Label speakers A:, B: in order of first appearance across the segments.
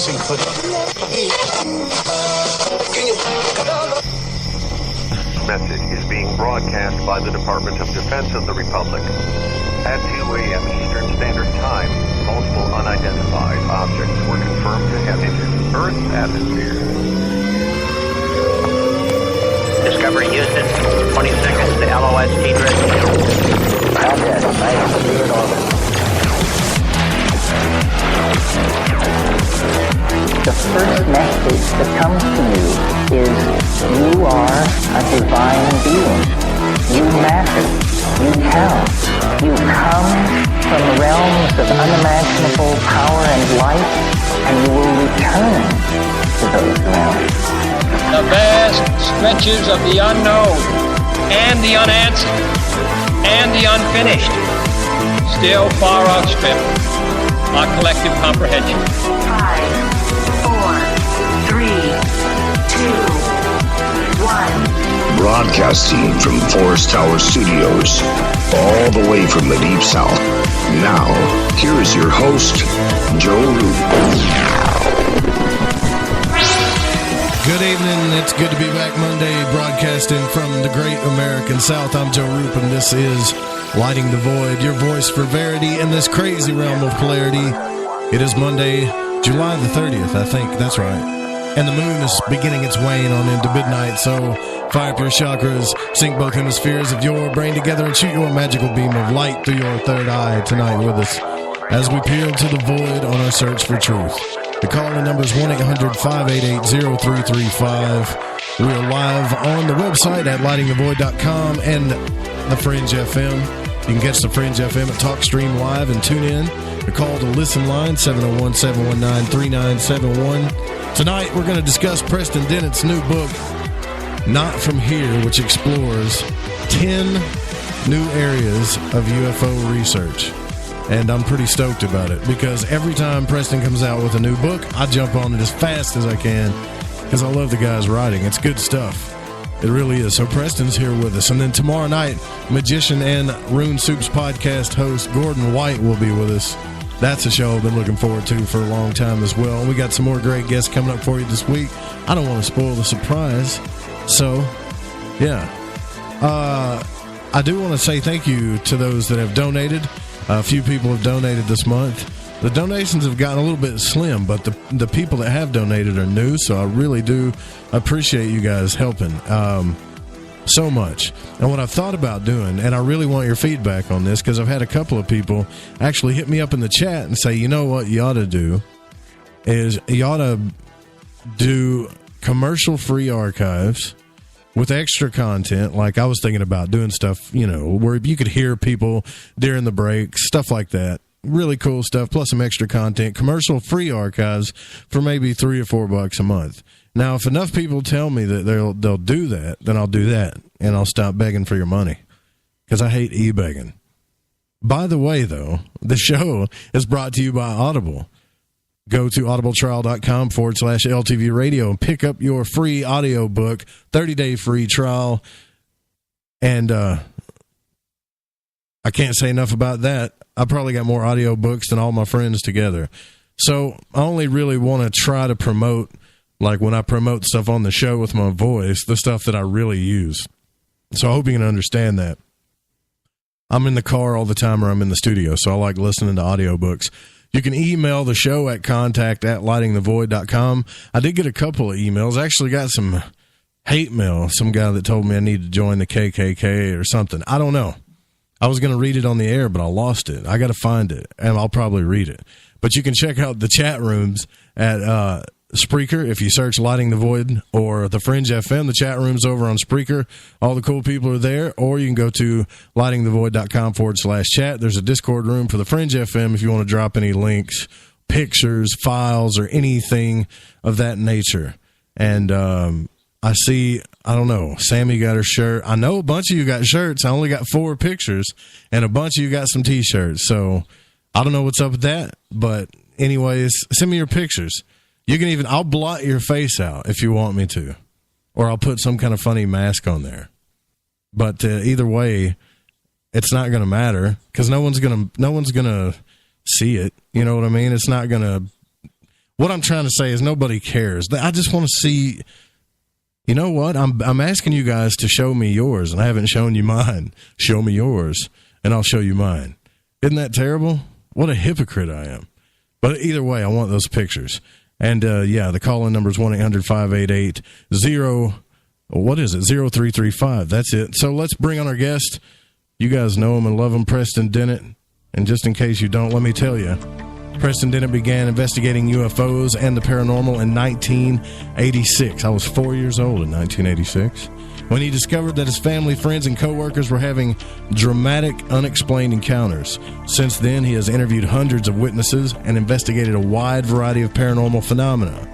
A: missing footage.
B: Message is being broadcast by the Department of Defense of the Republic. At 2 a.m. Eastern Standard Time, multiple unidentified objects were confirmed to have entered Earth's atmosphere.
C: Discovery Houston, 20 seconds to LOS T-Drift.
D: Roger, nice to be in orbit. The first message that comes to you is you are a divine being. You matter. You count. You come from realms of unimaginable power and light, and you will return to those realms.
E: The vast stretches of the unknown and the unanswered and the unfinished still far outstrip our collective comprehension.
F: 5, 4, 3, 2, 1.
G: Broadcasting from Forest Tower Studios, all the way from the Deep South. Now, here is your host, Joe Root.
H: Good evening. It's good to be back Monday, broadcasting from the great American South. I'm Joe Roop, and this is Lighting the Void, your voice for verity in this crazy realm of polarity. It is Monday, July the 30th, I think. That's right. And the moon is beginning its wane on into midnight, so fire up your chakras, sync both hemispheres of your brain together, and shoot your magical beam of light through your third eye tonight with us as we peer into the void on our search for truth. The call-in number is 1-800-588-0335. We are live on the website at lightingthevoid.com and the Fringe FM. You can catch the Fringe FM at TalkStream Live and tune in. The call to listen line, 701-719-3971. Tonight, we're going to discuss Preston Dennett's new book, Not From Here, which explores 10 new areas of UFO research. And I'm pretty stoked about it because every time Preston comes out with a new book, I jump on it as fast as I can because I love the guy's writing. It's good stuff. It really is. So Preston's here with us. And then tomorrow night, magician and Rune Soup's podcast host Gordon White will be with us. That's a show I've been looking forward to for a long time as well. We got some more great guests coming up for you this week. I don't want to spoil the surprise. So, yeah. I do want to say thank you to those that have donated. A few people have donated this month. The donations have gotten a little bit slim, but the people that have donated are new, so I really do appreciate you guys helping so much. And what I've thought about doing, and I really want your feedback on this, because I've had a couple of people actually hit me up in the chat and say, you know what you ought to do is you ought to do commercial-free archives with extra content, like I was thinking about doing stuff, you know, where you could hear people during the break, stuff like that. Really cool stuff, plus some extra content, commercial-free archives for maybe $3 or $4 a month. Now, if enough people tell me that they'll do that, then I'll do that, and I'll stop begging for your money, because I hate e-begging. By the way, though, the show is brought to you by Audible. Go to audibletrial.com/LTV radio and pick up your free audiobook, 30-day free trial. And I can't say enough about that. I probably got more audiobooks than all my friends together. So I only really want to try to promote, like when I promote stuff on the show with my voice, the stuff that I really use. So I hope you can understand that. I'm in the car all the time or I'm in the studio, so I like listening to audiobooks. You can email the show at contact@lightingthevoid.com. I did get a couple of emails. I actually got some hate mail. Some guy that told me I need to join the KKK or something. I don't know. I was going to read it on the air, but I lost it. I got to find it, and I'll probably read it. But you can check out the chat rooms at Spreaker if you search Lighting the Void or the Fringe FM. The chat room's over on Spreaker. All the cool people are there. Or you can go to lightingthevoid.com/chat. There's a Discord room for the Fringe FM if you want to drop any links, pictures, files, or anything of that nature. And I see, I don't know, Sammy got her shirt. I know a bunch of you got shirts. I only got 4 pictures, and a bunch of you got some T-shirts. So I don't know what's up with that. But anyways, send me your pictures. You can even, I'll blot your face out if you want me to, or I'll put some kind of funny mask on there. But either way, it's not going to matter because no one's going to see it. You know what I mean? It's not going to, what I'm trying to say is nobody cares. I just want to see. You know what? I'm asking you guys to show me yours, and I haven't shown you mine. Show me yours, and I'll show you mine. Isn't that terrible? What a hypocrite I am. But either way, I want those pictures. And, the call-in number is 1-800-588-0... What is it? 0335. That's it. So let's bring on our guest. You guys know him and love him, Preston Dennett. And just in case you don't, let me tell you, Preston Dennett began investigating UFOs and the paranormal in 1986. I was 4 years old in 1986 when he discovered that his family, friends, and coworkers were having dramatic, unexplained encounters. Since then, he has interviewed hundreds of witnesses and investigated a wide variety of paranormal phenomena.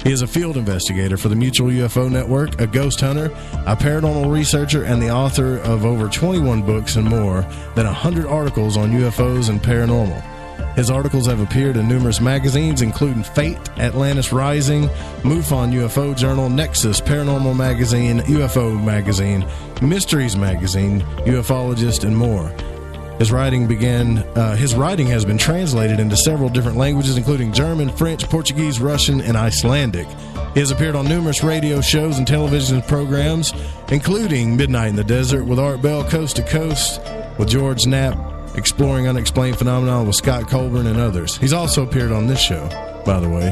H: He is a field investigator for the Mutual UFO Network, a ghost hunter, a paranormal researcher, and the author of over 21 books and more than 100 articles on UFOs and paranormal. His articles have appeared in numerous magazines, including Fate, Atlantis Rising, MUFON UFO Journal, Nexus, Paranormal Magazine, UFO Magazine, Mysteries Magazine, Ufologist, and more. His writing has been translated into several different languages, including German, French, Portuguese, Russian, and Icelandic. He has appeared on numerous radio shows and television programs, including Midnight in the Desert with Art Bell, Coast to Coast with George Knapp, Exploring Unexplained Phenomena with Scott Colburn, and others. He's also appeared on this show, by the way.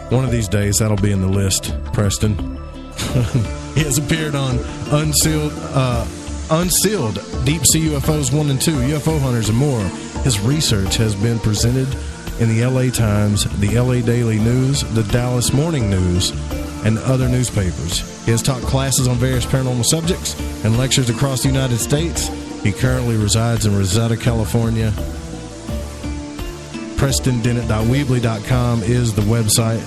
H: One of these days, that'll be in the list, Preston. He has appeared on Unsealed, Deep Sea UFOs 1 and 2, UFO Hunters, and more. His research has been presented in the LA Times, the LA Daily News, the Dallas Morning News, and other newspapers. He has taught classes on various paranormal subjects and lectures across the United States. He currently resides in Rosetta, California. PrestonDennett.weebly.com is the website.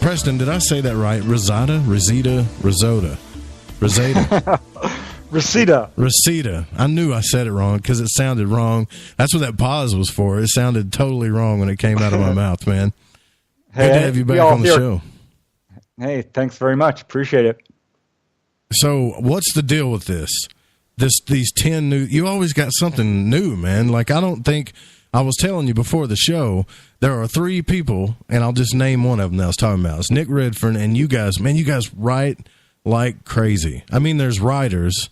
H: Preston, did I say that right? Rosetta? Rosetta. Reseda. I knew I said it wrong because it sounded wrong. That's what that pause was for. It sounded totally wrong when it came out of my mouth, man.
A: Hey,
H: good to have you back on the show.
A: Hey, thanks very much. Appreciate it.
H: So, what's the deal with this? These 10 new... You always got something new, man. Like, I don't think... I was telling you before the show, there are 3 people, and I'll just name one of them that I was talking about. It's Nick Redfern, and you guys, man, you guys write like crazy. I mean, there's writers...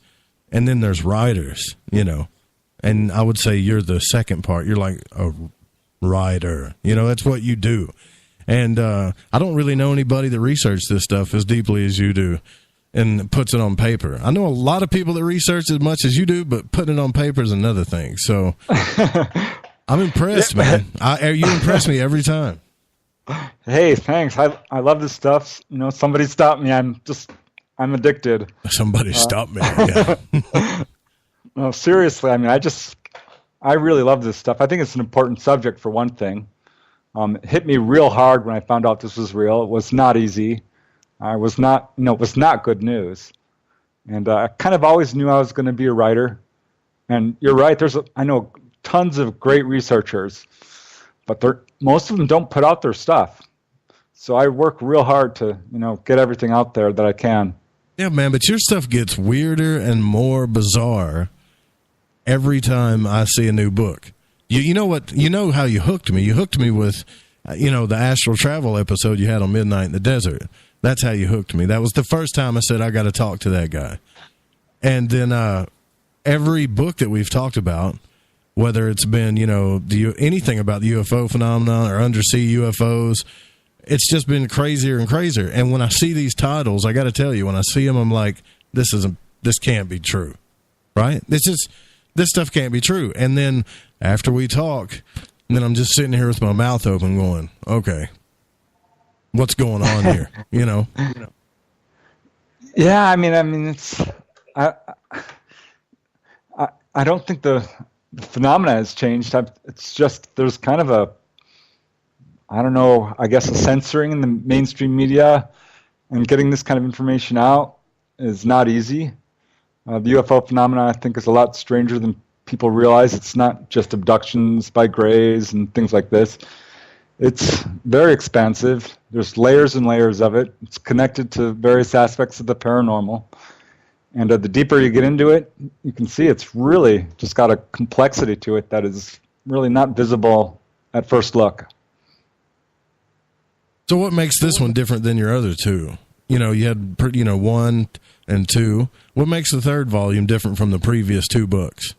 H: And then there's writers, you know, and I would say you're the second part. You're like a writer, you know, that's what you do. And I don't really know anybody that researches this stuff as deeply as you do and puts it on paper. I know a lot of people that research as much as you do, but putting it on paper is another thing. So I'm impressed, man. You impress me every time.
A: Hey, thanks. I love this stuff. You know, somebody stop me. I'm addicted.
H: Somebody stop me. Yeah.
A: No, seriously. I mean, I really love this stuff. I think it's an important subject for one thing. It hit me real hard when I found out this was real. It was not easy. It was not good news. And I kind of always knew I was going to be a writer. And you're right. I know tons of great researchers, but most of them don't put out their stuff. So I work real hard to, get everything out there that I can.
H: Yeah, man, but your stuff gets weirder and more bizarre every time I see a new book. You know what? You know how you hooked me. You hooked me with, the astral travel episode you had on Midnight in the Desert. That's how you hooked me. That was the first time I said, I got to talk to that guy. And then every book that we've talked about, whether it's been, anything about the UFO phenomenon or undersea UFOs, it's just been crazier and crazier. And when I see these titles, I got to tell you, when I see them, I'm like, this can't be true, right? This stuff can't be true. And then after we talk, then I'm just sitting here with my mouth open going, okay, what's going on here?
A: Yeah. I mean, it's, I don't think the phenomena has changed. It's just, there's kind of a censoring in the mainstream media, and getting this kind of information out is not easy. The UFO phenomena, I think, is a lot stranger than people realize. It's not just abductions by grays and things like this. It's very expansive. There's layers and layers of it. It's connected to various aspects of the paranormal. And the deeper you get into it, you can see it's really just got a complexity to it that is really not visible at first look.
H: So what makes this one different than your other two? You had 1 and 2. What makes the third volume different from the previous 2 books?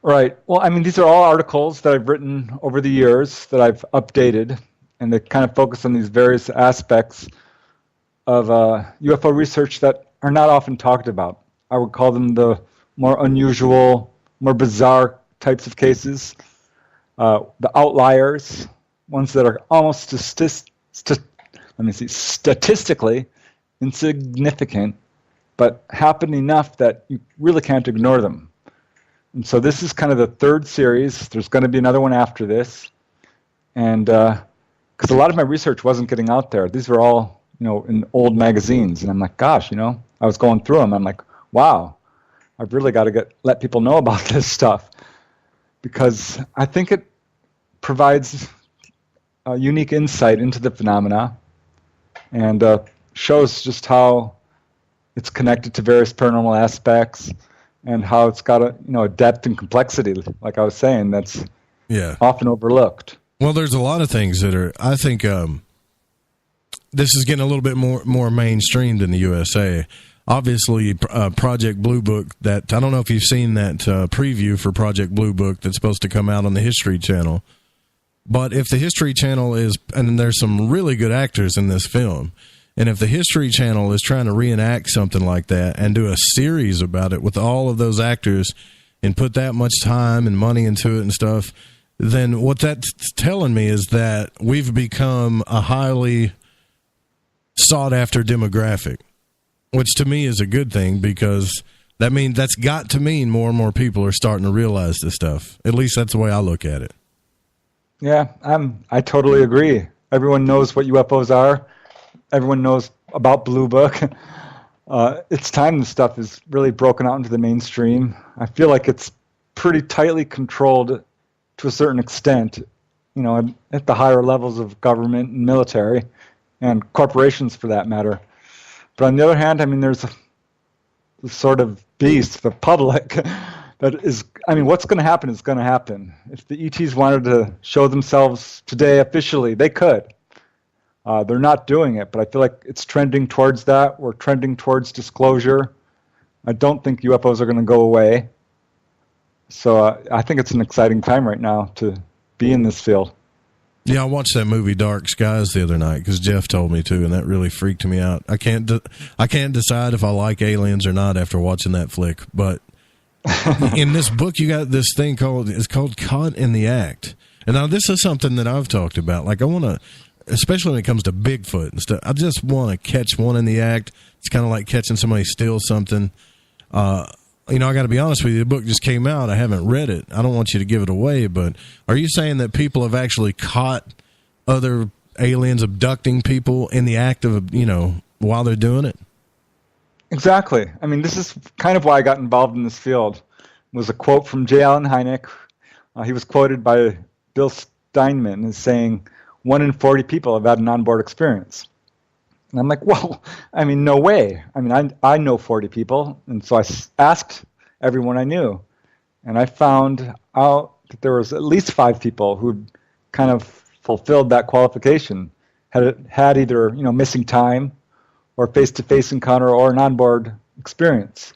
A: Right. Well, I mean, these are all articles that I've written over the years that I've updated, and they kind of focus on these various aspects of UFO research that are not often talked about. I would call them the more unusual, more bizarre types of cases, the outliers, ones that are almost statistically insignificant, but happen enough that you really can't ignore them. And so this is kind of the third series. There's going to be another one after this. And because a lot of my research wasn't getting out there. These were all, in old magazines. And I'm like, gosh, I was going through them. I'm like, wow, I've really got to let people know about this stuff. Because I think it provides a unique insight into the phenomena and shows just how it's connected to various paranormal aspects and how it's got a depth and complexity, like I was saying, that's often overlooked.
H: Well, there's a lot of things that are, I think this is getting a little bit more mainstreamed in the USA. Obviously, Project Blue Book, that I don't know if you've seen that preview for Project Blue Book that's supposed to come out on the History Channel. But if the History Channel is, and there's some really good actors in this film, and if the History Channel is trying to reenact something like that and do a series about it with all of those actors and put that much time and money into it and stuff, then what that's telling me is that we've become a highly sought-after demographic, which to me is a good thing because that's got to mean more and more people are starting to realize this stuff. At least that's the way I look at it.
A: Yeah, I totally agree. Everyone knows what UFOs are. Everyone knows about Blue Book. It's time this stuff is really broken out into the mainstream. I feel like it's pretty tightly controlled to a certain extent, at the higher levels of government and military and corporations for that matter. But on the other hand, there's a sort of beast, the public, that is, what's going to happen is going to happen. If the ETs wanted to show themselves today officially, they could. They're not doing it, but I feel like it's trending towards that. We're trending towards disclosure. I don't think UFOs are going to go away. So I think it's an exciting time right now to be in this field.
H: Yeah, I watched that movie Dark Skies the other night because Jeff told me to, and that really freaked me out. I can't decide if I like aliens or not after watching that flick. But in this book, you got this thing called Caught in the Act. And now this is something that I've talked about. Like I want to, especially when it comes to Bigfoot and stuff, I just want to catch one in the act. It's kind of like catching somebody steal something. I got to be honest with you, the book just came out. I haven't read it. I don't want you to give it away, but are you saying that people have actually caught other aliens abducting people in the act of, while they're doing it?
A: Exactly. This is kind of why I got involved in this field. It was a quote from J. Allen Hynek. He was quoted by Bill Steinman as saying, 1 in 40 people have had an onboard experience. And I'm like, well, no way. I know 40 people. And so I asked everyone I knew. And I found out that there was at least 5 people who kind of fulfilled that qualification, had either, missing time or face-to-face encounter or an onboard experience.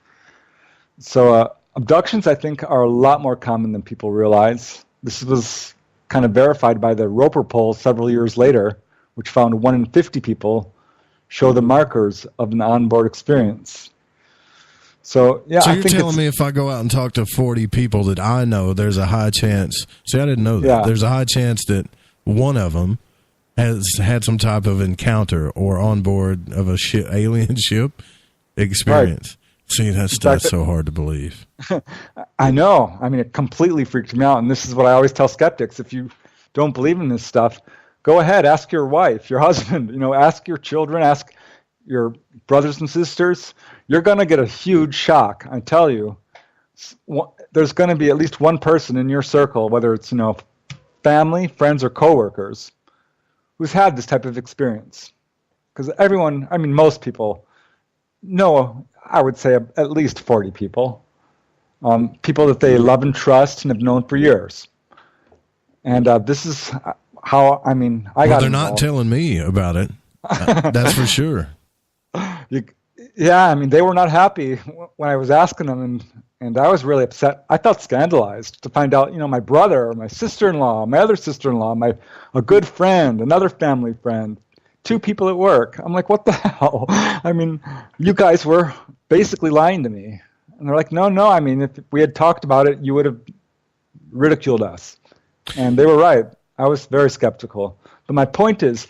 A: So abductions, I think, are a lot more common than people realize. This was kind of verified by the Roper poll several years later, which found 1 in 50 people show the markers of an onboard experience. So, yeah.
H: So you're telling me if I go out and talk to 40 people that I know, there's a high chance. See, I didn't know that.
A: Yeah.
H: There's a high chance that one of them has had some type of encounter or on board of a alien ship experience. Right. See, that's so hard to believe.
A: I know. It completely freaked me out. And this is what I always tell skeptics. If you don't believe in this stuff, go ahead, ask your wife, your husband, ask your children, ask your brothers and sisters. You're going to get a huge shock. I tell you, there's going to be at least one person in your circle, whether it's, family, friends, or coworkers, who's had this type of experience. Because everyone, most people know, I would say at least 40 people, people that they love and trust and have known for years. And this is how, I mean, I got
H: they're
A: involved.
H: not telling me about it. That's for sure.
A: Yeah, I mean, they were not happy when I was asking them, and I was really upset. I felt scandalized to find out, my brother, my sister-in-law, my other sister-in-law, a good friend, another family friend, 2 people at work. I'm like, what the hell? I mean, you guys were basically lying to me. And they're like, no, I mean, if we had talked about it, you would have ridiculed us. And they were right. I was very skeptical. But my point is,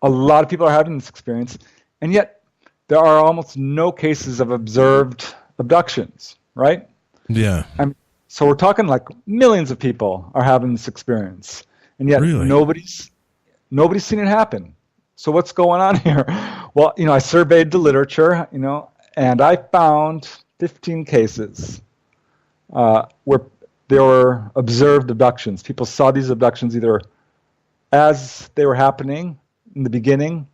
A: a lot of people are having this experience, and yet there are almost no cases of observed abductions, right?
H: Yeah.
A: So we're talking like millions of people are having this experience, and yet
H: really?
A: nobody's seen it happen. So what's going on here? Well, I surveyed the literature, and I found 15 cases where there were observed abductions. People saw these abductions either as they were happening in the beginning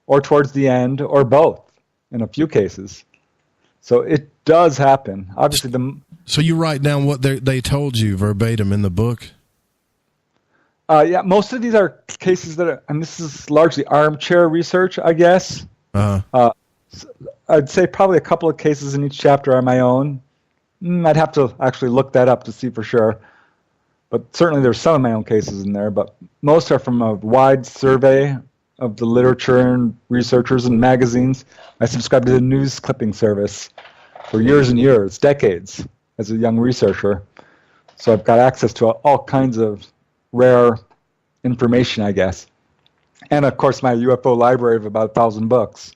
A: or towards the end, or both in a few cases. So it does happen. Obviously,
H: So you write down what they told you verbatim in the book?
A: Yeah, most of these are cases and this is largely armchair research, I guess.
H: Uh-huh.
A: I'd say probably a couple of cases in each chapter are my own. I'd have to actually look that up to see for sure. But certainly there's some of my own cases in there, but most are from a wide survey of the literature and researchers and magazines. I subscribed to the news clipping service for years and years, decades, as a young researcher. So I've got access to all kinds of rare information, I guess. And, of course, my UFO library of about 1,000 books.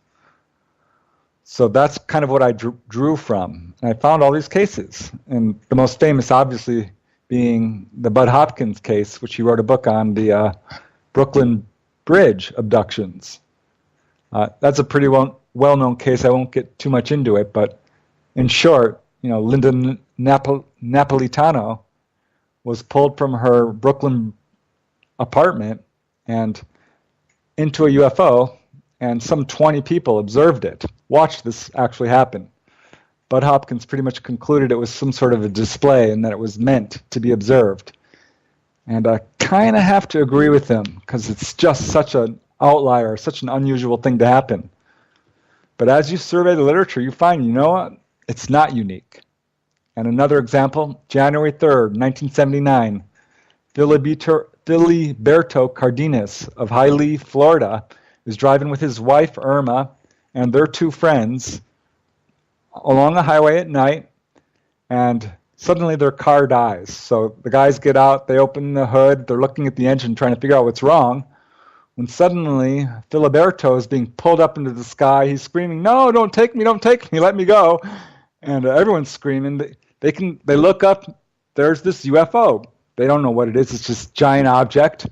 A: So that's kind of what I drew from. And I found all these cases. And the most famous, obviously, being the Bud Hopkins case, which he wrote a book on, the Brooklyn Bridge abductions. That's a pretty well-known case. I won't get too much into it, but in short, Linda Napolitano was pulled from her Brooklyn apartment and into a UFO, and some 20 people observed it, watched this actually happen. Bud Hopkins pretty much concluded it was some sort of a display and that it was meant to be observed. And I kind of have to agree with him because it's just such an outlier, such an unusual thing to happen. But as you survey the literature, you find, it's not unique. And another example, January 3rd, 1979, Filiberto Cardenas of Hialeah, Florida, is driving with his wife, Irma, and their 2 friends along a highway at night, and suddenly their car dies. So the guys get out, they open the hood, they're looking at the engine, trying to figure out what's wrong, when suddenly Filiberto is being pulled up into the sky. He's screaming, "No, don't take me, let me go." And everyone's screaming. They look up, there's this UFO. They don't know what it is. It's just a giant object,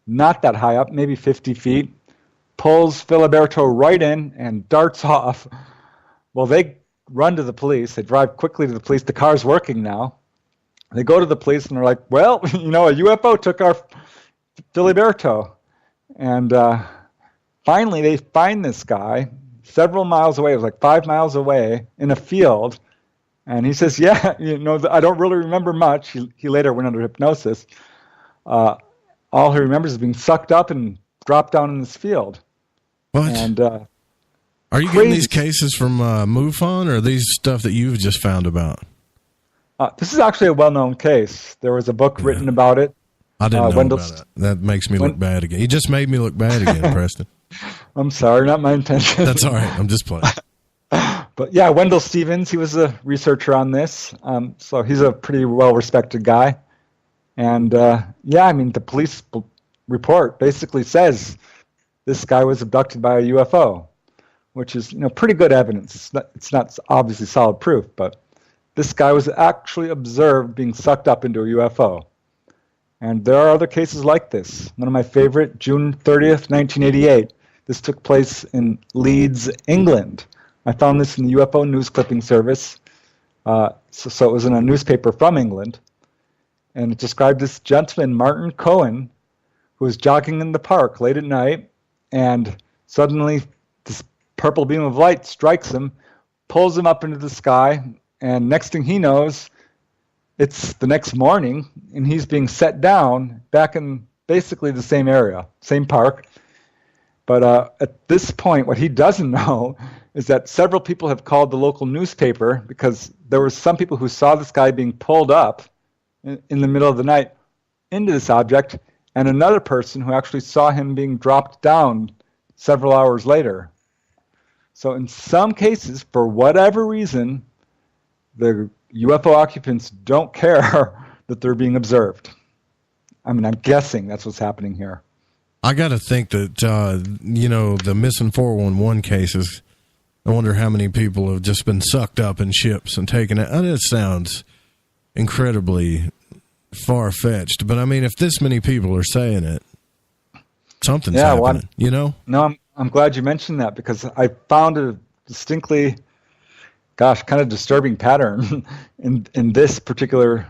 A: not that high up, maybe 50 feet, pulls Filiberto right in and darts off. Well, they run to the police. They drive quickly to the police. The car's working now. They go to the police and they're like, well, a UFO took our Filiberto. And finally they find this guy several miles away. It was like 5 miles away in a field. And he says, yeah, I don't really remember much. He later went under hypnosis. All he remembers is being sucked up and dropped down in this field.
H: What?
A: And
H: are you getting these cases from MUFON, or are these stuff that you've just found about?
A: This is actually a well-known case. There was a book written about it.
H: I didn't know about it. That makes me look bad again. You just made me look bad again, Preston.
A: I'm sorry, not my intention.
H: That's all right. I'm just playing.
A: But yeah, Wendell Stevens, he was a researcher on this. So he's a pretty well-respected guy. And the police report basically says this guy was abducted by a UFO, which is pretty good evidence. It's not obviously solid proof, but this guy was actually observed being sucked up into a UFO. And there are other cases like this. One of my favorite, June 30th, 1988. This took place in Leeds, England. I found this in the UFO news clipping service. So it was in a newspaper from England. And it described this gentleman, Martin Cohen, who was jogging in the park late at night, and suddenly this purple beam of light strikes him, pulls him up into the sky, and next thing he knows, it's the next morning, and he's being set down back in basically the same area, same park. But at this point, what he doesn't know is that several people have called the local newspaper because there were some people who saw this guy being pulled up in the middle of the night into this object, and another person who actually saw him being dropped down several hours later. So in some cases, for whatever reason, the UFO occupants don't care that they're being observed. I mean, I'm guessing that's what's happening here.
H: I got to think that, the missing 411 cases, I wonder how many people have just been sucked up in ships and taken it. It sounds incredibly far-fetched, but I mean, if this many people are saying it, something's happening,
A: No, I'm glad you mentioned that, because I found a distinctly, kind of disturbing pattern in this particular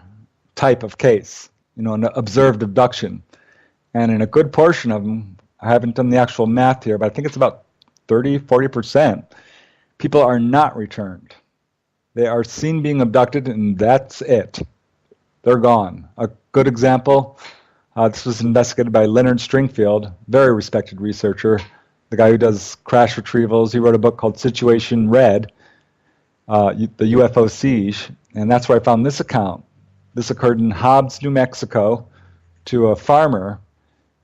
A: type of case, an observed abduction. And in a good portion of them, I haven't done the actual math here, but I think it's about 40%, people are not returned. They are seen being abducted, and that's it. They're gone. A good example, this was investigated by Leonard Stringfield, very respected researcher, the guy who does crash retrievals. He wrote a book called Situation Red, the UFO Siege, and that's where I found this account. This occurred in Hobbs, New Mexico, to a farmer.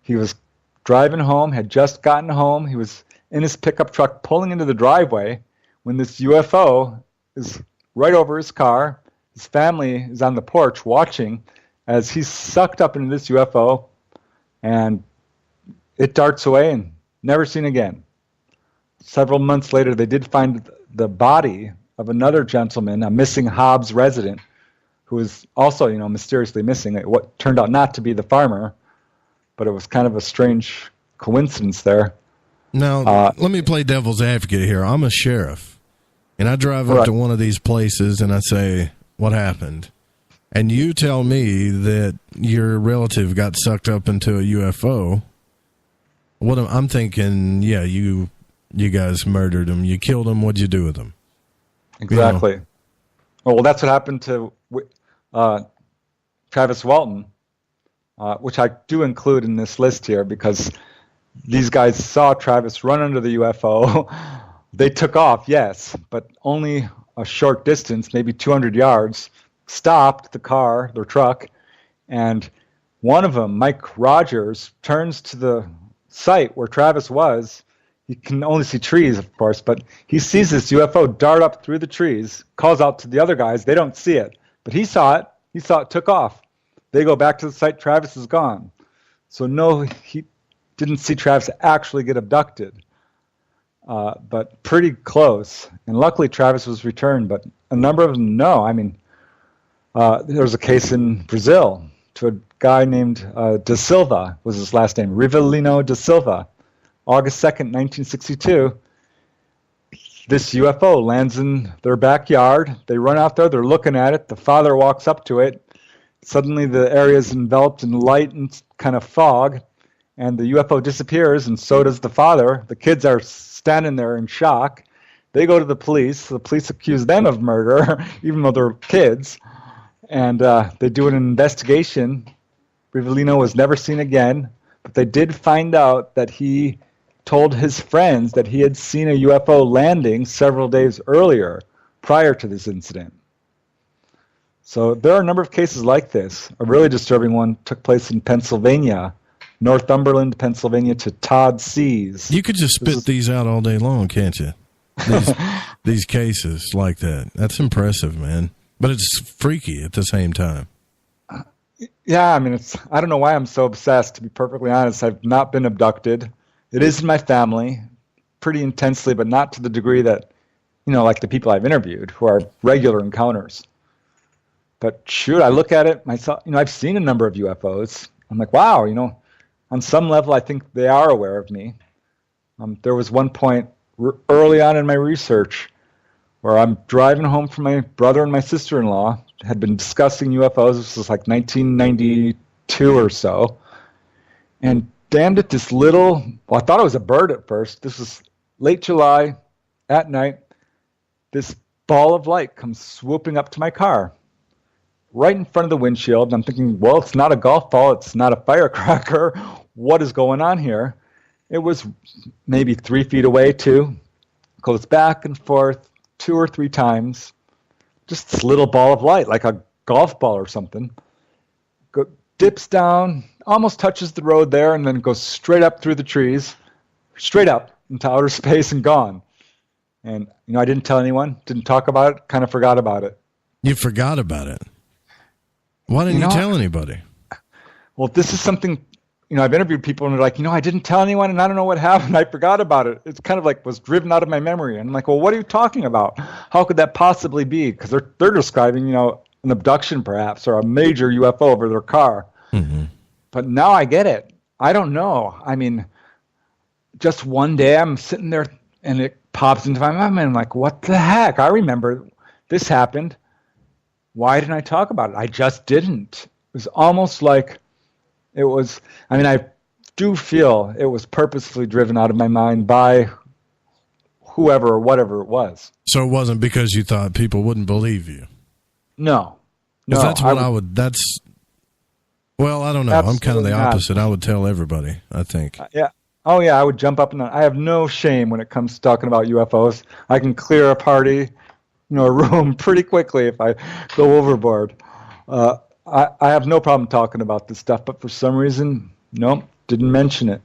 A: He was driving home, had just gotten home. He was in his pickup truck pulling into the driveway when this UFO is right over his car. His family is on the porch watching as he's sucked up into this UFO, and it darts away and never seen again. Several months later, they did find the body of another gentleman, a missing Hobbs resident, who was also, mysteriously missing. What turned out not to be the farmer, but it was kind of a strange coincidence there.
H: Now, let me play devil's advocate here. I'm a sheriff, and I drive up to one of these places, and I say, what happened? And you tell me that your relative got sucked up into a UFO. What I'm thinking, you guys murdered him. You killed him. What'd you do with him?
A: Exactly. Well, that's what happened to Travis Walton, which I do include in this list here because these guys saw Travis run under the UFO. They took off, yes, but only a short distance, maybe 200 yards, stopped the car, their truck, and one of them, Mike Rogers, turns to the site where Travis was. He can only see trees, of course, but he sees this UFO dart up through the trees, calls out to the other guys. They don't see it, but he saw it. He saw it took off. They go back to the site. Travis is gone. So no, he didn't see Travis actually get abducted, but pretty close. And luckily, Travis was returned, but a number of them, no. I mean, there was a case in Brazil to a guy named Da Silva, was his last name, Rivelino Da Silva. August 2nd, 1962, this UFO lands in their backyard. They run out there. They're looking at it. The father walks up to it. Suddenly, the area is enveloped in light and kind of fog, and the UFO disappears, and so does the father. The kids are standing there in shock. They go to the police. The police accuse them of murder, even though they're kids, and they do an investigation. Rivellino was never seen again, but they did find out that he told his friends that he had seen a UFO landing several days earlier, prior to this incident. So there are a number of cases like this. A really disturbing one took place in Pennsylvania, Northumberland, Pennsylvania, to Todd Seas.
H: You could just spit these out all day long, can't you? These cases like that. That's impressive, man. But it's freaky at the same time.
A: Yeah, I mean, I don't know why I'm so obsessed, to be perfectly honest. I've not been abducted. It is in my family, pretty intensely, but not to the degree that, like the people I've interviewed, who are regular encounters. But shoot, I look at it myself. I've seen a number of UFOs. I'm like, wow, on some level, I think they are aware of me. There was one point early on in my research where I'm driving home from my brother and my sister-in-law, had been discussing UFOs. This was like 1992 or so. And damned it, this little, I thought it was a bird at first. This was late July, at night. This ball of light comes swooping up to my car. right in front of the windshield. And I'm thinking, well, it's not a golf ball. It's not a firecracker. What is going on here? It was maybe 3 feet away, too. Goes back and forth 2 or 3 times. Just this little ball of light, like a golf ball or something. Dips down, almost touches the road there, and then goes straight up through the trees, straight up into outer space and gone. And, I didn't tell anyone, didn't talk about it, kind of forgot about it.
H: You forgot about it? Why didn't you tell anybody?
A: Well, this is something, I've interviewed people and they're like, I didn't tell anyone and I don't know what happened. I forgot about it. It's kind of like was driven out of my memory. And I'm like, well, what are you talking about? How could that possibly be? Because they're describing, an abduction perhaps or a major UFO over their car. Mm-hmm. But now I get it. I don't know. I mean, just one day I'm sitting there and it pops into my mind and I'm like, what the heck? I remember this happened. Why didn't I talk about it? I just didn't. It was almost like it was, I do feel it was purposefully driven out of my mind by whoever or whatever it was.
H: So it wasn't because you thought people wouldn't believe you?
A: No.
H: That's what well, I don't know. I'm kind of the opposite. I would tell everybody, I think.
A: Yeah. Oh, yeah, I would jump up and I have no shame when it comes to talking about UFOs. I can clear a party, a room pretty quickly if I go overboard. I have no problem talking about this stuff, but for some reason, nope, didn't mention it.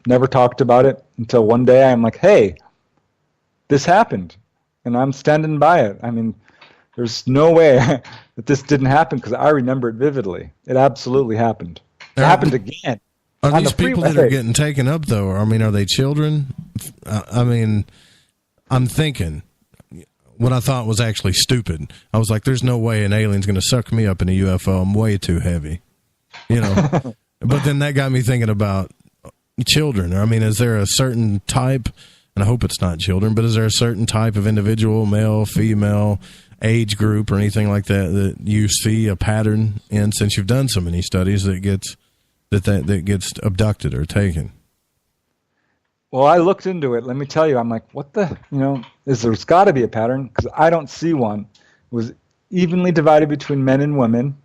A: Never talked about it until one day I'm like, hey, this happened, and I'm standing by it. There's no way that this didn't happen because I remember it vividly. It absolutely happened. It happened again.
H: Are these people that are getting taken up, though? Are they children? I'm thinking what I thought was actually stupid. I was like, there's no way an alien's going to suck me up in a UFO. I'm way too heavy. But then that got me thinking about children. Is there a certain type, and I hope it's not children, but is there a certain type of individual, male, female, age group, or anything like that you see a pattern in, since you've done so many studies, that gets abducted or taken?
A: Well, I looked into it. Let me tell you, I'm like, what the, there's got to be a pattern because I don't see one. It was evenly divided between men and women.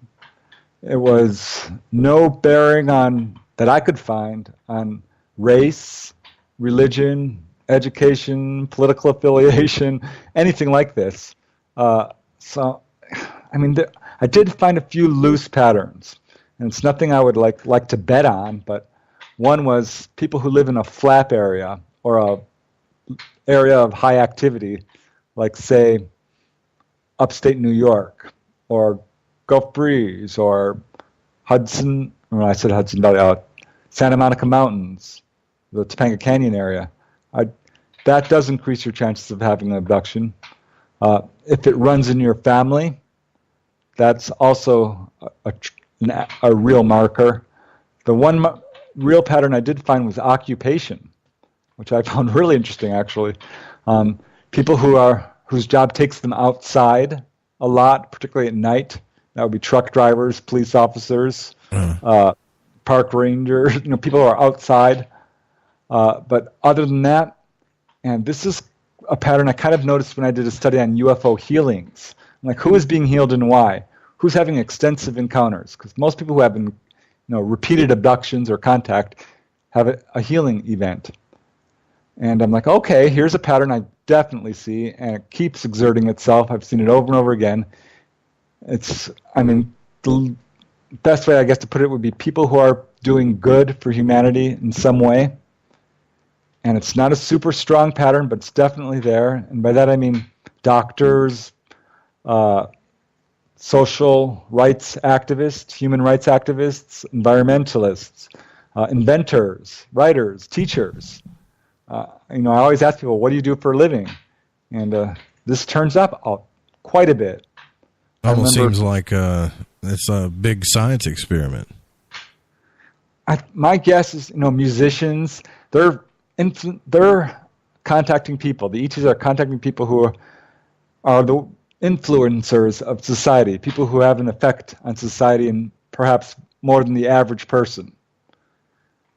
A: It was no bearing on, that I could find, on race, religion, education, political affiliation, anything like this. I did find a few loose patterns, and it's nothing I would like to bet on, but one was people who live in a flap area or a area of high activity, like, say, upstate New York or Gulf Breeze or Santa Monica Mountains, the Topanga Canyon area. That does increase your chances of having an abduction. If it runs in your family, that's also a real marker. The one real pattern I did find was occupation, which I found really interesting, actually. People whose job takes them outside a lot, particularly at night. That would be truck drivers, police officers, park rangers, people who are outside. But other than that, and this is a pattern I kind of noticed when I did a study on UFO healings. Like, who is being healed and why? Who's having extensive encounters? Because most people who have repeated abductions or contact have a healing event. And I'm like, okay, here's a pattern I definitely see, and it keeps exerting itself. I've seen it over and over again. The best way, I guess, to put it would be people who are doing good for humanity in some way. And it's not a super strong pattern, but it's definitely there. And by that I mean doctors, social rights activists, human rights activists, environmentalists, inventors, writers, teachers. I always ask people, what do you do for a living? And this turns up quite a bit.
H: Almost seems like it's a big science experiment.
A: My guess is, musicians, they're contacting people. The ETs are contacting people who are the influencers of society, people who have an effect on society and perhaps more than the average person.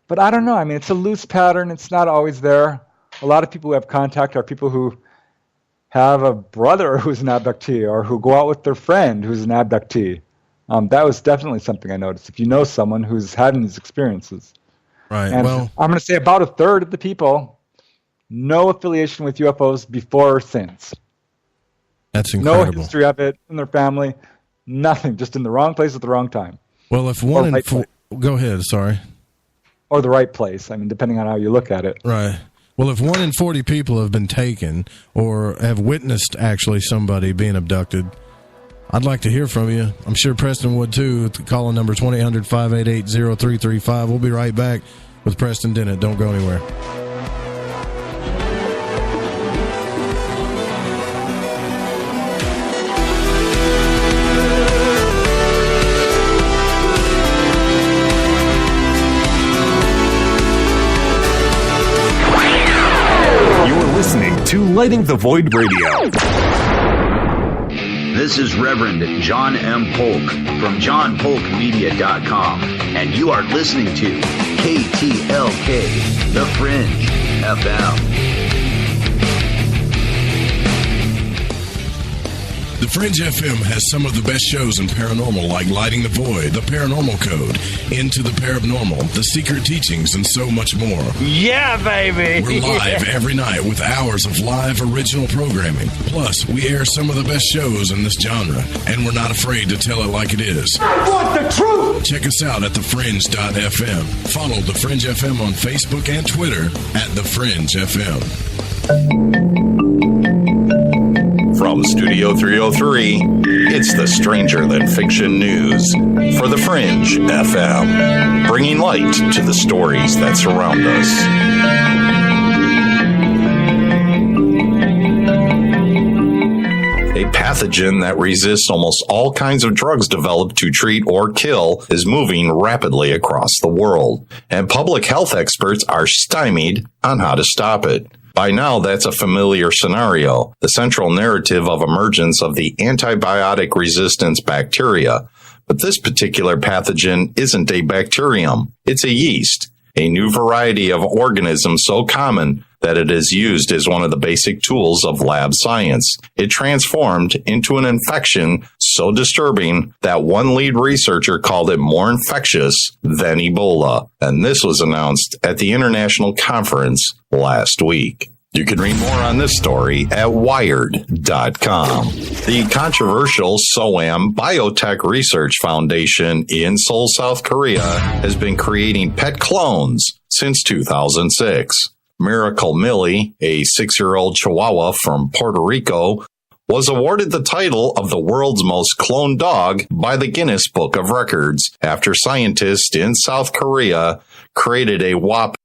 A: But I don't know. It's a loose pattern. It's not always there. A lot of people who have contact are people who have a brother who's an abductee or who go out with their friend who's an abductee. That was definitely something I noticed. If you know someone who's having these experiences.
H: Right.
A: And
H: well,
A: I'm going to say about a third of the people, no affiliation with UFOs before or since.
H: That's incredible.
A: No history of it in their family. Nothing. Just in the wrong place at the wrong time.
H: Well, if one in four... Go ahead, sorry.
A: Or the right place. I mean, depending on how you look at it.
H: Right. Well, if 1 in 40 people have been taken or have witnessed actually somebody being abducted, I'd like to hear from you. I'm sure Preston would too. Call number 1-800-588-0335. We'll be right back with Preston Dennett. Don't go anywhere.
I: Listening to Lighting the Void Radio.
J: This is Reverend John M. Polk from johnpolkmedia.com, and you are listening to KTLK, The Fringe FM.
H: The Fringe FM has some of the best shows in paranormal, like Lighting the Void, The Paranormal Code, Into the Paranormal, The Secret Teachings, and so much more.
E: Yeah, baby!
H: We're live every night with hours of live original programming. Plus, we air some of the best shows in this genre, and we're not afraid to tell it like it is.
I: I want the truth!
H: Check us out at thefringe.fm. Follow The Fringe FM on Facebook and Twitter at The Fringe FM.
K: From Studio 303, it's the Stranger Than Fiction News for The Fringe FM, bringing light to the stories that surround us. A pathogen that resists almost all kinds of drugs developed to treat or kill is moving rapidly across the world, and public health experts are stymied on how to stop it. By now, that's a familiar scenario, the central narrative of emergence of the antibiotic resistance bacteria. But this particular pathogen isn't a bacterium, it's a yeast, a new variety of organism so common that it is used as one of the basic tools of lab science. It transformed into an infection so disturbing that one lead researcher called it more infectious than Ebola. And this was announced at the international conference last week. You can read more on this story at Wired.com. The controversial SOAM Biotech Research Foundation in Seoul, South Korea, has been creating pet clones since 2006. Miracle Millie, a 6-year-old Chihuahua from Puerto Rico, was awarded the title of the world's most cloned dog by the Guinness Book of Records after scientists in South Korea created a whopping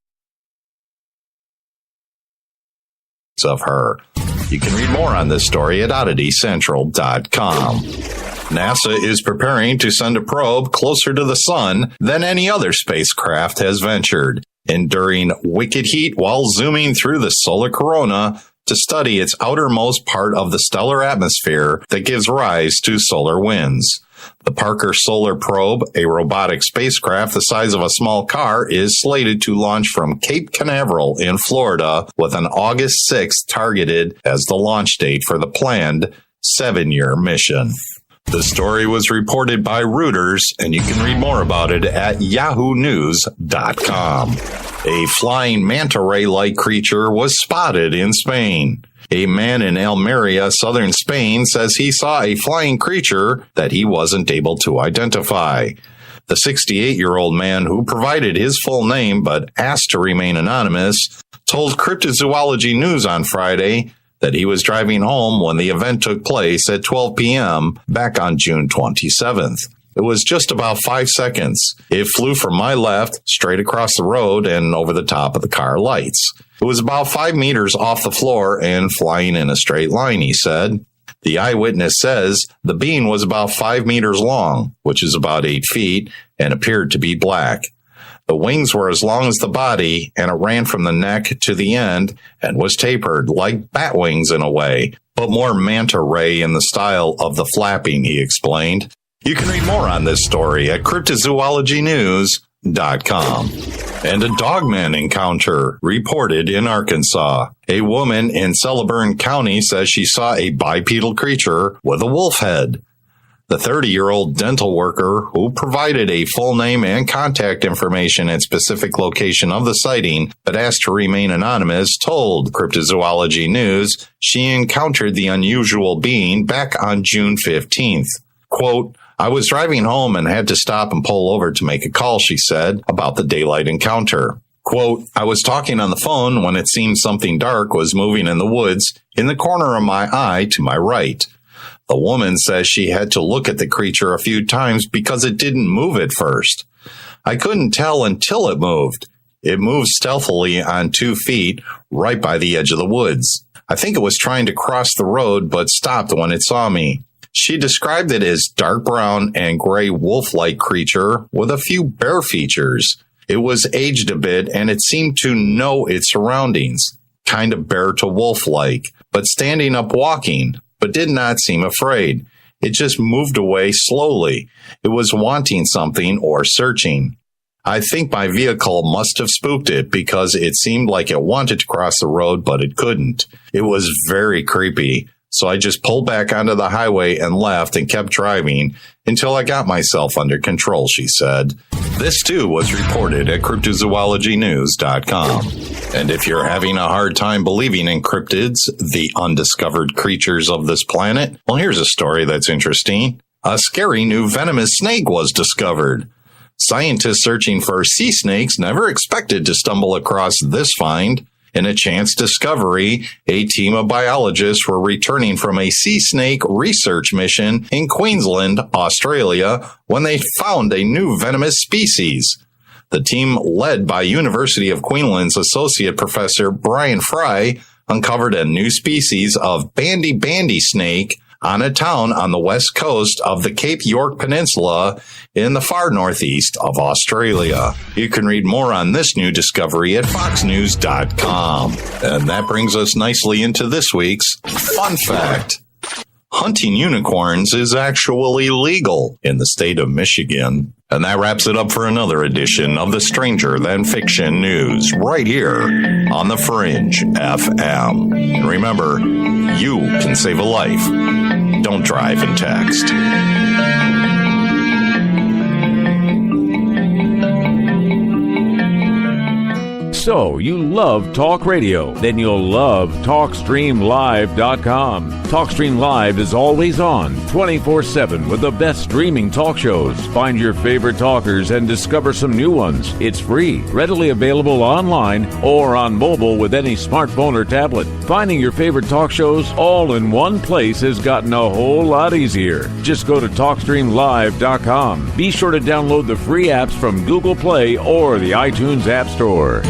K: of her. You can read more on this story at OddityCentral.com. NASA is preparing to send a probe closer to the sun than any other spacecraft has ventured, enduring wicked heat while zooming through the solar corona to study its outermost part of the stellar atmosphere that gives rise to solar winds. The Parker Solar Probe, a robotic spacecraft the size of a small car, is slated to launch from Cape Canaveral in Florida with an August 6th targeted as the launch date for the planned 7-year mission. The story was reported by Reuters, and you can read more about it at yahoonews.com. A flying manta ray-like creature was spotted in Spain. A man in Almeria, southern Spain, says he saw a flying creature that he wasn't able to identify. The 68-year-old man, who provided his full name but asked to remain anonymous, told Cryptozoology News on Friday that he was driving home when the event took place at 12 p.m. back on June 27th. It was just about 5 seconds. It flew from my left, straight across the road, and over the top of the car lights. It was about 5 meters off the floor and flying in a straight line, he said. The eyewitness says the being was about 5 meters long, which is about 8 feet, and appeared to be black. The wings were as long as the body, and it ran from the neck to the end and was tapered, like bat wings in a way, but more manta ray in the style of the flapping, he explained. You can read more on this story at cryptozoologynews.com. And a dogman encounter reported in Arkansas. A woman in Sullivan County says she saw a bipedal creature with a wolf head. The 30-year-old dental worker, who provided a full name and contact information and specific location of the sighting, but asked to remain anonymous, told Cryptozoology News she encountered the unusual being back on June 15th. Quote, I was driving home and had to stop and pull over to make a call, she said, about the daylight encounter. Quote, I was talking on the phone when it seemed something dark was moving in the woods in the corner of my eye to my right. The woman says she had to look at the creature a few times because it didn't move at first. I couldn't tell until it moved. It moved stealthily on 2 feet right by the edge of the woods. I think it was trying to cross the road but stopped when it saw me. She described it as dark brown and gray wolf-like creature with a few bear features. It was aged a bit and it seemed to know its surroundings, kind of bear to wolf-like, but standing up walking, but did not seem afraid. It just moved away slowly. It was wanting something or searching. I think my vehicle must have spooked it because it seemed like it wanted to cross the road, but it couldn't. It was very creepy. So I just pulled back onto the highway and left and kept driving until I got myself under control, she said. This, too, was reported at cryptozoologynews.com. And if you're having a hard time believing in cryptids, the undiscovered creatures of this planet, well, here's a story that's interesting. A scary new venomous snake was discovered. Scientists searching for sea snakes never expected to stumble across this find. In a chance discovery, a team of biologists were returning from a sea snake research mission in Queensland, Australia, when they found a new venomous species. The team, led by University of Queensland's Associate Professor Brian Fry, uncovered a new species of bandy snake on a town on the west coast of the Cape York Peninsula in the far northeast of Australia. You can read more on this new discovery at foxnews.com. And that brings us nicely into this week's fun fact. Hunting unicorns is actually legal in the state of Michigan. And that wraps it up for another edition of the Stranger Than Fiction News right here on The Fringe FM. And remember, you can save a life. Don't drive and text.
L: So, you love talk radio? Then you'll love TalkStreamLive.com. TalkStream Live is always on, 24/7, with the best streaming talk shows. Find your favorite talkers and discover some new ones. It's free, readily available online or on mobile with any smartphone or tablet. Finding your favorite talk shows all in one place has gotten a whole lot easier. Just go to TalkStreamLive.com. Be sure to download the free apps from Google Play or the iTunes App Store.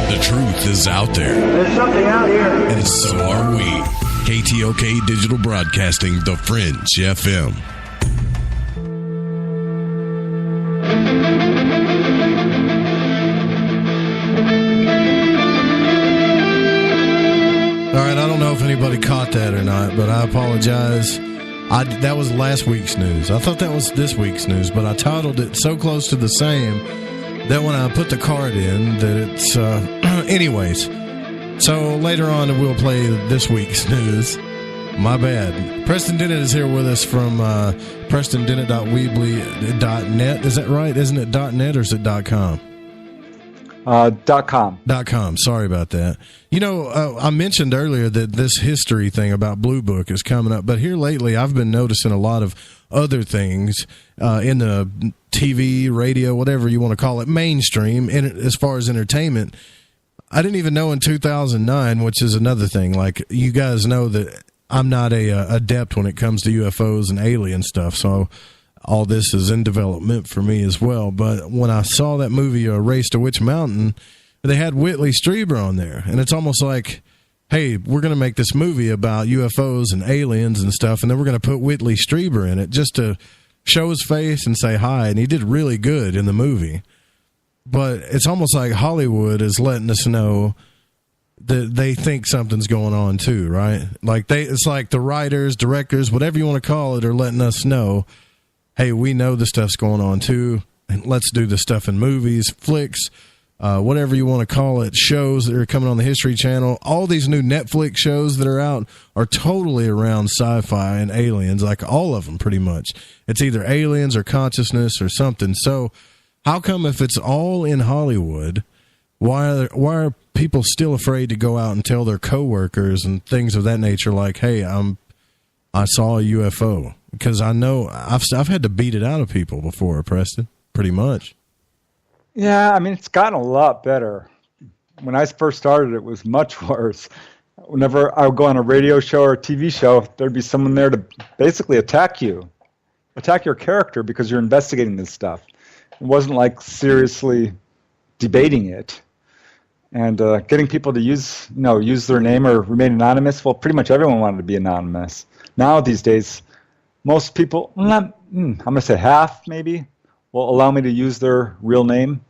H: The truth is out there.
C: There's something out here.
H: And so are we. KTOK Digital Broadcasting, The Fringe FM. All right, I don't know if anybody caught that or not, but I apologize. That was last week's news. I thought that was this week's news, but I titled it so close to the same that when I put the card in, that it's... anyways, so later on we'll play this week's news. My bad. Preston Dennett is here with us from PrestonDennett.weebly.net. Is that right? Isn't it .net or is it .com?
A: .com.
H: .com. Sorry about that. You know, I mentioned earlier that this history thing about Blue Book is coming up, but here lately I've been noticing a lot of other things in the TV, radio, whatever you want to call it, mainstream, as far as entertainment. I didn't even know in 2009, which is another thing. Like, you guys know that I'm not a adept when it comes to UFOs and alien stuff, so all this is in development for me as well. But when I saw that movie, Race to Witch Mountain, they had Whitley Strieber on there, and it's almost like, hey, we're going to make this movie about UFOs and aliens and stuff, and then we're going to put Whitley Strieber in it just to show his face and say hi, and he did really good in the movie. But it's almost like Hollywood is letting us know that they think something's going on too, right? Like it's like the writers, directors, whatever you want to call it, are letting us know, hey, we know this stuff's going on too. let's do this stuff in movies, flicks, whatever you want to call it, shows that are coming on the History Channel. All these new Netflix shows that are out are totally around sci-fi and aliens, like all of them pretty much. It's either aliens or consciousness or something. So how come if it's all in Hollywood, why are people still afraid to go out and tell their coworkers and things of that nature, like, hey, I saw a UFO? Because I know I've had to beat it out of people before, Preston, pretty much.
A: Yeah, I mean, it's gotten a lot better. When I first started, it was much worse. Whenever I would go on a radio show or a TV show, there'd be someone there to basically attack your character because you're investigating this stuff. It wasn't like seriously debating it. And getting people to use their name or remain anonymous, well, pretty much everyone wanted to be anonymous. Now, these days, most people, I'm going to say half maybe, will allow me to use their real name.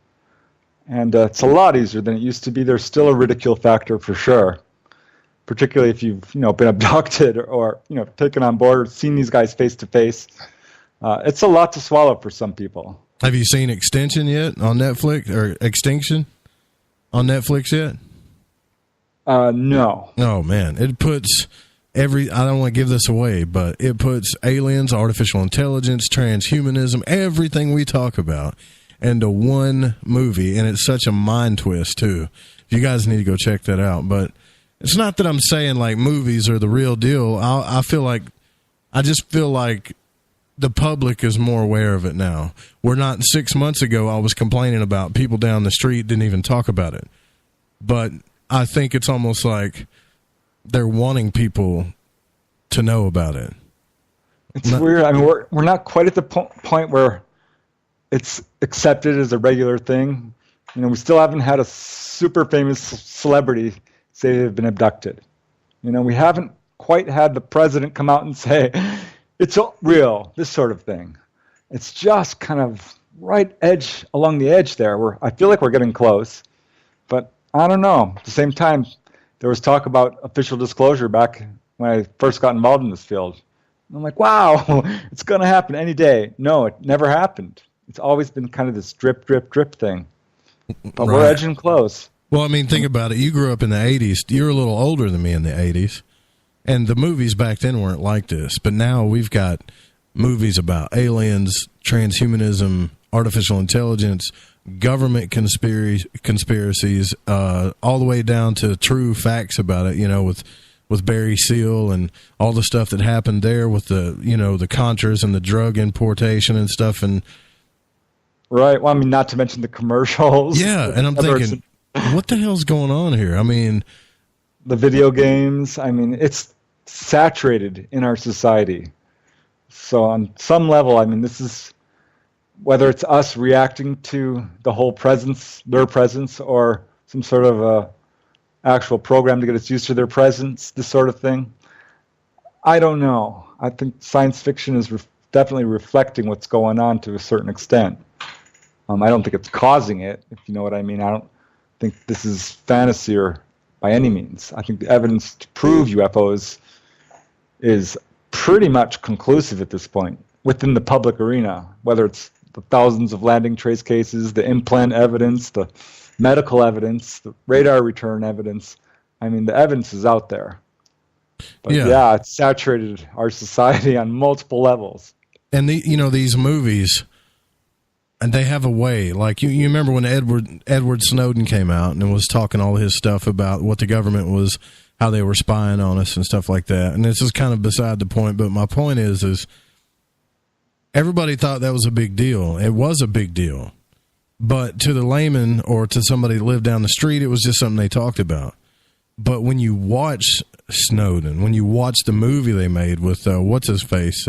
A: And it's a lot easier than it used to be. There's still a ridicule factor for sure, particularly if you've been abducted or taken on board or seen these guys face to face. It's a lot to swallow for some people.
H: Have you seen Extinction yet on Netflix, or Extinction on Netflix yet?
A: No.
H: Oh man, it puts I don't want to give this away, but it puts aliens, artificial intelligence, transhumanism, everything we talk about into one movie, and it's such a mind twist too. You guys need to go check that out. But it's not that I'm saying like movies are the real deal. I just feel like the public is more aware of it now. We're not 6 months ago, I was complaining about people down the street didn't even talk about it. But I think it's almost like they're wanting people to know about it.
A: It's weird. I mean, we're not quite at the point where it's accepted as a regular thing. We still haven't had a super famous celebrity say they've been abducted. We haven't quite had the president come out and say, it's real, this sort of thing. It's just kind of along the edge there, where I feel like we're getting close. But I don't know. At the same time, there was talk about official disclosure back when I first got involved in this field. And I'm like, wow, it's going to happen any day. No, it never happened. It's always been kind of this drip, drip, drip thing. But we're edging close.
H: Well, I mean, think about it. You grew up in the 80s. You're a little older than me in the 80s. And the movies back then weren't like this. But now we've got movies about aliens, transhumanism, artificial intelligence, government conspiracies, all the way down to true facts about it, with Barry Seal and all the stuff that happened there with the Contras and the drug importation and stuff. And
A: right. Well, I mean, not to mention the commercials.
H: Yeah, and I'm thinking, what the hell's going on here? I mean,
A: the video games, I mean, it's saturated in our society. So on some level, I mean, this is, whether it's us reacting to the whole their presence, or some sort of actual program to get us used to their presence, this sort of thing. I don't know. I think science fiction is definitely reflecting what's going on to a certain extent. I don't think it's causing it, if you know what I mean. I don't think this is fantasy by any means. I think the evidence to prove UFOs is pretty much conclusive at this point within the public arena, whether it's the thousands of landing trace cases, the implant evidence, the medical evidence, the radar return evidence. I mean, the evidence is out there. But yeah, it's saturated our society on multiple levels.
H: And these movies, and they have a way, like you remember when Edward Snowden came out and was talking all his stuff about what the government was, how they were spying on us and stuff like that. And this is kind of beside the point, but my point is everybody thought that was a big deal. It was a big deal. But to the layman or to somebody that lived down the street, it was just something they talked about. But when you watch Snowden, when you watch the movie they made with, what's-his-face,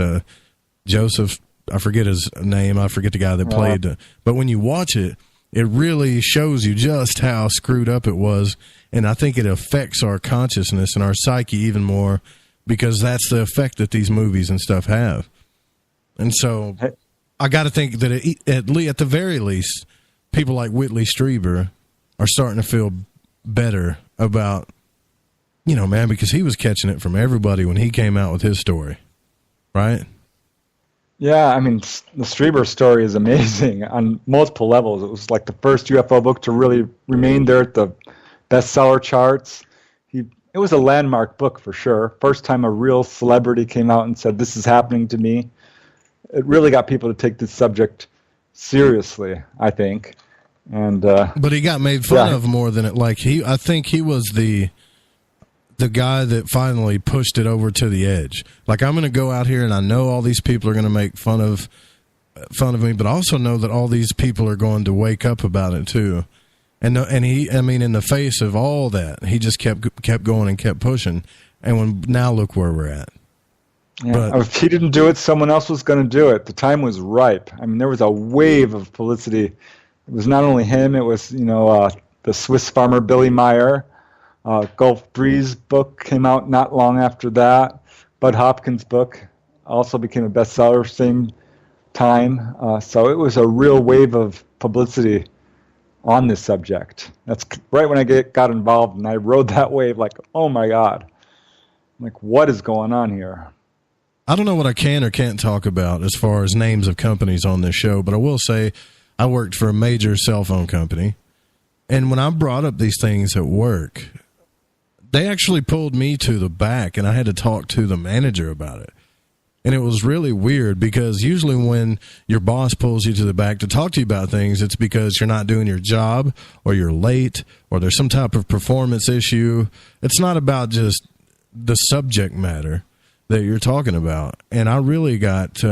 H: Joseph, I forget his name, I forget the guy that played, but when you watch it, it really shows you just how screwed up it was, and I think it affects our consciousness and our psyche even more, because that's the effect that these movies and stuff have. And so I got to think that at the very least, people like Whitley Strieber are starting to feel better about, man, because he was catching it from everybody when he came out with his story, right?
A: Yeah, I mean, the Strieber story is amazing on multiple levels. It was like the first UFO book to really remain there at the bestseller charts. It was a landmark book for sure. First time a real celebrity came out and said, "This is happening to me." It really got people to take this subject seriously, I think. And
H: but he got made fun of more than it. Like I think he was the guy that finally pushed it over to the edge. Like, I'm going to go out here, and I know all these people are going to make fun of me, but I also know that all these people are going to wake up about it too. And he, I mean, in the face of all that, he just kept going and kept pushing. And now look where we're at.
A: Yeah,
H: but
A: if he didn't do it, someone else was going to do it. The time was ripe. I mean, there was a wave of publicity. It was not only him. It was, the Swiss farmer Billy Meyer. Gulf Breeze book came out not long after that. Bud Hopkins' book also became a bestseller same time. So it was a real wave of publicity on this subject. That's right when I got involved, and I rode that wave like, oh my God. I'm like, what is going on here?
H: I don't know what I can or can't talk about as far as names of companies on this show, but I will say I worked for a major cell phone company, and when I brought up these things at work, they actually pulled me to the back, and I had to talk to the manager about it. And it was really weird because usually when your boss pulls you to the back to talk to you about things, it's because you're not doing your job or you're late or there's some type of performance issue. It's not about just the subject matter that you're talking about. And I really got,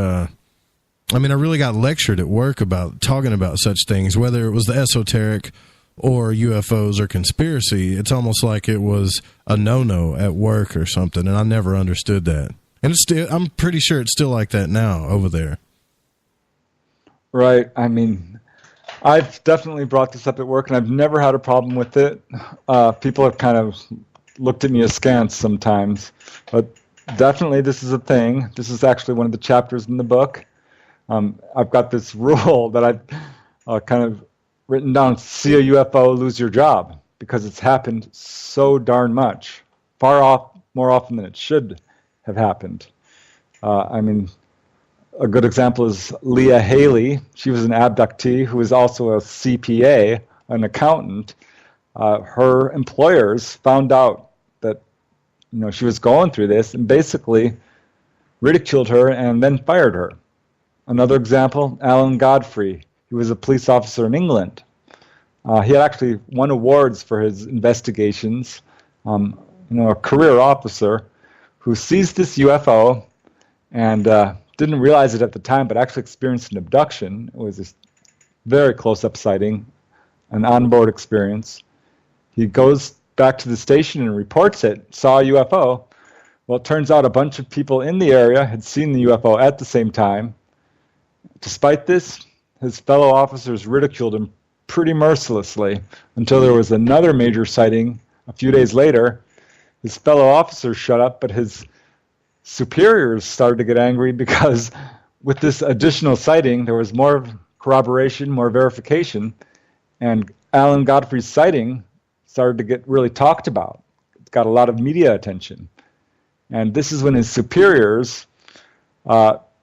H: lectured at work about talking about such things, whether it was the esoteric or UFOs or conspiracy. It's almost like it was a no-no at work or something, and I never understood that. And it's still, I'm pretty sure it's still like that now over there.
A: Right. I mean, I've definitely brought this up at work, and I've never had a problem with it. People have kind of looked at me askance sometimes, but definitely this is a thing. This is actually one of the chapters in the book. I've got this rule that I've kind of written down: see a UFO, lose your job, because it's happened so darn much, more often than it should have happened. I mean, a good example is Leah Haley. She was an abductee who was also a CPA, an accountant. Her employers found out that she was going through this and basically ridiculed her and then fired her. Another example, Alan Godfrey. He was a police officer in England. He had actually won awards for his investigations. A career officer who sees this UFO and didn't realize it at the time, but actually experienced an abduction. It was this very close-up sighting, an onboard experience. He goes back to the station and reports it, saw a UFO. Well, it turns out a bunch of people in the area had seen the UFO at the same time. Despite this, his fellow officers ridiculed him pretty mercilessly until there was another major sighting a few days later. His fellow officers shut up, but his superiors started to get angry because with this additional sighting, there was more corroboration, more verification, and Alan Godfrey's sighting started to get really talked about. It got a lot of media attention. And this is when his superiors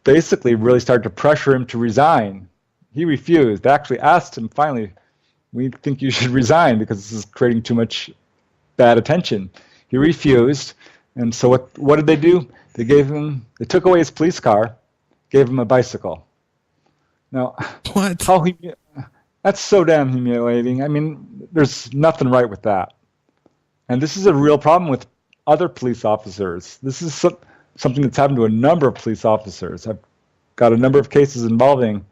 A: basically really started to pressure him to resign. He refused. They actually asked him finally, "We think you should resign because this is creating too much bad attention." He refused, and so what did they do? They took away his police car, gave him a bicycle. Now,
H: what?
A: That's so damn humiliating. I mean, there's nothing right with that. And this is a real problem with other police officers. This is something that's happened to a number of police officers. I've got a number of cases involving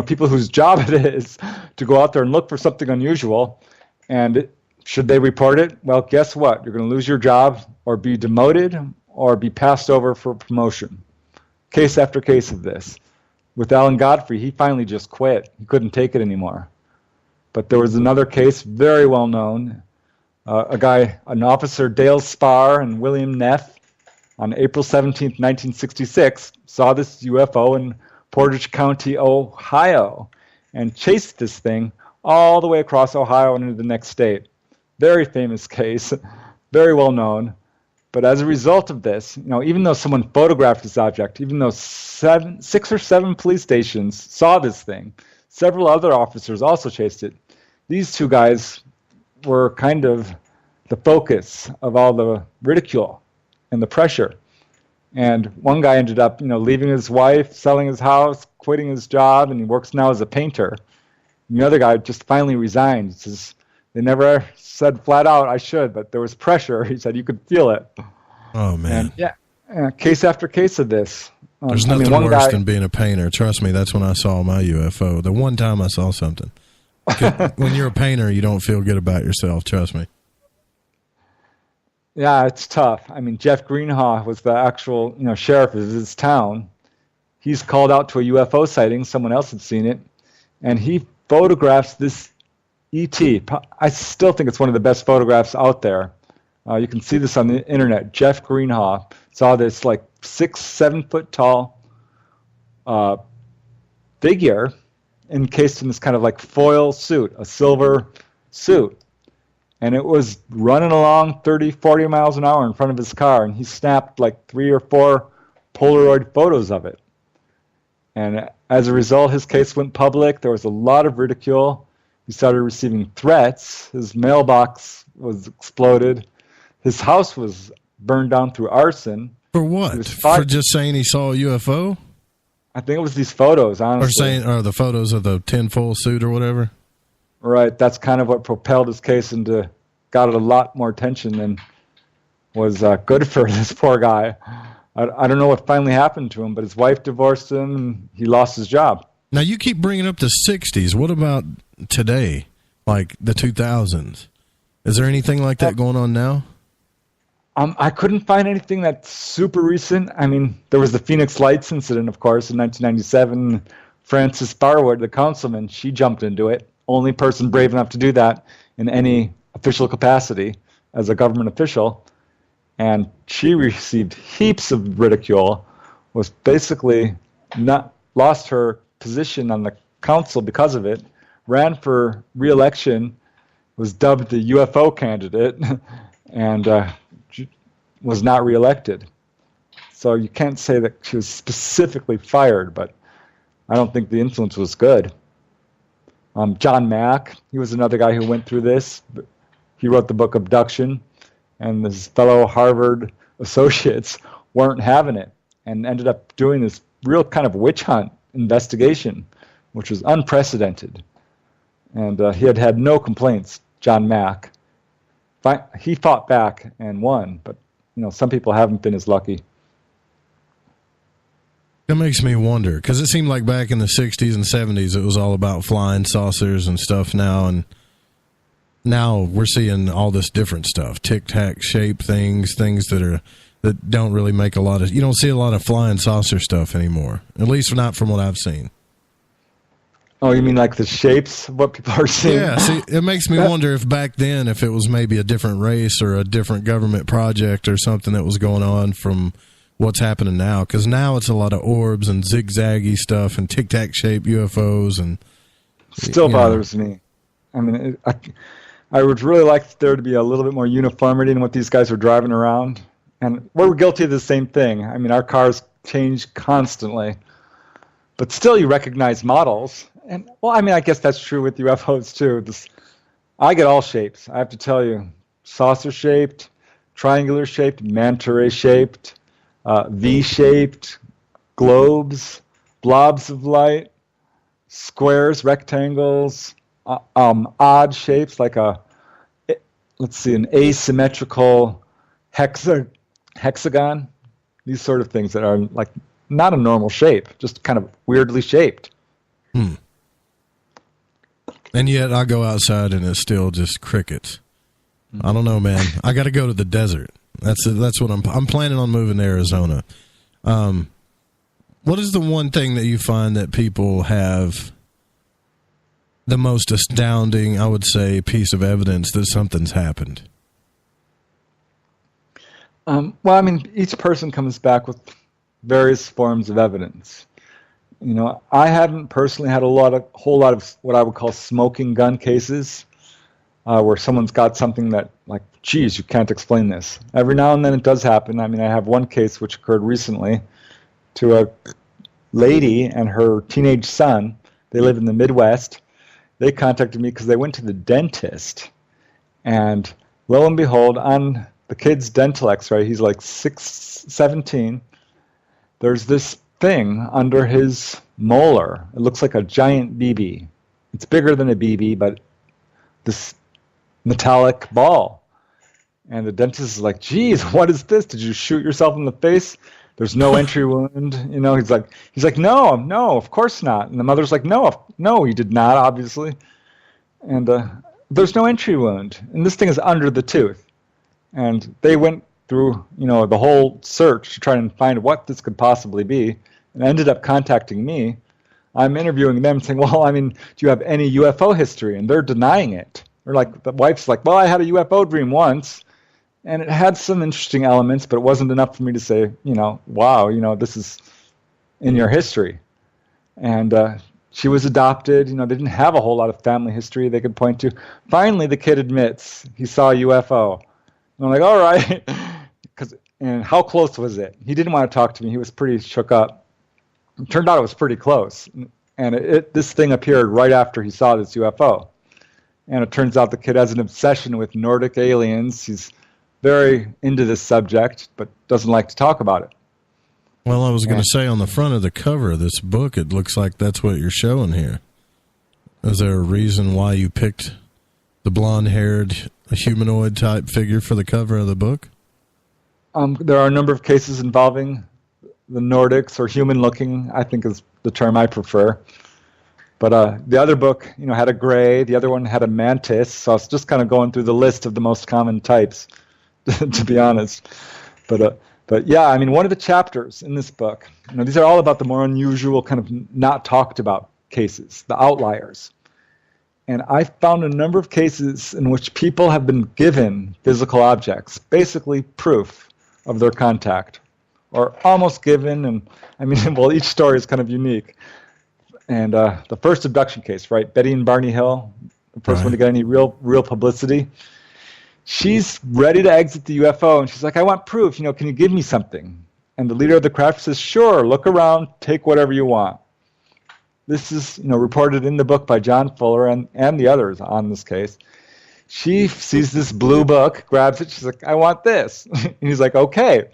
A: people whose job it is to go out there and look for something unusual, and should they report it? Well, guess what? You're going to lose your job or be demoted or be passed over for promotion. Case after case of this. With Alan Godfrey, he finally just quit. He couldn't take it anymore. But there was another case, very well known. An officer, Dale Spar and William Neff, on April 17, 1966, saw this UFO in Portage County, Ohio, and chased this thing all the way across Ohio and into the next state. Very famous case, very well known. But as a result of this, even though someone photographed this object, even though 6 or 7 police stations saw this thing, several other officers also chased it. These 2 guys were kind of the focus of all the ridicule and the pressure. And one guy ended up, leaving his wife, selling his house, quitting his job, and he works now as a painter. And the other guy just finally resigned. He says, they never said flat out, I should, but there was pressure. He said you could feel it.
H: Oh, man.
A: And case after case of this.
H: There's nothing worse than being a painter. Trust me, that's when I saw my UFO. The one time I saw something. When you're a painter, you don't feel good about yourself. Trust me.
A: Yeah, it's tough. Jeff Greenhaw was the actual, sheriff of his town. He's called out to a UFO sighting. Someone else had seen it. And he photographs this ET. I still think it's one of the best photographs out there. You can see this on the internet. Jeff Greenhaw saw this 6-7 foot tall figure encased in this kind of foil suit, a silver suit. And it was running along 30, 40 miles an hour in front of his car, and he snapped 3 or 4 Polaroid photos of it. And as a result, his case went public. There was a lot of ridicule. He started receiving threats. His mailbox was exploded. His house was burned down through arson.
H: For what? For just saying he saw a UFO?
A: I think it was these photos, honestly.
H: Or the photos of the tinfoil suit or whatever?
A: Right. That's kind of what propelled his case into, got it a lot more attention than was good for this poor guy. I don't know what finally happened to him, but his wife divorced him and he lost his job.
H: Now, you keep bringing up the 60s. What about today, like the 2000s? Is there anything like that going on now?
A: I couldn't find anything that's super recent. There was the Phoenix Lights incident, of course, in 1997. Frances Barwood, the councilman, she jumped into it. Only person brave enough to do that in any official capacity as a government official. And she received heaps of ridicule, was basically lost her position on the council because of it, ran for re-election, was dubbed the UFO candidate, and was not reelected. So you can't say that she was specifically fired, but I don't think the influence was good. John Mack, he was another guy who went through this. He wrote the book Abduction, and his fellow Harvard associates weren't having it and ended up doing this real kind of witch hunt investigation, which was unprecedented. And he had no complaints, John Mack. He fought back and won, but some people haven't been as lucky.
H: That makes me wonder, because it seemed like back in the 60s and 70s it was all about flying saucers and stuff now, and now we're seeing all this different stuff, tic-tac shape things that don't really make a lot of... You don't see a lot of flying saucer stuff anymore, at least not from what I've seen.
A: Oh, you mean like the shapes of what people are seeing?
H: Yeah, see, it makes me wonder if back then, if it was maybe a different race or a different government project or something that was going on from what's happening now. Because now it's a lot of orbs and zigzaggy stuff and tic-tac shape UFOs. And
A: still bothers me. I would really like there to be a little bit more uniformity in what these guys are driving around. And we're guilty of the same thing. Our cars change constantly. But still, you recognize models. And, I guess that's true with UFOs, too. I get all shapes. I have to tell you, saucer-shaped, triangular-shaped, manta ray-shaped, V-shaped, globes, blobs of light, squares, rectangles, odd shapes like an asymmetrical hexagon. These sort of things that are like not a normal shape, just kind of weirdly shaped.
H: And yet I go outside and it's still just crickets. I don't know, man. I got to go to the desert. That's what I'm planning on moving to Arizona. What is the one thing that you find that people have the most astounding, I would say, piece of evidence that something's happened?
A: Each person comes back with various forms of evidence. I haven't personally had a whole lot of what I would call smoking gun cases, where someone's got something that geez, you can't explain this. Every now and then it does happen. I mean, I have one case which occurred recently to a lady and her teenage son. They live in the Midwest. They contacted me because they went to the dentist. And lo and behold, on the kid's dental x-ray, he's like 17, there's this thing under his molar. It looks like a giant BB. It's bigger than a BB, but this metallic ball. And the dentist is like, geez, what is this? Did you shoot yourself in the face? There's no entry wound. You know, he's like, no, of course not. And the mother's like, no, he did not, obviously. And there's no entry wound. And this thing is under the tooth. And they went through, the whole search to try and find what this could possibly be, and ended up contacting me. I'm interviewing them saying, well, I mean, do you have any UFO history? And they're denying it. They're like, the wife's like, well, I had a UFO dream once, and it had some interesting elements, but it wasn't enough for me to say, wow, this is in your history. And she was adopted. They didn't have a whole lot of family history they could point to. Finally, the kid admits he saw a UFO. And I'm like, all right. And how close was it? He didn't want to talk to me. He was pretty shook up. It turned out it was pretty close. And this thing appeared right after he saw this UFO. And it turns out the kid has an obsession with Nordic aliens. He's very into this subject, but doesn't like to talk about it.
H: Well, I was going to say, on the front of the cover of this book, it looks like that's what you're showing here. Is there a reason why you picked the blonde-haired humanoid type figure for the cover of the book?
A: There are a number of cases involving the Nordics, or human-looking, I think is the term I prefer. But the other book, had a gray. The other one had a mantis. So I was just kind of going through the list of the most common types, to be honest. But yeah, I mean, one of the chapters in this book, these are all about the more unusual, kind of not talked about cases, the outliers. And I found a number of cases in which people have been given physical objects, basically proof of their contact, or almost given. And I mean, well, each story is kind of unique. And the first abduction case, right? Betty and Barney Hill, the first one to get any real publicity. She's ready to exit the UFO, and she's like, I want proof. Can you give me something? And the leader of the craft says, sure, look around, take whatever you want. This is, reported in the book by John Fuller and the others on this case. She sees this blue book, grabs it, she's like, I want this. And he's like, okay.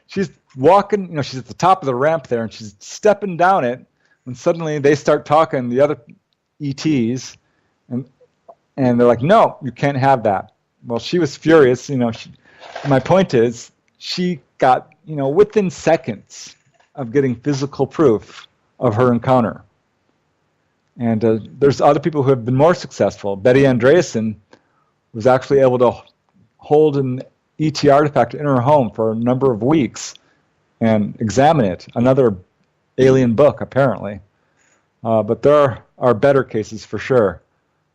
A: She's walking, she's at the top of the ramp there, and she's stepping down it, and suddenly they start talking, the other ETs, and they're like, no, you can't have that. Well, she was furious. My point is, she got, within seconds of getting physical proof of her encounter. And there's other people who have been more successful. Betty Andreasen was actually able to hold an ET artifact in her home for a number of weeks and examine it. Another alien book, apparently. But there are better cases for sure.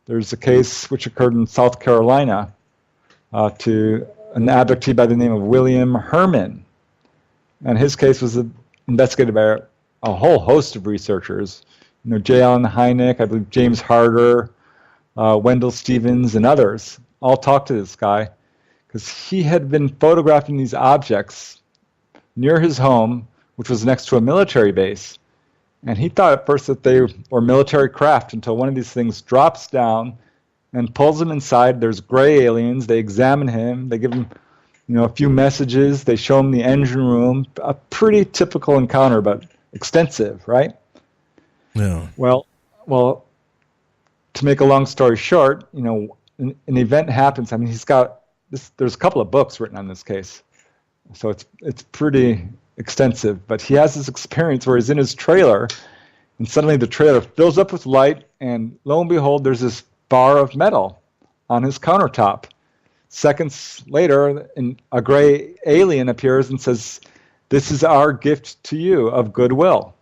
A: There's a case which occurred in South Carolina to an abductee by the name of William Herman. And his case was investigated by a whole host of researchers. J. Allen Hynek, I believe James Harder, Wendell Stevens, and others all talked to this guy because he had been photographing these objects near his home, which was next to a military base. And he thought at first that they were military craft until one of these things drops down and pulls him inside. There's gray aliens. They examine him. They give him, a few messages. They show him the engine room. A pretty typical encounter, but extensive, right?
H: Yeah.
A: Well, to make a long story short, an event happens. I mean, he's got this. There's a couple of books written on this case, so it's pretty extensive. But he has this experience where he's in his trailer, and suddenly the trailer fills up with light, and lo and behold, there's this bar of metal on his countertop. Seconds later, a gray alien appears and says, "This is our gift to you of goodwill."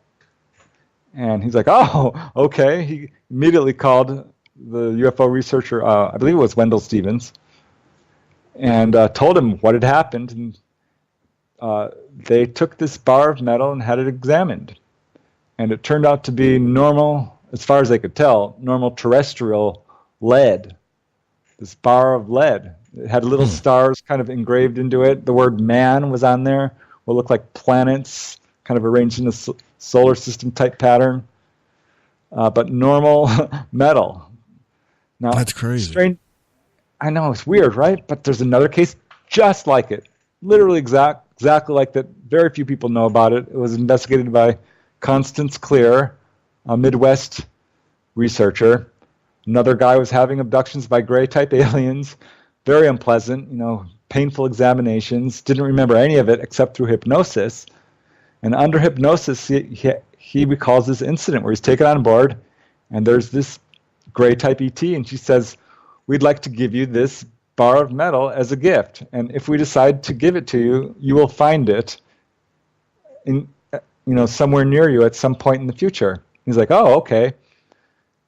A: And he's like, oh, okay. He immediately called the UFO researcher, I believe it was Wendell Stevens, and told him what had happened. And they took this bar of metal and had it examined. And it turned out to be normal, as far as they could tell, normal terrestrial lead. This bar of lead It had little stars kind of engraved into it. The word man was on there. What looked like planets kind of arranged in a solar system type pattern. But normal metal. Now,
H: that's crazy.
A: Strange. I know, it's weird, right? But there's another case just like it. Literally exactly like that. Very few people know about it. It was investigated by Constance Clear, a Midwest researcher. Another guy was having abductions by gray-type aliens. Very unpleasant, painful examinations. Didn't remember any of it except through hypnosis. And under hypnosis, he recalls this incident where he's taken on board, and there's this gray-type ET, and she says, we'd like to give you this bar of metal as a gift. And if we decide to give it to you, you will find it in, somewhere near you at some point in the future. He's like, oh, okay.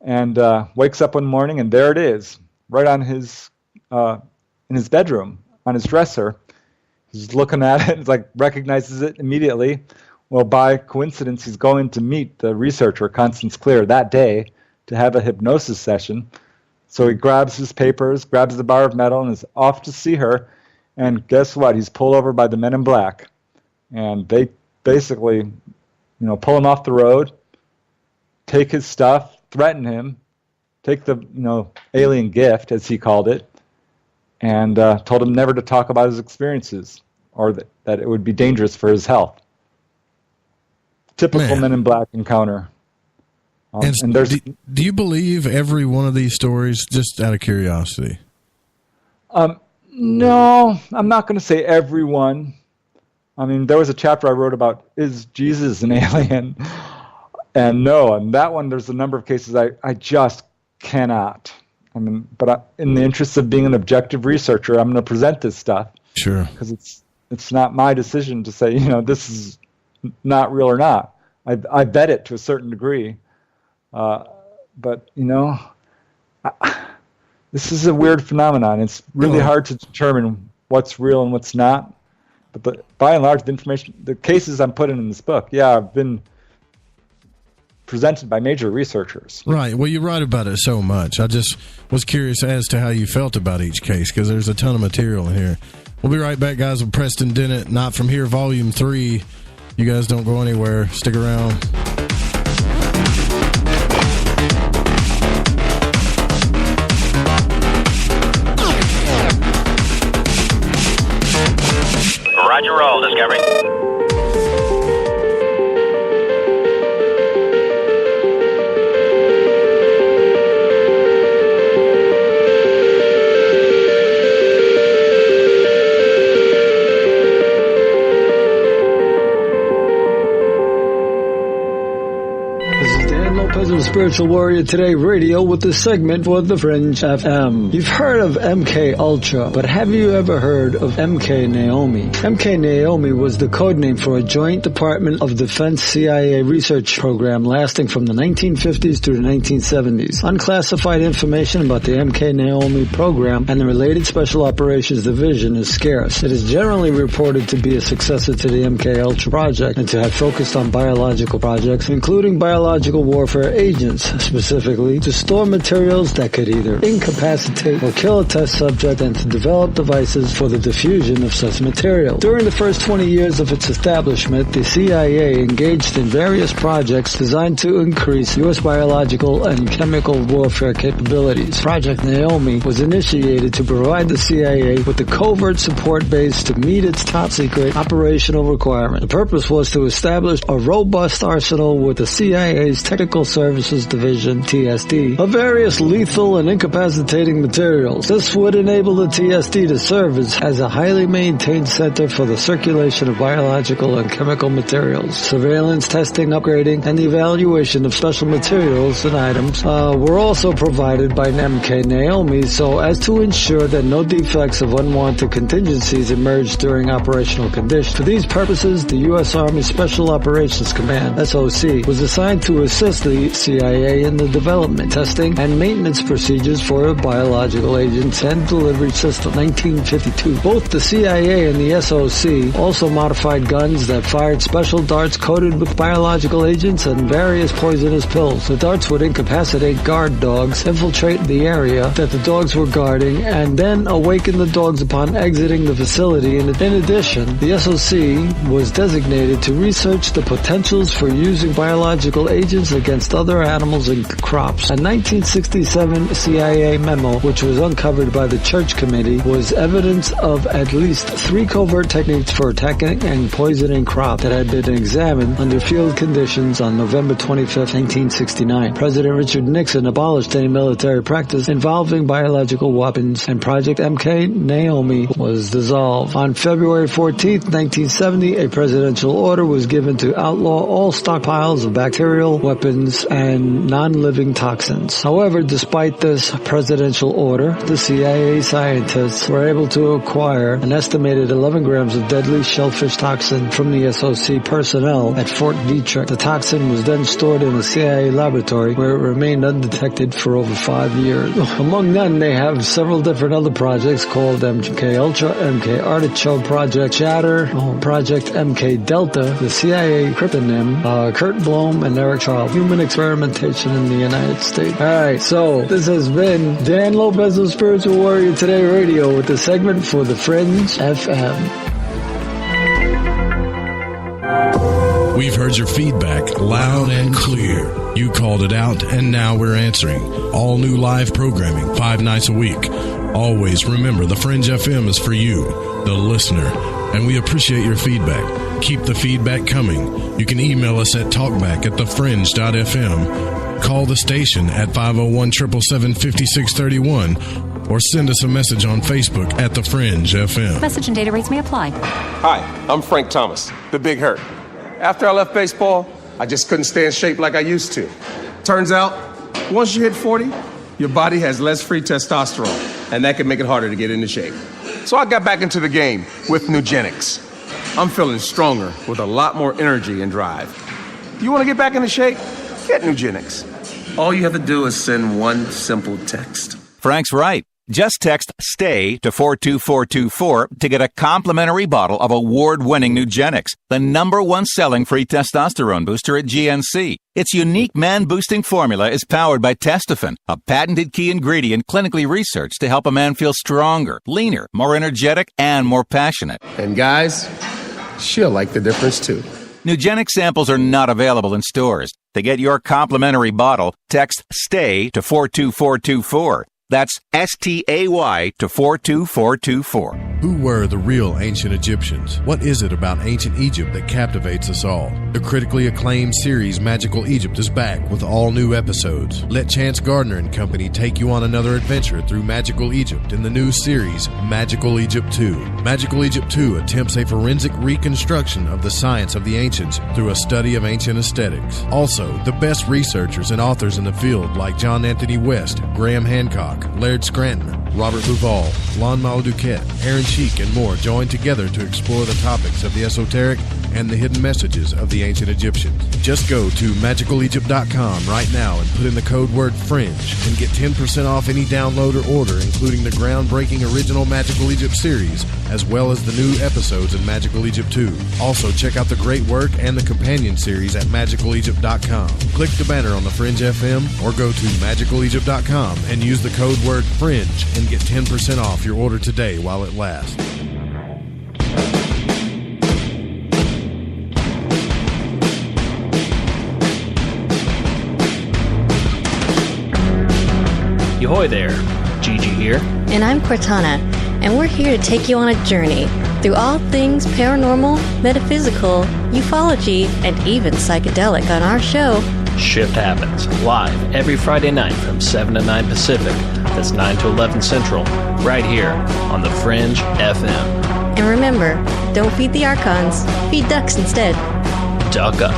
A: And wakes up one morning, and there it is, right on his in his bedroom, on his dresser. He's looking at it, recognizes it immediately. Well, by coincidence, he's going to meet the researcher, Constance Clear, that day to have a hypnosis session. So he grabs his papers, grabs the bar of metal, and is off to see her. And guess what? He's pulled over by the men in black. And they basically, pull him off the road, take his stuff, threaten him, take the, alien gift, as he called it, and told him never to talk about his experiences or that it would be dangerous for his health. Typical Men in Black encounter.
H: And there's, do you believe every one of these stories, just out of curiosity?
A: No, I'm not going to say every one. I mean, there was a chapter I wrote about, is Jesus an alien? And no, on that one, there's a number of cases I just cannot. I mean, but in the interest of being an objective researcher, I'm going to present this stuff.
H: Sure.
A: Because it's not my decision to say, this is not real or not. I vet it to a certain degree. But, this is a weird phenomenon. It's really hard to determine what's real and what's not. But by and large, the cases I'm putting in this book, have been presented by major researchers.
H: Right. Well, you write about it so much. I just was curious as to how you felt about each case, because there's a ton of material in here. We'll be right back, guys, with Preston Dennett, Not From Here, Volume 3. You guys don't go anywhere. Stick around.
C: Roger, roll, Discovery.
M: Spiritual Warrior Today Radio with the segment for the Fringe FM. You've heard of MK Ultra, but have you ever heard of MK Naomi? MK Naomi was the code name for a joint Department of Defense CIA research program lasting from the 1950s through the 1970s. Unclassified information about the MK Naomi program and the related Special Operations Division is scarce. It is generally reported to be a successor to the MK Ultra project and to have focused on biological projects, including biological warfare agents, specifically to store materials that could either incapacitate or kill a test subject and to develop devices for the diffusion of such material. During the first 20 years of its establishment, the CIA engaged in various projects designed to increase U.S. biological and chemical warfare capabilities. Project Naomi was initiated to provide the CIA with the covert support base to meet its top-secret operational requirement. The purpose was to establish a robust arsenal with the CIA's Technical Services Division, TSD, of various lethal and incapacitating materials. This would enable the TSD to serve as a highly maintained center for the circulation of biological and chemical materials. Surveillance, testing, upgrading, and the evaluation of special materials and items were also provided by MK Naomi so as to ensure that no defects of unwanted contingencies emerged during operational conditions. For these purposes, the U.S. Army Special Operations Command, SOC, was assigned to assist assist the CIA in the development, testing, and maintenance procedures for biological agents and delivery system. 1952. Both the CIA and the SOC also modified guns that fired special darts coated with biological agents and various poisonous pills. The darts would incapacitate guard dogs, infiltrate the area that the dogs were guarding, and then awaken the dogs upon exiting the facility. In addition, the SOC was designated to research the potentials for using biological agents against other animals and crops. A 1967 CIA memo, which was uncovered by the Church Committee, was evidence of at least 3 covert techniques for attacking and poisoning crops that had been examined under field conditions on November 25, 1969. President Richard Nixon abolished any military practice involving biological weapons, and Project MK Naomi was dissolved. On February 14, 1970, a presidential order was given to outlaw all stockpiles of bacterial weapons and non-living toxins. However, despite this presidential order, the CIA scientists were able to acquire an estimated 11 grams of deadly shellfish toxin from the SOC personnel at Fort Detrick. The toxin was then stored in a CIA laboratory where it remained undetected for over 5 years. Among them, they have several different other projects called MK Ultra, MK Artichoke, Project Shatter, Project MK Delta, the CIA cryptonym, Kurt Blom and Eric Charles, human experimentation in the United States. Alright, so this has been Dan Lopez of Spiritual Warrior Today Radio with the segment for the Fringe FM.
H: We've heard your feedback loud and clear. You called it out, and now we're answering. All new live programming, 5 nights a week. Always remember, the Fringe FM is for you, the listener, and we appreciate your feedback. Keep the feedback coming. You can email us at talkback@thefringe.fm, call the station at 501-777-5631, or send us a message on Facebook at The Fringe FM.
N: Message and data rates may apply.
O: Hi, I'm Frank Thomas, the Big Hurt. After I left baseball, I just couldn't stay in shape like I used to. Turns out, once you hit 40, your body has less free testosterone, and that can make it harder to get into shape. So I got back into the game with Nugenics. I'm feeling stronger with a lot more energy and drive. You want to get back into shape? Get Nugenics. All you have to do is send one simple text.
P: Frank's right. Just text STAY to 42424 to get a complimentary bottle of award-winning Nugenics, the #1 selling free testosterone booster at GNC. Its unique man-boosting formula is powered by Testofen, a patented key ingredient clinically researched to help a man feel stronger, leaner, more energetic, and more passionate.
O: And guys, she'll like the difference too.
P: Nugenic samples are not available in stores. To get your complimentary bottle, text STAY to 42424. That's STAY to 42424.
H: Who were the real ancient Egyptians? What is it about ancient Egypt that captivates us all? The critically acclaimed series Magical Egypt is back with all new episodes. Let Chance Gardner and company take you on another adventure through Magical Egypt in the new series Magical Egypt 2. Magical Egypt 2 attempts a forensic reconstruction of the science of the ancients through a study of ancient aesthetics. Also, the best researchers and authors in the field like John Anthony West, Graham Hancock, Laird Scranton, Robert Duval, Lon Malduquette, Aaron Cheek, and more join together to explore the topics of the esoteric and the hidden messages of the ancient Egyptians. Just go to magicalegypt.com right now and put in the code word FRINGE and get 10% off any download or order, including the groundbreaking original Magical Egypt series, as well as the new episodes in Magical Egypt 2. Also, check out the great work and the companion series at magicalegypt.com. Click the banner on the Fringe FM or go to magicalegypt.com and use the code word FRINGE and get 10% off your order today while it lasts.
Q: Ahoy there, Gigi here.
R: And I'm Cortana, and we're here to take you on a journey through all things paranormal, metaphysical, ufology, and even psychedelic on our show,
Q: Shift Happens, live every Friday night from 7 to 9 Pacific, that's 9 to 11 Central, right here on the Fringe FM.
R: And remember, don't feed the Archons, feed ducks instead.
Q: Duck up.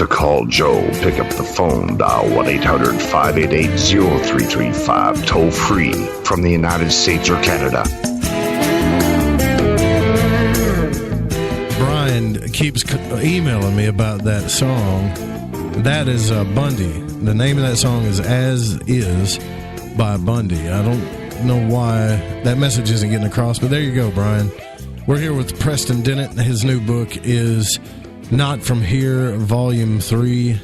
G: to call Joe, pick up the phone, dial 1-800-588-0335, toll free from the United States or Canada.
H: Brian keeps emailing me about that song. That is Bundy. The name of that song is As Is by Bundy. I don't know why that message isn't getting across, but there you go, Brian. We're here with Preston Dennett. His new book is Not From Here, Volume 3.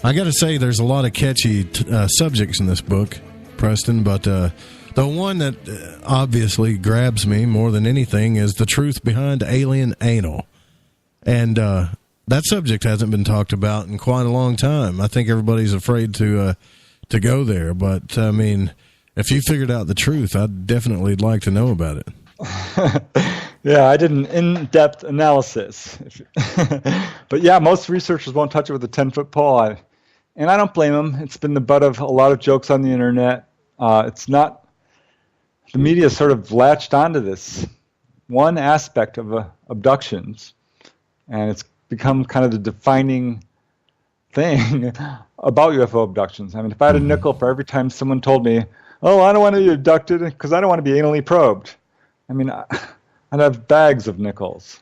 H: I got to say, there's a lot of catchy subjects in this book, Preston, but the one that obviously grabs me more than anything is the truth behind alien anal. And that subject hasn't been talked about in quite a long time. I think everybody's afraid to go there, but I mean, if you figured out the truth, I'd definitely like to know about it.
A: Yeah, I did an in-depth analysis. But yeah, most researchers won't touch it with a 10-foot pole. And I don't blame them. It's been the butt of a lot of jokes on the internet. It's not, the media sort of latched onto this one aspect of abductions, and it's become kind of the defining thing about UFO abductions. I mean, if I had a nickel for every time someone told me, oh, I don't want to be abducted because I don't want to be anally probed, I mean, I'd have bags of nickels.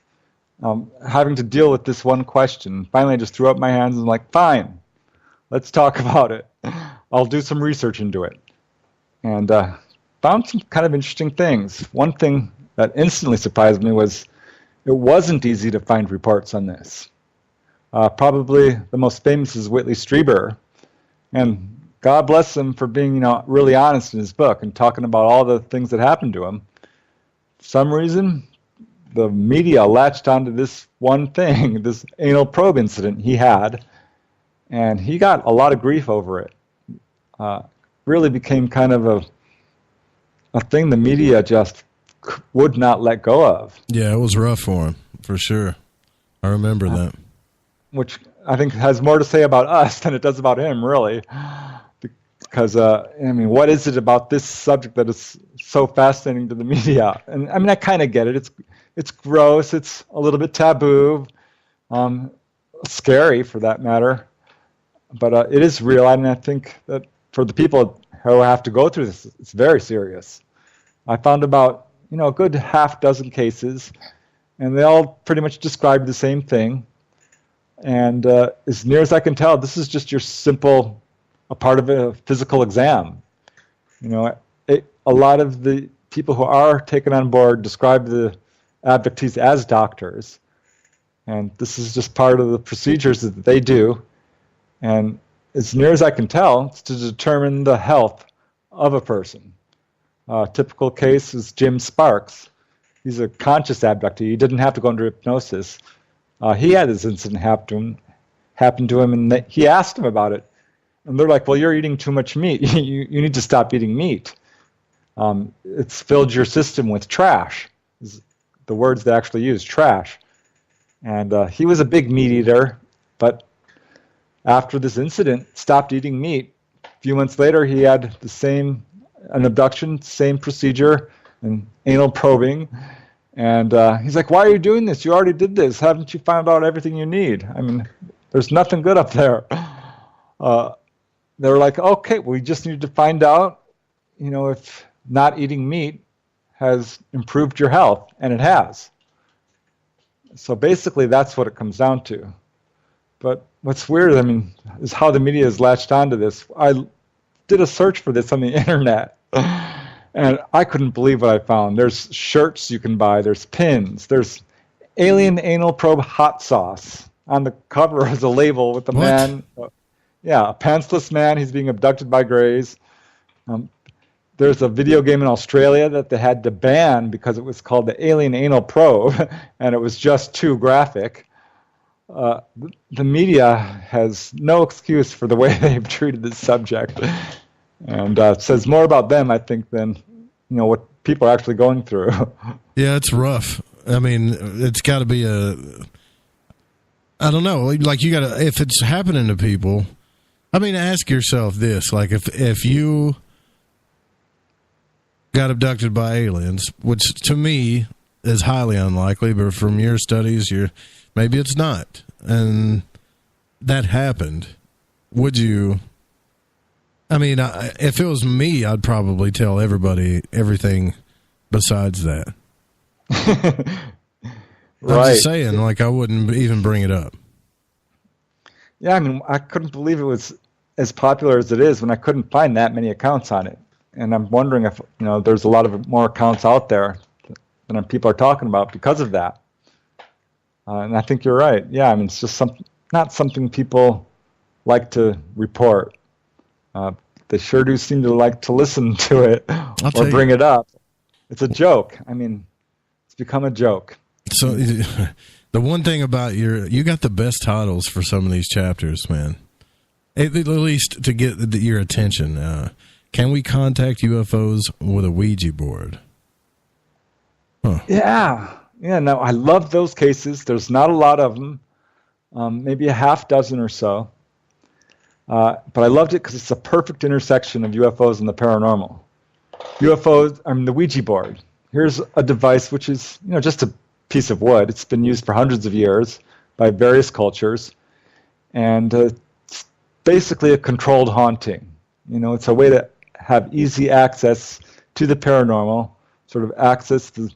A: Having to deal with this one question, finally I just threw up my hands and was like, fine, let's talk about it. I'll do some research into it. And found some kind of interesting things. One thing that instantly surprised me was it wasn't easy to find reports on this. Probably the most famous is Whitley Strieber. And God bless him for being, really honest in his book and talking about all the things that happened to him. For some reason, the media latched onto this one thing, this anal probe incident he had, and he got a lot of grief over it. Really became kind of a thing the media just would not let go of.
H: Yeah, it was rough for him, for sure. I remember that.
A: Which I think has more to say about us than it does about him, really. Because, what is it about this subject that is so fascinating to the media? And, I kind of get it. It's gross. It's a little bit taboo. Scary, for that matter. But it is real, and I think that for the people who have to go through this, it's very serious. I found about, a good half dozen cases, and they all pretty much describe the same thing. And as near as I can tell, this is just your simple, a part of a physical exam. A lot of the people who are taken on board describe the abductees as doctors, and this is just part of the procedures that they do. And as near as I can tell, it's to determine the health of a person. Typical case is Jim Sparks. He's a conscious abductee. He didn't have to go under hypnosis. He had this incident happen to him, and he asked him about it. And they're like, well, you're eating too much meat. you need to stop eating meat. It's filled your system with trash, is the words they actually use, trash. And he was a big meat eater, but after this incident, stopped eating meat. A few months later, he had an abduction, same procedure, and anal probing. And he's like, why are you doing this? You already did this. Haven't you found out everything you need? There's nothing good up there. They're like, okay, we just need to find out, if not eating meat has improved your health, and it has. So basically, that's what it comes down to. But what's weird, is how the media has latched onto this. I did a search for this on the internet, and I couldn't believe what I found. There's shirts you can buy. There's pins. There's alien anal probe hot sauce. On the cover is a label with a man. A pantsless man. He's being abducted by greys. There's a video game in Australia that they had to ban because it was called the Alien Anal Probe, and it was just too graphic. The media has no excuse for the way they've treated this subject, and it says more about them, I think, than what people are actually going through.
H: Yeah, it's rough. It's got to be I don't know. Like, you got to, if it's happening to people, ask yourself this: like, if you got abducted by aliens, which to me is highly unlikely, but from your studies, maybe it's not. And that happened, would you? I mean, if it was me, I'd probably tell everybody everything besides that.
A: Right.
H: I'm just saying, like, I wouldn't even bring it up.
A: Yeah, I mean, I couldn't believe it was as popular as it is when I couldn't find that many accounts on it. And I'm wondering if, there's a lot of more accounts out there than people are talking about because of that. And I think you're right. Yeah, I mean, it's just not something people like to report. They sure do seem to like to listen to it or bring it up. It's a joke. I mean, it's become a joke.
H: So the one thing about you got the best titles for some of these chapters, man. At least to get your attention. Can we contact UFOs with a Ouija board? Huh.
A: Yeah. No, I love those cases. There's not a lot of them, maybe a half dozen or so. But I loved it because it's a perfect intersection of UFOs and the paranormal. The Ouija board. Here's a device which is, just a piece of wood. It's been used for hundreds of years by various cultures. And it's basically a controlled haunting. It's a way to have easy access to the paranormal, sort of access to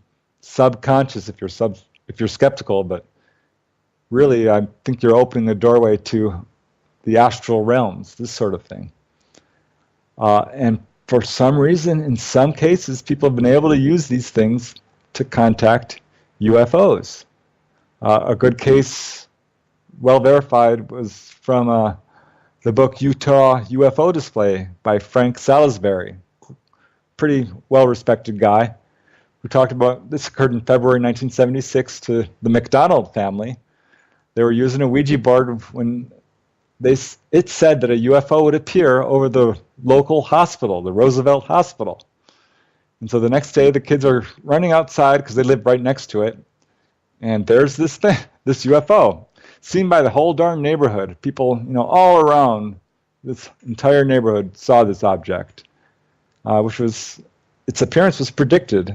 A: subconscious if you're skeptical, but really I think you're opening a doorway to the astral realms, this sort of thing. And for some reason, in some cases, people have been able to use these things to contact UFOs. A good case, well verified, was from the book Utah UFO Display by Frank Salisbury. Pretty well-respected guy who talked about, this occurred in February 1976 to the McDonald family. They were using a Ouija board when it said that a UFO would appear over the local hospital, the Roosevelt Hospital. And so the next day, the kids are running outside because they live right next to it, and there's this UFO, seen by the whole darn neighborhood. People, all around this entire neighborhood saw this object, its appearance was predicted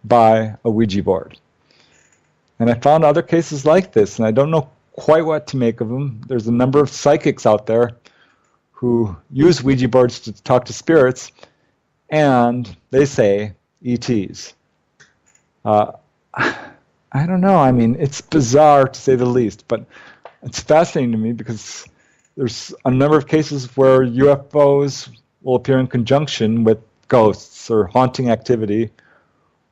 A: by a Ouija board. And I found other cases like this, and I don't know quite what to make of them. There's a number of psychics out there who use Ouija boards to talk to spirits, and they say ETs. I don't know. I mean, it's bizarre to say the least, but it's fascinating to me because there's a number of cases where UFOs will appear in conjunction with ghosts or haunting activity,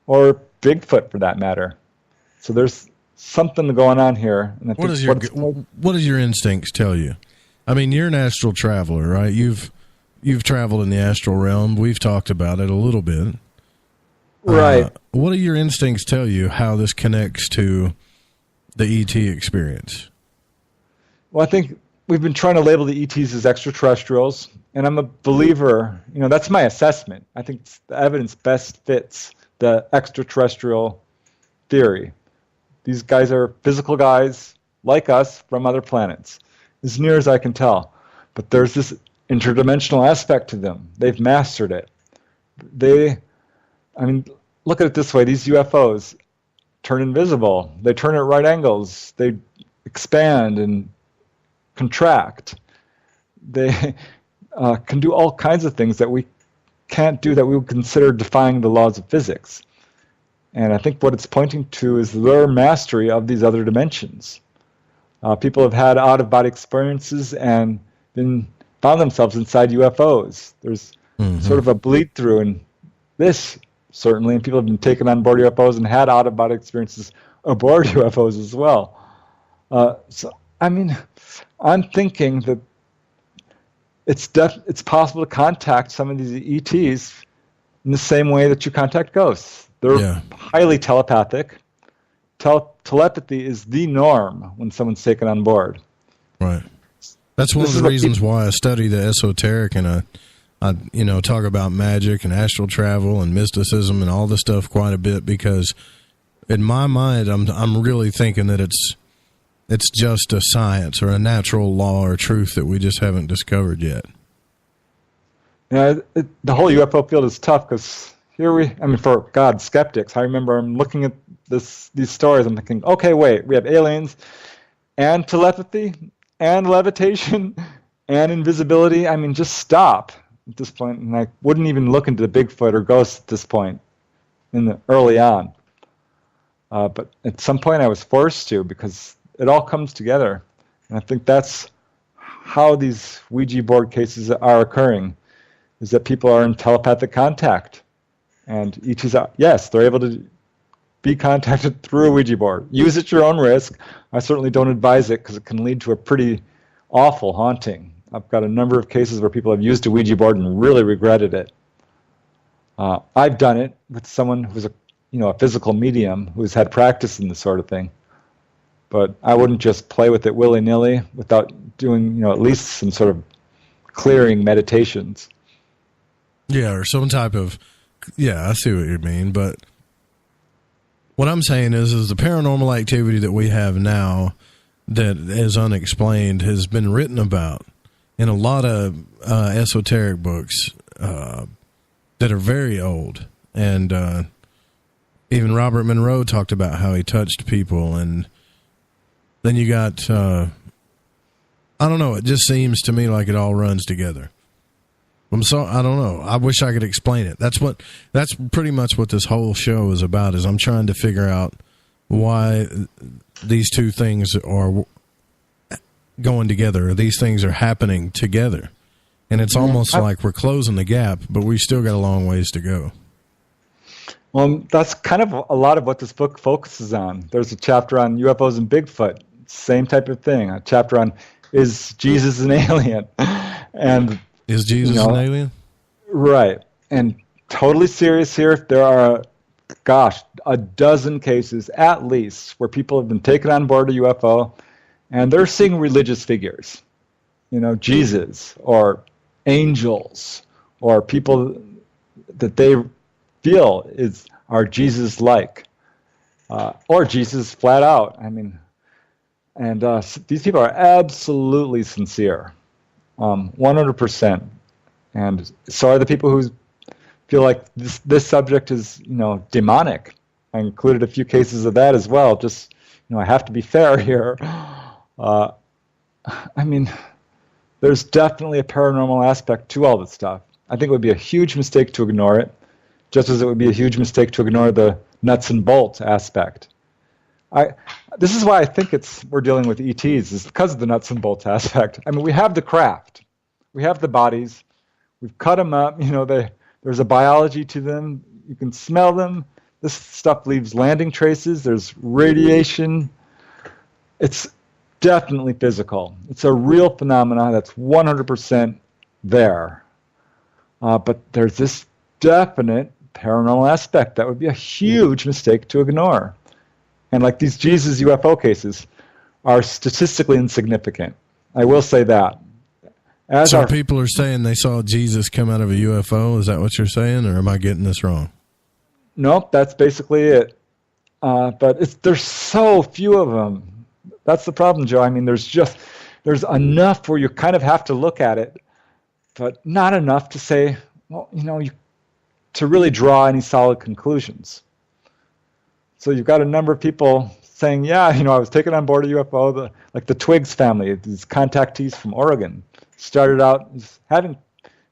A: or Bigfoot for that matter. So there's something going on here. And I think
H: what does your instincts tell you? I mean, you're an astral traveler, right? You've traveled in the astral realm. We've talked about it a little bit.
A: Right.
H: What do your instincts tell you how this connects to the ET experience?
A: Well, I think we've been trying to label the ETs as extraterrestrials, and I'm a believer, that's my assessment. I think the evidence best fits the extraterrestrial theory. These guys are physical guys like us from other planets, as near as I can tell. But there's this interdimensional aspect to them. They've mastered it. Look at it this way. These UFOs turn invisible. They turn at right angles. They expand and contract. They can do all kinds of things that we can't do, that we would consider defying the laws of physics. And I think what it's pointing to is their mastery of these other dimensions. People have had out-of-body experiences and found themselves inside UFOs. There's sort of a bleed-through in this, certainly, and people have been taken on board UFOs and had out-of-body experiences aboard UFOs as well. I'm thinking that it's possible to contact some of these ETs in the same way that you contact ghosts. They're highly telepathic. Telepathy is the norm when someone's taken on board.
H: Right. That's one of the reasons why I study the esoteric, and I talk about magic and astral travel and mysticism and all this stuff quite a bit, because in my mind, I'm really thinking that it's just a science or a natural law or truth that we just haven't discovered yet.
A: The whole UFO field is tough because for skeptics, I remember I'm looking at these stories, I'm thinking, okay, wait, we have aliens and telepathy and levitation and invisibility. I mean, just stop at this point. And I wouldn't even look into the Bigfoot or ghosts at this point early on. But at some point I was forced to, because it all comes together. And I think that's how these Ouija board cases are occurring, is that people are in telepathic contact. And ETs are, yes, they're able to be contacted through a Ouija board. Use at your own risk. I certainly don't advise it because it can lead to a pretty awful haunting. I've got a number of cases where people have used a Ouija board and really regretted it. I've done it with someone who's a physical medium who's had practice in this sort of thing. But I wouldn't just play with it willy-nilly without doing, at least some sort of clearing meditations.
H: Yeah, or some type of, I see what you mean. But what I'm saying is the paranormal activity that we have now that is unexplained has been written about in a lot of esoteric books that are very old. And even Robert Monroe talked about how he touched people. And then you got, I don't know, it just seems to me like it all runs together. I don't know. I wish I could explain it. That's pretty much what this whole show is about, is I'm trying to figure out why these two things are going together, or these things are happening together. And it's almost like we're closing the gap, but we still got a long ways to go.
A: Well, that's kind of a lot of what this book focuses on. There's a chapter on UFOs and Bigfoot, same type of thing. A chapter on, is Jesus an alien? And
H: is Jesus an alien?
A: Right. And totally serious here, there are, a dozen cases at least where people have been taken on board a UFO and they're seeing religious figures. Jesus or angels or people that they feel are Jesus-like, or Jesus flat out. I mean, and these people are absolutely sincere, 100%. And so are the people who feel like this subject is, demonic. I included a few cases of that as well. Just, I have to be fair here. I mean, there's definitely a paranormal aspect to all this stuff. I think it would be a huge mistake to ignore it, just as it would be a huge mistake to ignore the nuts and bolts aspect. This is why I think we're dealing with ETs, is because of the nuts and bolts aspect. I mean, we have the craft. We have the bodies. We've cut them up. There's a biology to them. You can smell them. This stuff leaves landing traces. There's radiation. It's definitely physical. It's a real phenomenon that's 100% there. But there's this definite paranormal aspect that would be a huge mistake to ignore. And like these Jesus UFO cases are statistically insignificant. I will say that.
H: So people are saying they saw Jesus come out of a UFO? Is that what you're saying, or am I getting this wrong?
A: Nope, that's basically it. But there's so few of them. That's the problem, Joe. I mean, there's enough where you kind of have to look at it, but not enough to say, well, to really draw any solid conclusions. So you've got a number of people saying, yeah, I was taken on board a UFO, like the Twiggs family, these contactees from Oregon, started out having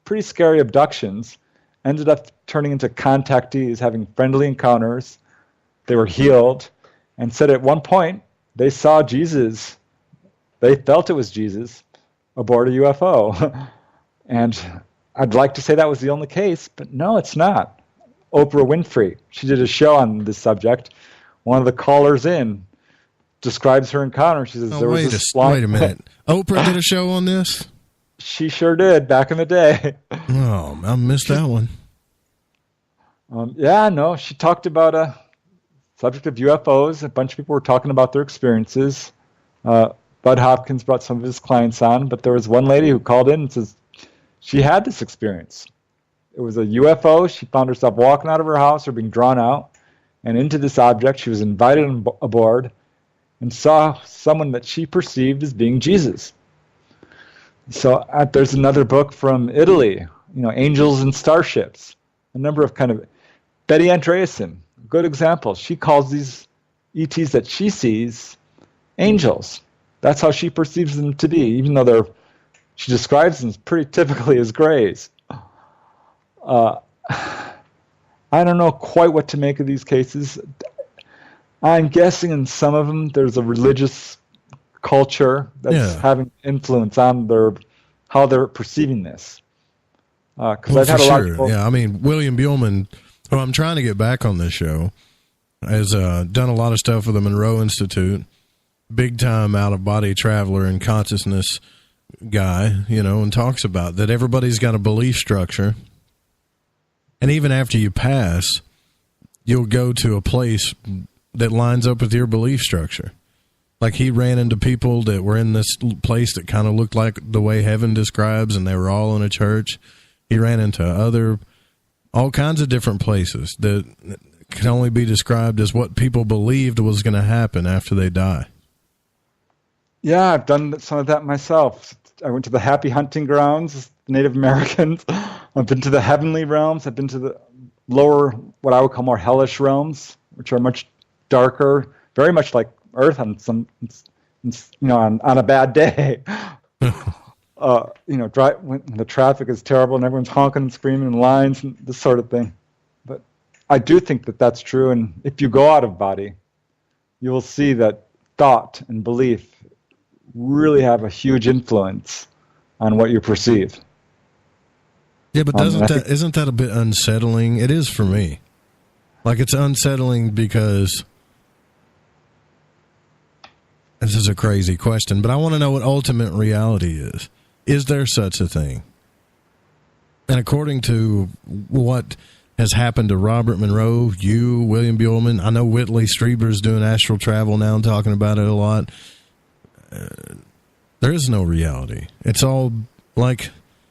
A: pretty scary abductions, ended up turning into contactees, having friendly encounters. They were healed, and said at one point they saw Jesus. They felt it was Jesus aboard a UFO. And I'd like to say that was the only case, but no, it's not. Oprah Winfrey, she did a show on this subject. One of the callers in describes her encounter. She says,
H: wait a minute. Oprah did a show on this?
A: She sure did, back in the day.
H: Oh, I missed that one.
A: She talked about a subject of UFOs. A bunch of people were talking about their experiences. Bud Hopkins brought some of his clients on, but there was one lady who called in and says she had this experience. It was a UFO. She found herself walking out of her house or being drawn out and into this object. She was invited aboard and saw someone that she perceived as being Jesus. So there's another book from Italy, Angels and Starships. A number of Betty Andreasen, good example. She calls these ETs that she sees angels. That's how she perceives them to be, even though she describes them pretty typically as grays. I don't know quite what to make of these cases. I'm guessing in some of them there's a religious culture that's having influence on how they're perceiving this. Because I've had a lot of people.
H: Yeah, I mean, William Buhlman, who I'm trying to get back on this show, has done a lot of stuff with the Monroe Institute, big time out of body traveler and consciousness guy, and talks about that everybody's got a belief structure. And even after you pass, you'll go to a place that lines up with your belief structure. Like he ran into people that were in this place that kind of looked like the way heaven describes, and they were all in a church. He ran into all kinds of different places that can only be described as what people believed was going to happen after they die.
A: Yeah, I've done some of that myself. I went to the happy hunting grounds, Native Americans. I've been to the heavenly realms. I've been to the lower, what I would call more hellish realms, which are much darker, very much like Earth on on a bad day. When the traffic is terrible and everyone's honking and screaming in lines and this sort of thing. But I do think that that's true. And if you go out of body, you will see that thought and belief really have a huge influence on what you perceive.
H: Yeah, but isn't that a bit unsettling? It is for me. Like, it's unsettling because this is a crazy question, but I want to know what ultimate reality is. Is there such a thing? And according to what has happened to Robert Monroe, you, William Buhlman, I know Whitley Strieber's doing astral travel now and talking about it a lot. There is no reality. It's all like,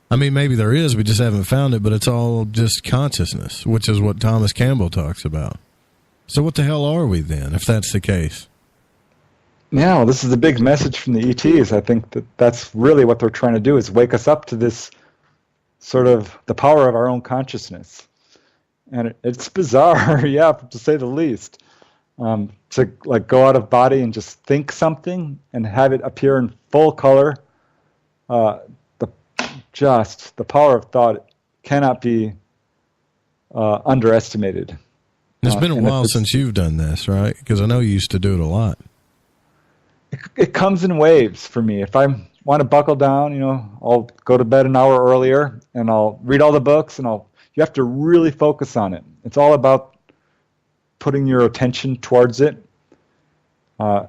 H: maybe there is, we just haven't found it, but it's all just consciousness, which is what Thomas Campbell talks about. So what the hell are we then, if that's the case?
A: Yeah, well, this is the big message from the ETs. I think that's really what they're trying to do, is wake us up to this sort of the power of our own consciousness. And it's bizarre, yeah, to say the least, to go out of body and just think something and have it appear in full color. The power of thought cannot be underestimated.
H: It's been a while since you've done this, right? Because I know you used to do it a lot.
A: It comes in waves for me. If I want to buckle down, I'll go to bed an hour earlier and I'll read all the books, and you have to really focus on it. It's all about putting your attention towards it. I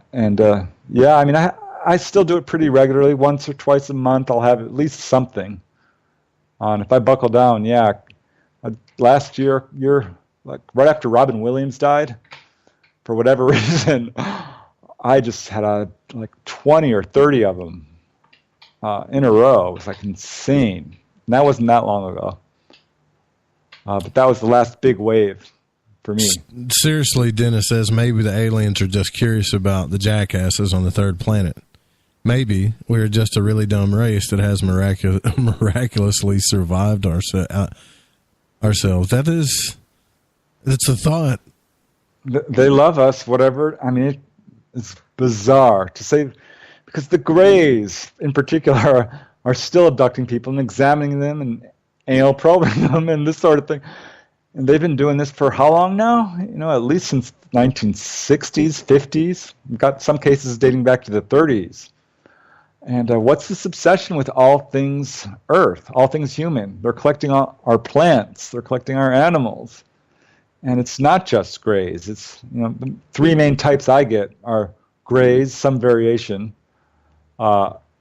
A: still do it pretty regularly. Once or twice a month, I'll have at least something. And if I buckle down, last year, right after Robin Williams died, for whatever reason, I just had 20 or 30 of them in a row. It was insane. And that wasn't that long ago. But that was the last big wave for me.
H: Seriously, Dennis says maybe the aliens are just curious about the jackasses on the third planet. Maybe we're just a really dumb race that has miraculously survived ourselves. It's a thought.
A: They love us, whatever. It's bizarre to say, because the Greys in particular are still abducting people and examining them and anal probing them and this sort of thing. And they've been doing this for how long now? At least since 1960s, 50s. We've got some cases dating back to the 30s. And what's this obsession with all things Earth, all things human? They're collecting our plants. They're collecting our animals. And it's not just grays. It's, the three main types I get are grays, some variation,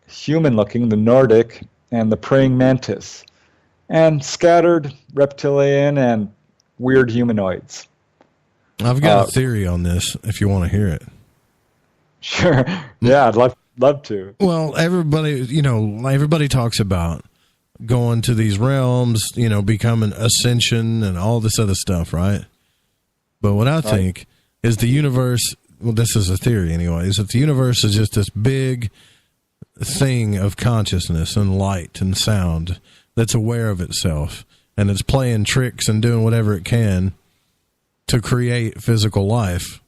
A: human-looking, the Nordic, and the praying mantis, and scattered reptilian and weird humanoids.
H: I've got a theory on this, if you want to hear it.
A: Sure. Yeah, I'd love to.
H: Well, everybody talks about going to these realms, becoming ascension and all this other stuff, right? But what I think is the universe, well, this is a theory anyway, is that the universe is just this big thing of consciousness and light and sound that's aware of itself, and it's playing tricks and doing whatever it can to create physical life.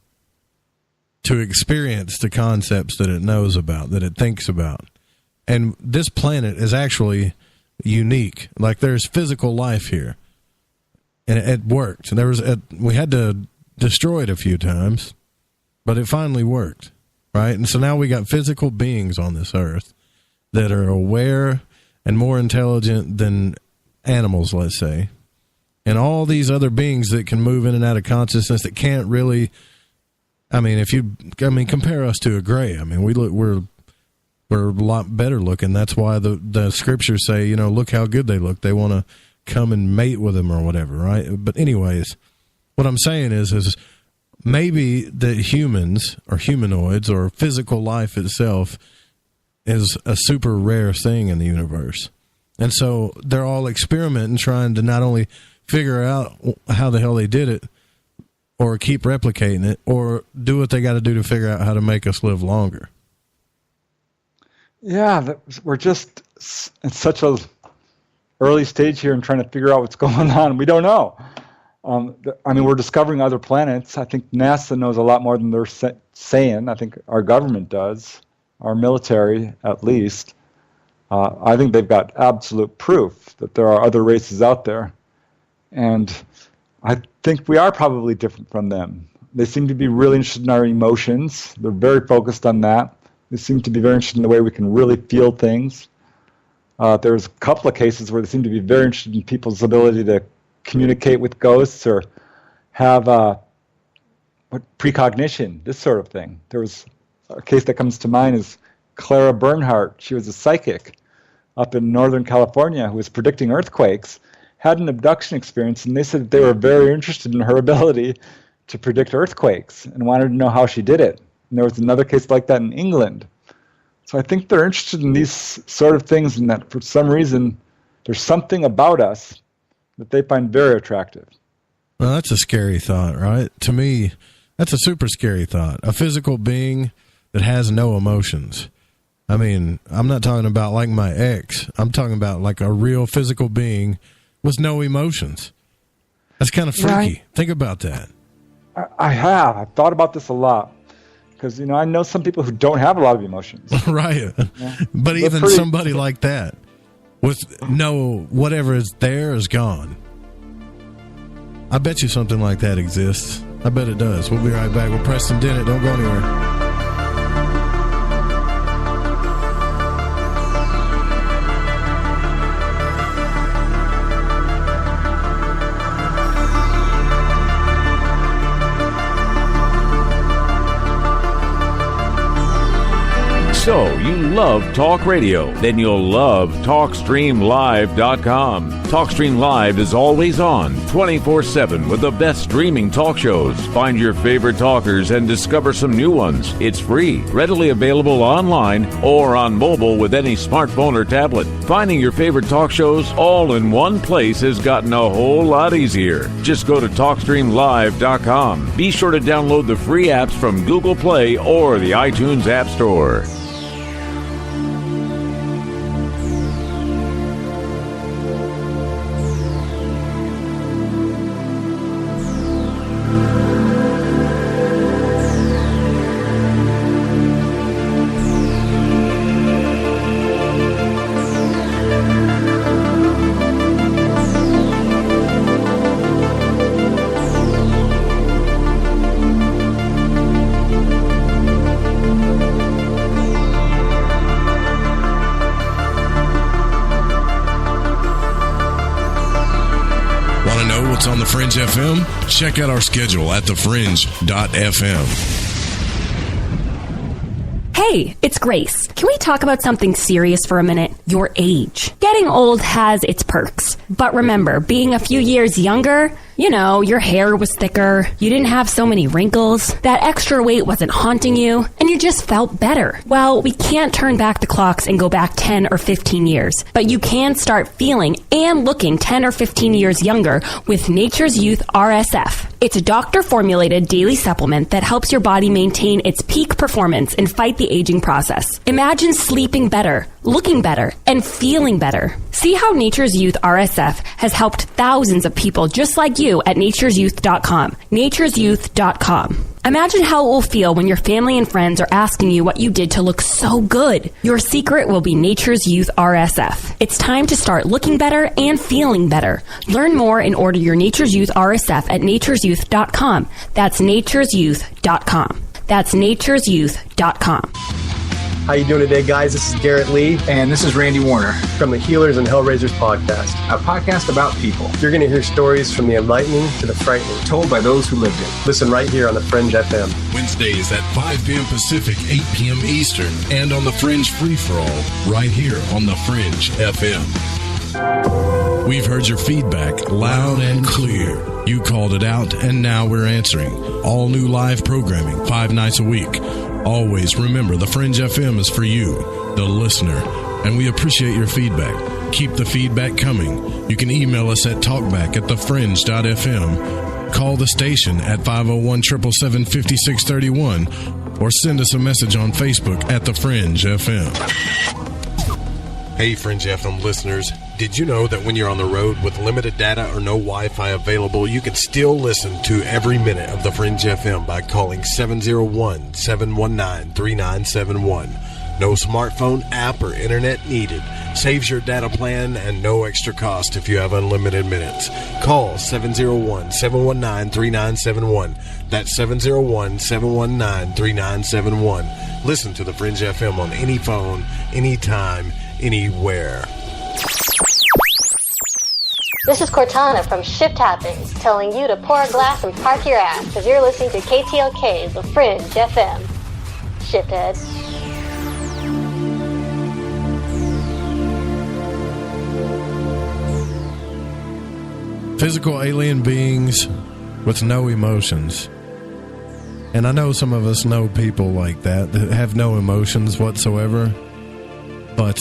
H: to experience the concepts that it knows about, that it thinks about. And this planet is actually unique. Like, there's physical life here. And it worked. We had to destroy it a few times, but it finally worked, right? And so now we got physical beings on this earth that are aware and more intelligent than animals, let's say. And all these other beings that can move in and out of consciousness that can't really, compare us to a gray. I mean, we're a lot better looking. That's why the scriptures say, look how good they look. They want to come and mate with them or whatever, right? But anyways, what I'm saying is maybe that humans or humanoids or physical life itself is a super rare thing in the universe. And so they're all experimenting, trying to not only figure out how the hell they did it or keep replicating it or do what they got to do to figure out how to make us live longer.
A: Yeah, we're just at such a early stage here in trying to figure out what's going on. We don't know. We're discovering other planets. I think NASA knows a lot more than they're saying. I think our government does, our military at least. I think they've got absolute proof that there are other races out there. And I think we are probably different from them. They seem to be really interested in our emotions. They're very focused on that. They seem to be very interested in the way we can really feel things. There's a couple of cases where they seem to be very interested in people's ability to communicate with ghosts or have precognition, this sort of thing. There was a case that comes to mind is Clara Bernhardt. She was a psychic up in Northern California who was predicting earthquakes, had an abduction experience, and they said that they were very interested in her ability to predict earthquakes and wanted to know how she did it. And there was another case like that in England. So I think they're interested in these sort of things, and that for some reason there's something about us that they find very attractive.
H: Well, that's a scary thought, right? To me, that's a super scary thought. A physical being that has no emotions. I mean, I'm not talking about like my ex. I'm talking about like a real physical being with no emotions. That's kind of freaky. Right. Think about that.
A: I've thought about this a lot. Because, I know some people who don't have a lot of emotions.
H: Right. Yeah. But even somebody like that with no, whatever is there is gone. I bet you something like that exists. I bet it does. We'll be right back with Preston Dennett. Don't go anywhere.
L: So, you love talk radio? Then you'll love TalkStreamLive.com. TalkStream Live is always on, 24/7 with the best streaming talk shows. Find your favorite talkers and discover some new ones. It's free, readily available online or on mobile with any smartphone or tablet. Finding your favorite talk shows all in one place has gotten a whole lot easier. Just go to TalkStreamLive.com. Be sure to download the free apps from Google Play or the iTunes App Store.
H: Fringe FM? Check out our schedule at thefringe.fm.
N: Hey, it's Grace. Can we talk about something serious for a minute? Your age. Getting old has its perks. But remember, being a few years younger, your hair was thicker, you didn't have so many wrinkles, that extra weight wasn't haunting you, and you just felt better. Well, we can't turn back the clocks and go back 10 or 15 years, but you can start feeling and looking 10 or 15 years younger with Nature's Youth RSF. It's a doctor-formulated daily supplement that helps your body maintain its peak performance and fight the aging process. Imagine sleeping better, looking better, and feeling better. See how Nature's Youth RSF has helped thousands of people just like you at naturesyouth.com. Naturesyouth.com. Imagine how it will feel when your family and friends are asking you what you did to look so good. Your secret will be Nature's Youth RSF. It's time to start looking better and feeling better. Learn more and order your Nature's Youth RSF at naturesyouth.com. That's naturesyouth.com. That's naturesyouth.com.
S: How you doing today, guys? This is Garrett Lee.
T: And this is Randy Warner.
S: From the Healers and Hellraisers podcast.
T: A podcast about people.
S: You're going to hear stories from the enlightening to the frightening.
T: Told by those who lived it.
S: Listen right here on The Fringe FM.
H: Wednesdays at 5 p.m. Pacific, 8 p.m. Eastern. And on The Fringe Free-For-All, right here on The Fringe FM. We've heard your feedback loud and clear. You called it out, and now we're answering. All new live programming, 5 nights a week. Always remember, The Fringe FM is for you, the listener, and we appreciate your feedback. Keep the feedback coming. You can email us at talkback@thefringe.fm, call the station at 501-777-5631, or send us a message on Facebook at The Fringe FM. Hey, Fringe FM listeners. Did you know that when you're on the road with limited data or no Wi-Fi available, you can still listen to every minute of the Fringe FM by calling 701-719-3971. No smartphone, app, or internet needed. Saves your data plan and no extra cost if you have unlimited minutes. Call 701-719-3971. That's 701-719-3971. Listen to the Fringe FM on any phone, anytime, anywhere.
R: This is Cortana from Shift Happens, telling you to pour a glass and park your ass because you're listening to KTLK, The Fringe FM. Shifthead.
H: Physical alien beings with no emotions. And I know some of us know people like that have no emotions whatsoever. But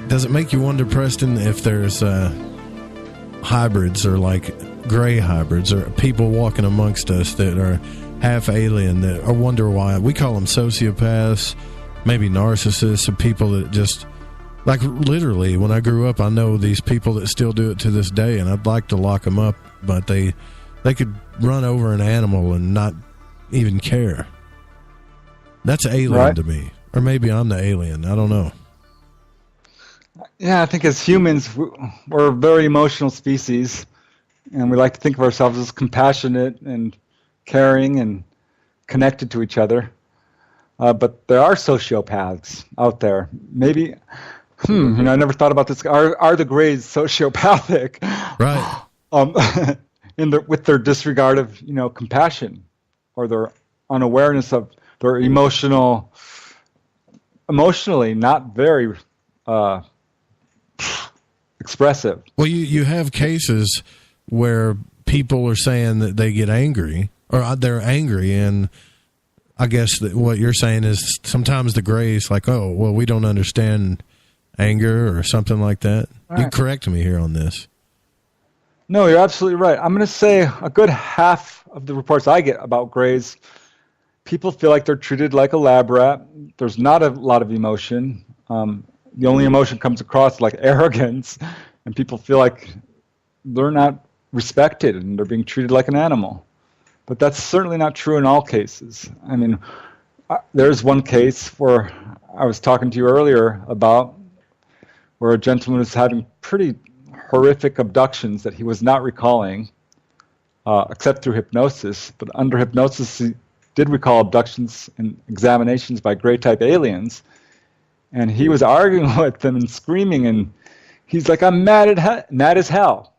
H: does it make you wonder, Preston, if there's hybrids or like gray hybrids or people walking amongst us that are half alien that I wonder why we call them sociopaths, maybe narcissists, or people that just like literally when I grew up, I know these people that still do it to this day, and I'd like to lock them up, but they could run over an animal and not even care. That's alien to me. Or maybe I'm the alien. I don't know.
A: Yeah, I think as humans, we're a very emotional species, and we like to think of ourselves as compassionate and caring and connected to each other. But there are sociopaths out there. Maybe, I never thought about this. Are the Greys sociopathic?
H: Right.
A: With their disregard of, compassion, or their unawareness of their emotionally not very expressive.
H: Well, you have cases where people are saying that they get angry, or they're angry, and I guess that what you're saying is sometimes the Greys like, oh, well, we don't understand anger or something like that. Right. You correct me here on this.
A: No, you're absolutely right. I'm going to say a good half of the reports I get about Greys, people feel like they're treated like a lab rat. There's not a lot of emotion. The only emotion comes across like arrogance, and people feel like they're not respected and they're being treated like an animal. But that's certainly not true in all cases. I mean, there's one case where I was talking to you earlier about where a gentleman was having pretty horrific abductions that he was not recalling, except through hypnosis. But under hypnosis, he did recall abductions and examinations by gray-type aliens. And he was arguing with them and screaming, and he's like, I'm mad as hell.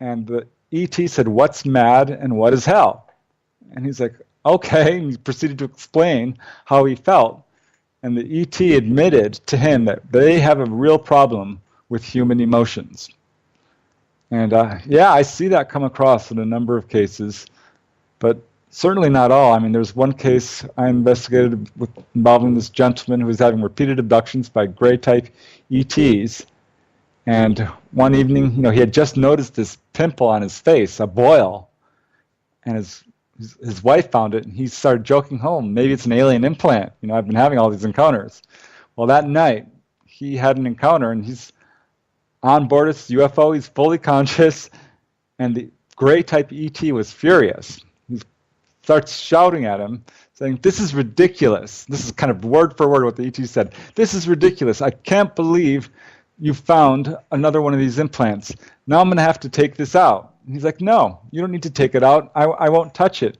A: And the ET said, what's mad and what is hell? And he's like, okay. And he proceeded to explain how he felt. And the ET admitted to him that they have a real problem with human emotions. And I see that come across in a number of cases, but certainly not all. I mean, there's one case I investigated involving this gentleman who was having repeated abductions by gray-type ETs. And one evening, he had just noticed this pimple on his face, a boil. And his wife found it, and he started joking home, maybe it's an alien implant. I've been having all these encounters. Well, that night, he had an encounter, and he's on board his UFO. He's fully conscious, and the gray-type ET was furious. starts shouting at him, saying, "This is ridiculous." This is kind of word for word what the ET said. "This is ridiculous. I can't believe you found another one of these implants. Now I'm going to have to take this out." And he's like, "No, you don't need to take it out. I won't touch it."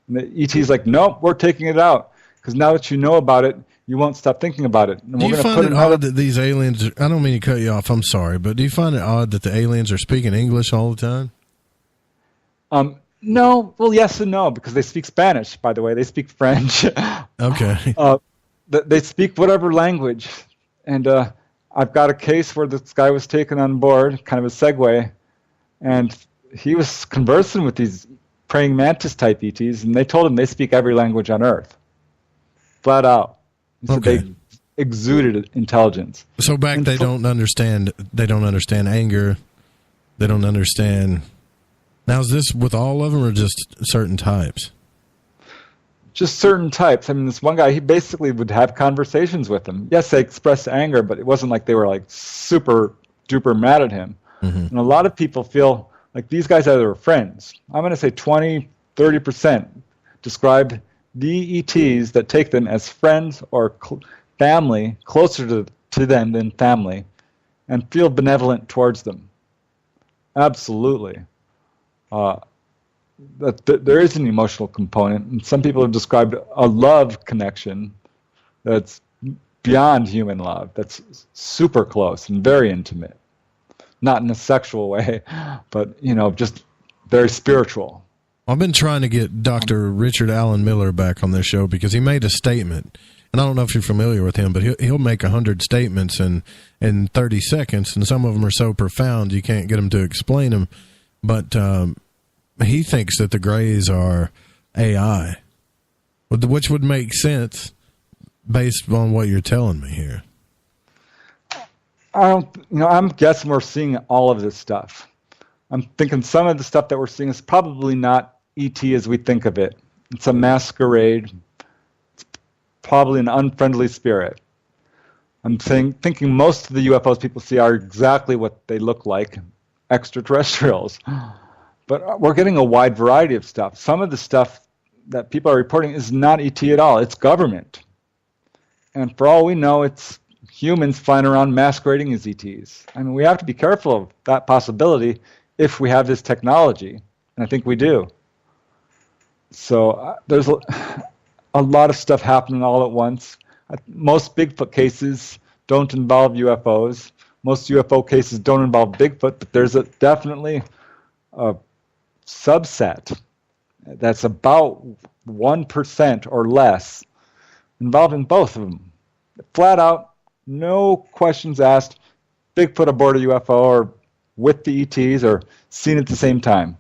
A: And the ET's like, "Nope, we're taking it out. Because now that you know about it, you won't stop thinking about it." And
H: do you find it odd that these aliens, I don't mean to cut you off, I'm sorry, but do you find it odd that the aliens are speaking English all the time?
A: No, well, yes and no, because they speak Spanish, by the way. They speak French.
H: Okay.
A: They speak whatever language. And I've got a case where this guy was taken on board, kind of a segue, and he was conversing with these praying mantis-type ETs, and they told him they speak every language on Earth. Flat out. So they exuded intelligence.
H: So they don't understand anger. They don't understand. Now, is this with all of them or just certain types?
A: Just certain types. I mean, this one guy, he basically would have conversations with them. Yes, they expressed anger, but it wasn't like they were like super duper mad at him. Mm-hmm. And a lot of people feel like these guys are their friends. I'm going to say 20, 30% describe the ETs that take them as friends or family, closer to them than family, and feel benevolent towards them. Absolutely. There is an emotional component, and some people have described a love connection that's beyond human love, that's super close and very intimate. Not in a sexual way, but, just very spiritual.
H: I've been trying to get Dr. Richard Allen Miller back on this show because he made a statement, and I don't know if you're familiar with him, but he'll make 100 statements in 30 seconds, and some of them are so profound you can't get him to explain them. But he thinks that the Greys are AI, which would make sense based on what you're telling me here.
A: I'm guessing we're seeing all of this stuff. I'm thinking some of the stuff that we're seeing is probably not ET as we think of it. It's a masquerade. It's probably an unfriendly spirit. I'm thinking most of the UFOs people see are exactly what they look like, extraterrestrials. But we're getting a wide variety of stuff. Some of the stuff that people are reporting is not ET at all. It's government. And for all we know, it's humans flying around masquerading as ETs. I mean, we have to be careful of that possibility if we have this technology, and I think we do. So there's a lot of stuff happening all at once. Most Bigfoot cases don't involve UFOs. Most UFO cases don't involve Bigfoot, but there's definitely a subset that's about 1% or less involving both of them. Flat out, no questions asked, Bigfoot aboard a UFO or with the ETs or seen at the same time.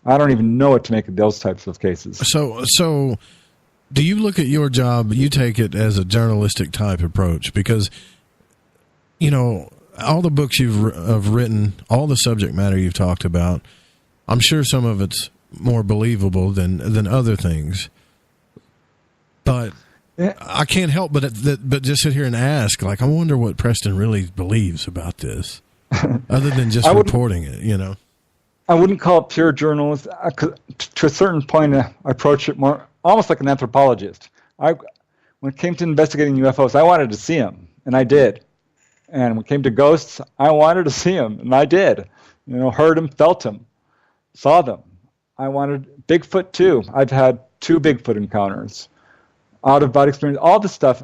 A: I don't even know what to make of those types of cases.
H: So do you look at your job, you take it as a journalistic type approach? Because, all the books you've written, all the subject matter you've talked about, I'm sure some of it's more believable than other things. But I can't help but just sit here and ask, I wonder what Preston really believes about this, other than just reporting it,
A: I wouldn't call it pure journalism. To a certain point, I approach it more almost like an anthropologist. When it came to investigating UFOs, I wanted to see them, and I did. And when it came to ghosts, I wanted to see them, and I did. Heard them, felt them, saw them. I wanted Bigfoot too. I've had 2 Bigfoot encounters. Out-of-body experience, all this stuff,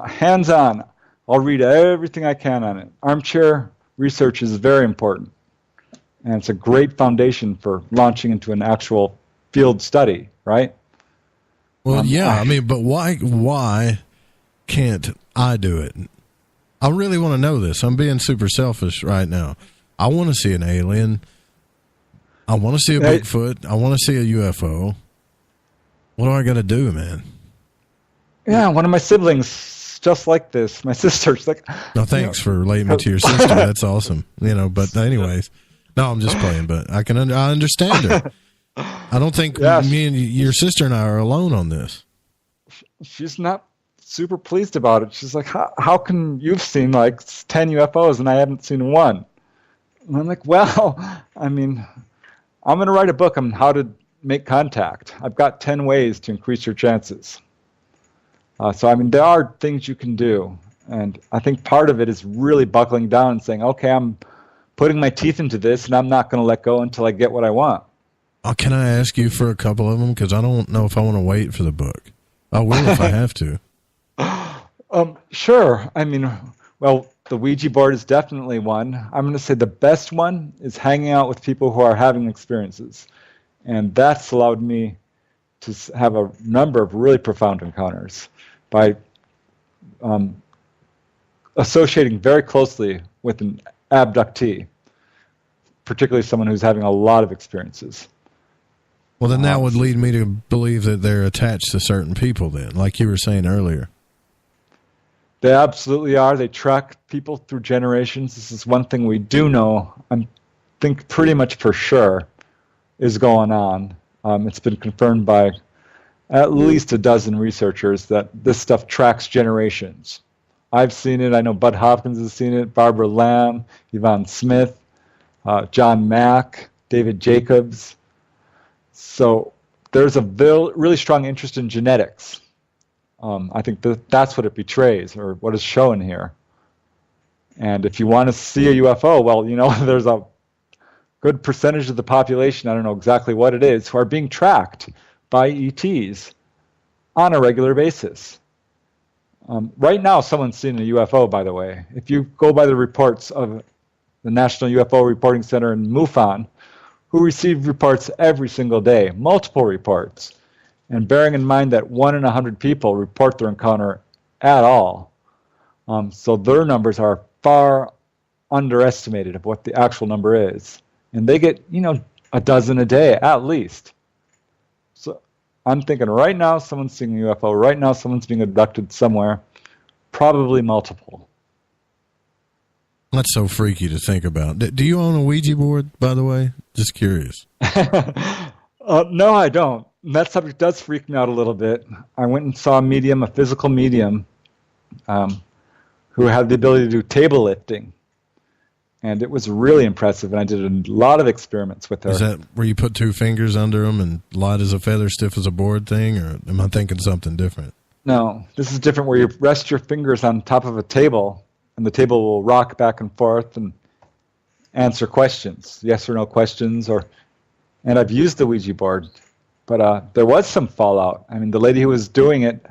A: hands-on. I'll read everything I can on it. Armchair research is very important. And it's a great foundation for launching into an actual field study, right?
H: Well, but why can't I do it? I really want to know this. I'm being super selfish right now. I want to see an alien. I want to see a Bigfoot. I want to see a UFO. What do I got to do, man?
A: Yeah, one of my siblings, just like this. My sister's like...
H: No, thanks for relating me to your sister. That's awesome. But anyways... No, I'm just playing, but I understand her. I don't think me and your sister and I are alone on this.
A: She's not super pleased about it. She's like, how can you've seen 10 UFOs and I haven't seen one? And I'm like, well, I'm going to write a book on how to make contact. I've got 10 ways to increase your chances. So, I mean, there are things you can do. And I think part of it is really buckling down and saying, okay, I'm putting my teeth into this, and I'm not going to let go until I get what I want.
H: Can I ask you for a couple of them? Because I don't know if I want to wait for the book. I will if I have to.
A: Sure. I mean, well, the Ouija board is definitely one. I'm going to say the best one is hanging out with people who are having experiences. And that's allowed me to have a number of really profound encounters by associating very closely with an abductee, particularly someone who's having a lot of experiences.
H: Well, then that would lead me to believe that they're attached to certain people then, like you were saying earlier.
A: They absolutely are. They track people through generations. This is one thing we do know, I think pretty much for sure, is going on. It's been confirmed by at least a dozen researchers that this stuff tracks generations. I've seen it. I know Bud Hopkins has seen it, Barbara Lamb, Yvonne Smith, John Mack, David Jacobs. So there's a really strong interest in genetics. I think that's what it betrays, or what is shown here. And if you want to see a UFO, well, you know, there's a good percentage of the population, I don't know exactly what it is, who are being tracked by ETs on a regular basis. Right now, someone's seen a UFO, by the way. If you go by the reports of the National UFO Reporting Center in MUFON, who receive reports every single day, multiple reports, and bearing in mind that 1 in 100 people report their encounter at all. So their numbers are far underestimated of what the actual number is. And they get, you know, a dozen a day at least. So I'm thinking right now someone's seeing a UFO. Right now someone's being abducted somewhere. Probably multiple.
H: That's so freaky to think about. Do you own a Ouija board, by the way? Just curious.
A: No, I don't. That subject does freak me out a little bit. I went and saw a physical medium, who had the ability to do table lifting. And it was really impressive, and I did a lot of experiments with her.
H: Is that where you put 2 fingers under them and light as a feather, stiff as a board thing, or am I thinking something different?
A: No, this is different, where you rest your fingers on top of a table, and the table will rock back and forth and answer questions, yes or no questions. And I've used the Ouija board, but there was some fallout. I mean, the lady who was doing it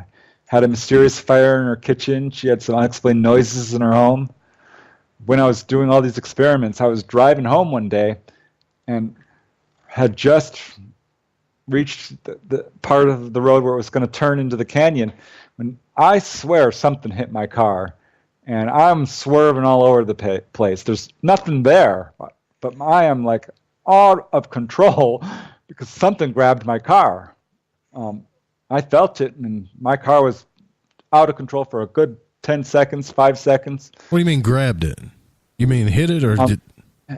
A: had a mysterious fire in her kitchen. She had some unexplained noises in her home. When I was doing all these experiments, I was driving home one day and had just reached the part of the road where it was going to turn into the canyon when I swear something hit my car, and I'm swerving all over the place. There's nothing there, but I am like out of control because something grabbed my car. I felt it, and my car was out of control for a good 10 seconds, 5 seconds.
H: What do you mean grabbed it? You mean hit it or did...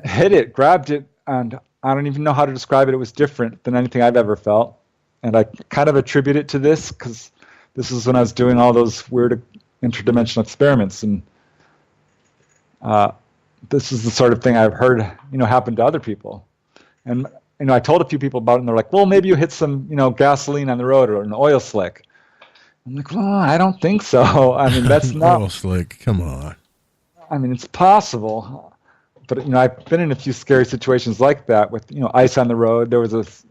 A: Hit it, grabbed it, and I don't even know how to describe it. It was different than anything I've ever felt. And I kind of attribute it to this because this is when I was doing all those weird interdimensional experiments. And this is the sort of thing I've heard, happen to other people. And, I told a few people about it, and they're like, well, maybe you hit some, gasoline on the road or an oil slick. I'm like, well, I don't think so. I mean, that's not...
H: Oil slick, come on.
A: I mean, it's possible. But, I've been in a few scary situations like that with, ice on the road. There was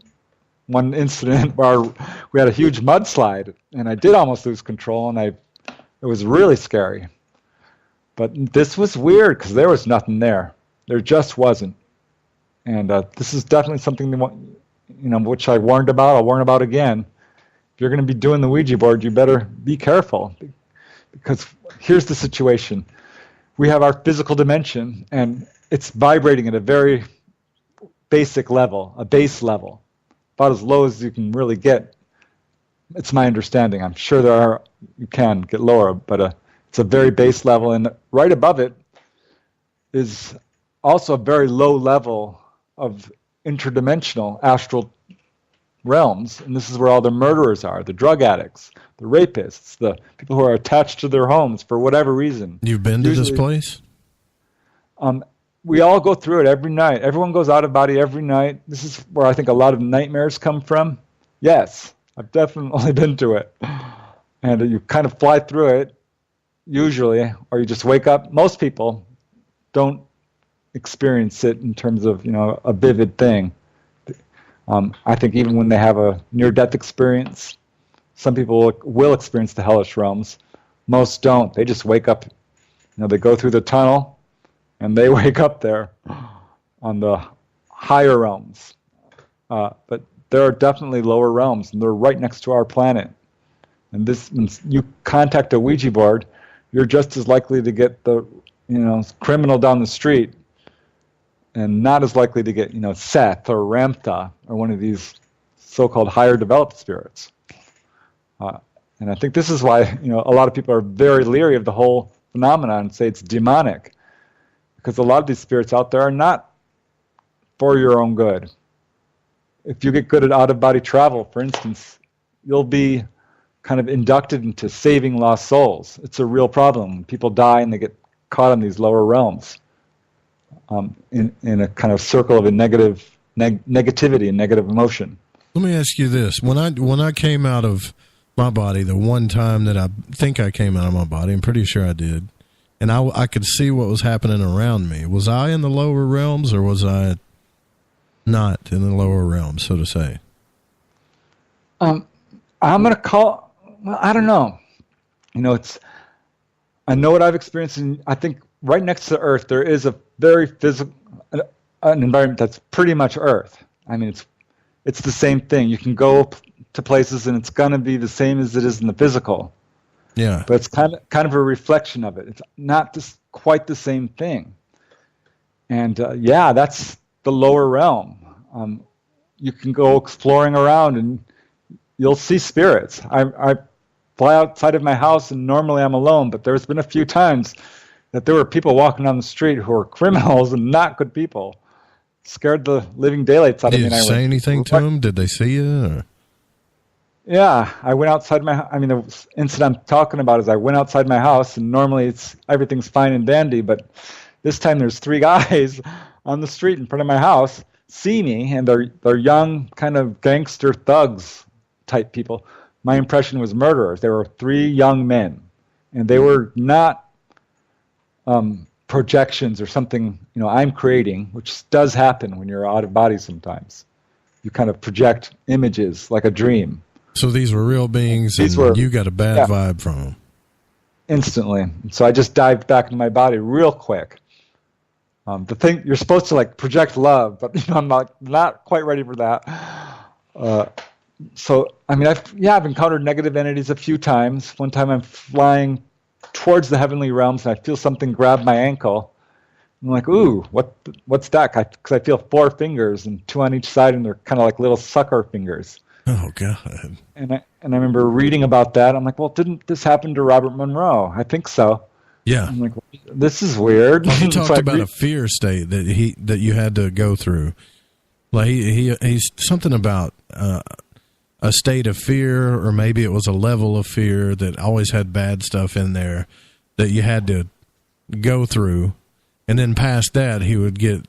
A: one incident where we had a huge mudslide, and I did almost lose control, and it was really scary. But this was weird because there was nothing there. There just wasn't. And this is definitely something, which I warned about. I'll warn about again. If you're going to be doing the Ouija board, you better be careful. Because here's the situation. We have our physical dimension, and it's vibrating at a very basic level, a base level, about as low as you can really get. It's my understanding. I'm sure you can get lower, but it's a very base level, and right above it is also a very low level of interdimensional astral realms, and this is where all the murderers are, the drug addicts, the rapists, the people who are attached to their homes for whatever reason.
H: You've been to this place?
A: we all go through it every night. Everyone goes out of body every night. This is where I think a lot of nightmares come from. Yes, I've definitely been to it. And you kind of fly through it, usually, or you just wake up. Most people don't experience it in terms of, a vivid thing. I think even when they have a near-death experience, some people will experience the hellish realms. Most don't. They just wake up. They go through the tunnel, and they wake up there on the higher realms. But there are definitely lower realms, and they're right next to our planet. And when you contact a Ouija board, you're just as likely to get the criminal down the street, and not as likely to get Seth or Ramtha or one of these so-called higher developed spirits. And I think this is why a lot of people are very leery of the whole phenomenon and say it's demonic, because a lot of these spirits out there are not for your own good. If you get good at out-of-body travel, for instance, you'll be kind of inducted into saving lost souls. It's a real problem. People die and they get caught in these lower realms, in a kind of circle of a negativity and negative emotion.
H: Let me ask you this: when I came out of my body, the one time that I think I came out of my body, I'm pretty sure I did, and I could see what was happening around me. Was I in the lower realms, or was I not in the lower realms, so to say?
A: I'm going to call. Well, I don't know. I know what I've experienced, and I think right next to Earth there is a very physical, an environment that's pretty much Earth. I mean, it's the same thing. You can go to places, and it's going to be the same as it is in the physical.
H: Yeah.
A: But it's kind of a reflection of it. It's not just quite the same thing. And that's the lower realm. You can go exploring around, and you'll see spirits. I fly outside of my house, and normally I'm alone, but there's been a few times that there were people walking down the street who were criminals and not good people. Scared the living daylights out of me.
H: Did you say anything to them? Did they see you? Or?
A: Yeah, I went outside the incident I'm talking about is I went outside my house, and normally everything's fine and dandy, but this time there's 3 guys on the street in front of my house, see me, and they're young, kind of gangster thugs type people. My impression was murderers. There were 3 young men, and they were not projections or something I'm creating, which does happen when you're out of body sometimes. You kind of project images like a dream.
H: So these were real beings, and you got a bad vibe from them.
A: Instantly. So I just dived back into my body real quick. The thing, you're supposed to project love, but I'm not quite ready for that. So, I've encountered negative entities a few times. One time I'm flying towards the heavenly realms, and I feel something grab my ankle. I'm like, ooh, what's that? Because I feel 4 fingers, and 2 on each side, and they're kind of like little sucker fingers.
H: Oh, God.
A: And I remember reading about that. I'm like, well, didn't this happen to Robert Monroe? I think so.
H: Yeah.
A: I'm like, well, this is weird.
H: Well, he talked about a fear state that you had to go through. Like he's something about a state of fear, or maybe it was a level of fear that always had bad stuff in there that you had to go through, and then past that he would get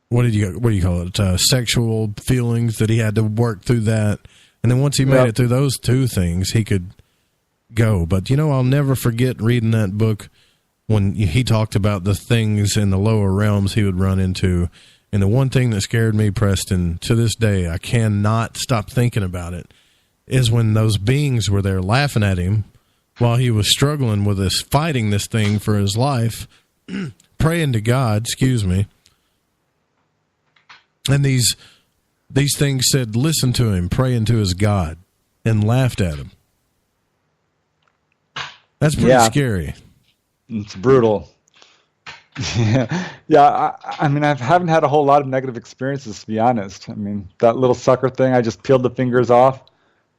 H: what do you call it? Sexual feelings that he had to work through that, and then once he made it through those 2 things, he could go. But I'll never forget reading that book when he talked about the things in the lower realms he would run into. And the one thing that scared me, Preston, to this day, I cannot stop thinking about it, is when those beings were there laughing at him while he was struggling with this, fighting this thing for his life, praying to God, and these things said, listen to him, praying to his God, and laughed at him. That's pretty scary.
A: It's brutal. Yeah. I haven't had a whole lot of negative experiences, to be honest. That little sucker thing, I just peeled the fingers off.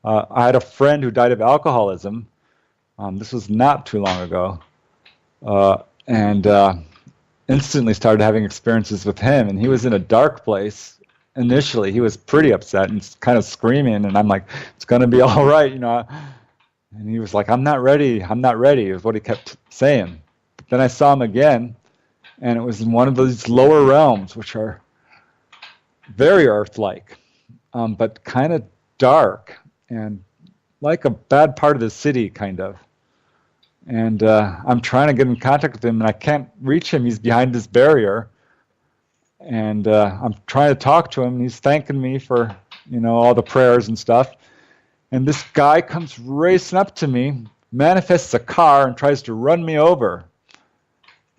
A: I had a friend who died of alcoholism. This was not too long ago. And instantly started having experiences with him. And he was in a dark place. Initially, he was pretty upset and kind of screaming. And I'm like, it's going to be all right, And he was like, I'm not ready, is what he kept saying. But then I saw him again. And it was in one of these lower realms, which are very Earth-like, but kind of dark and like a bad part of the city, kind of. And I'm trying to get in contact with him, and I can't reach him. He's behind this barrier. And I'm trying to talk to him, and he's thanking me for, all the prayers and stuff. And this guy comes racing up to me, manifests a car, and tries to run me over.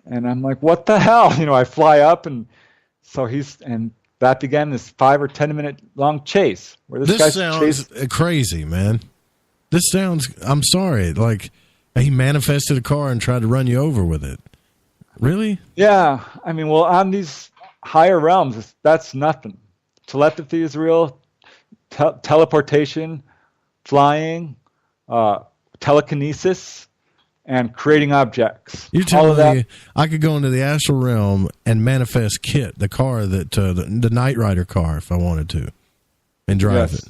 A: And I'm like, what the hell? I fly up, and so that began this 5 or 10 minute long chase. Where this
H: sounds crazy, man. This sounds, I'm sorry, like he manifested a car and tried to run you over with it. Really?
A: Yeah. On these higher realms, that's nothing. Telepathy is real, teleportation, flying, telekinesis, and creating objects.
H: You're telling me I could go into the astral realm and manifest Kit, the car that the Knight Rider car, if I wanted to, and drive it.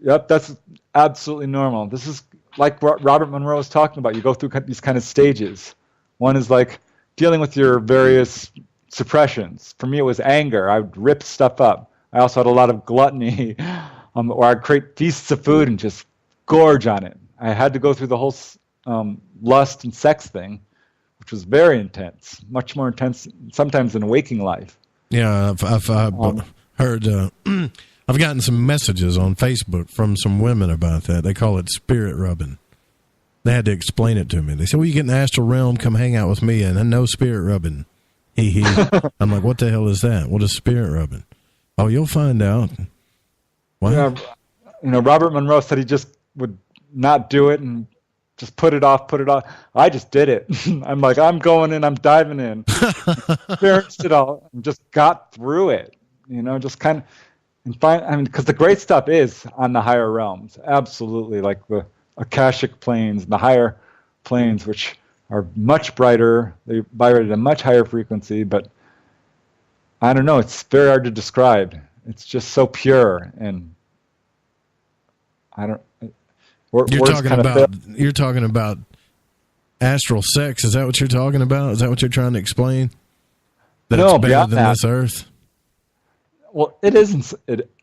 A: Yep, that's absolutely normal. This is like what Robert Monroe was talking about. You go through these kind of stages. One is like dealing with your various suppressions. For me, it was anger. I would rip stuff up. I also had a lot of gluttony, where I'd create feasts of food and just gorge on it. I had to go through the whole lust and sex thing, which was very intense, much more intense sometimes than waking life.
H: Yeah, I've heard, I've gotten some messages on Facebook from some women about that. They call it spirit rubbing. They had to explain it to me. They said, well, you get in the astral realm, come hang out with me, and no spirit rubbing. Hee. I'm like, what the hell is that? What is spirit rubbing? Oh, you'll find out. What?
A: Yeah, Robert Monroe said he just would not do it and just put it off. I just did it. I'm like, I'm going in, I'm diving in. Experienced it all and just got through it. Just kind of, because the great stuff is on the higher realms. Absolutely. Like the Akashic planes, the higher planes, which are much brighter. They vibrate at a much higher frequency, but I don't know. It's very hard to describe. It's just so pure, and I don't.
H: You're talking about astral sex. Is that what you're talking about? Is that what you're trying to explain? That it's better than this Earth?
A: Well, it isn't.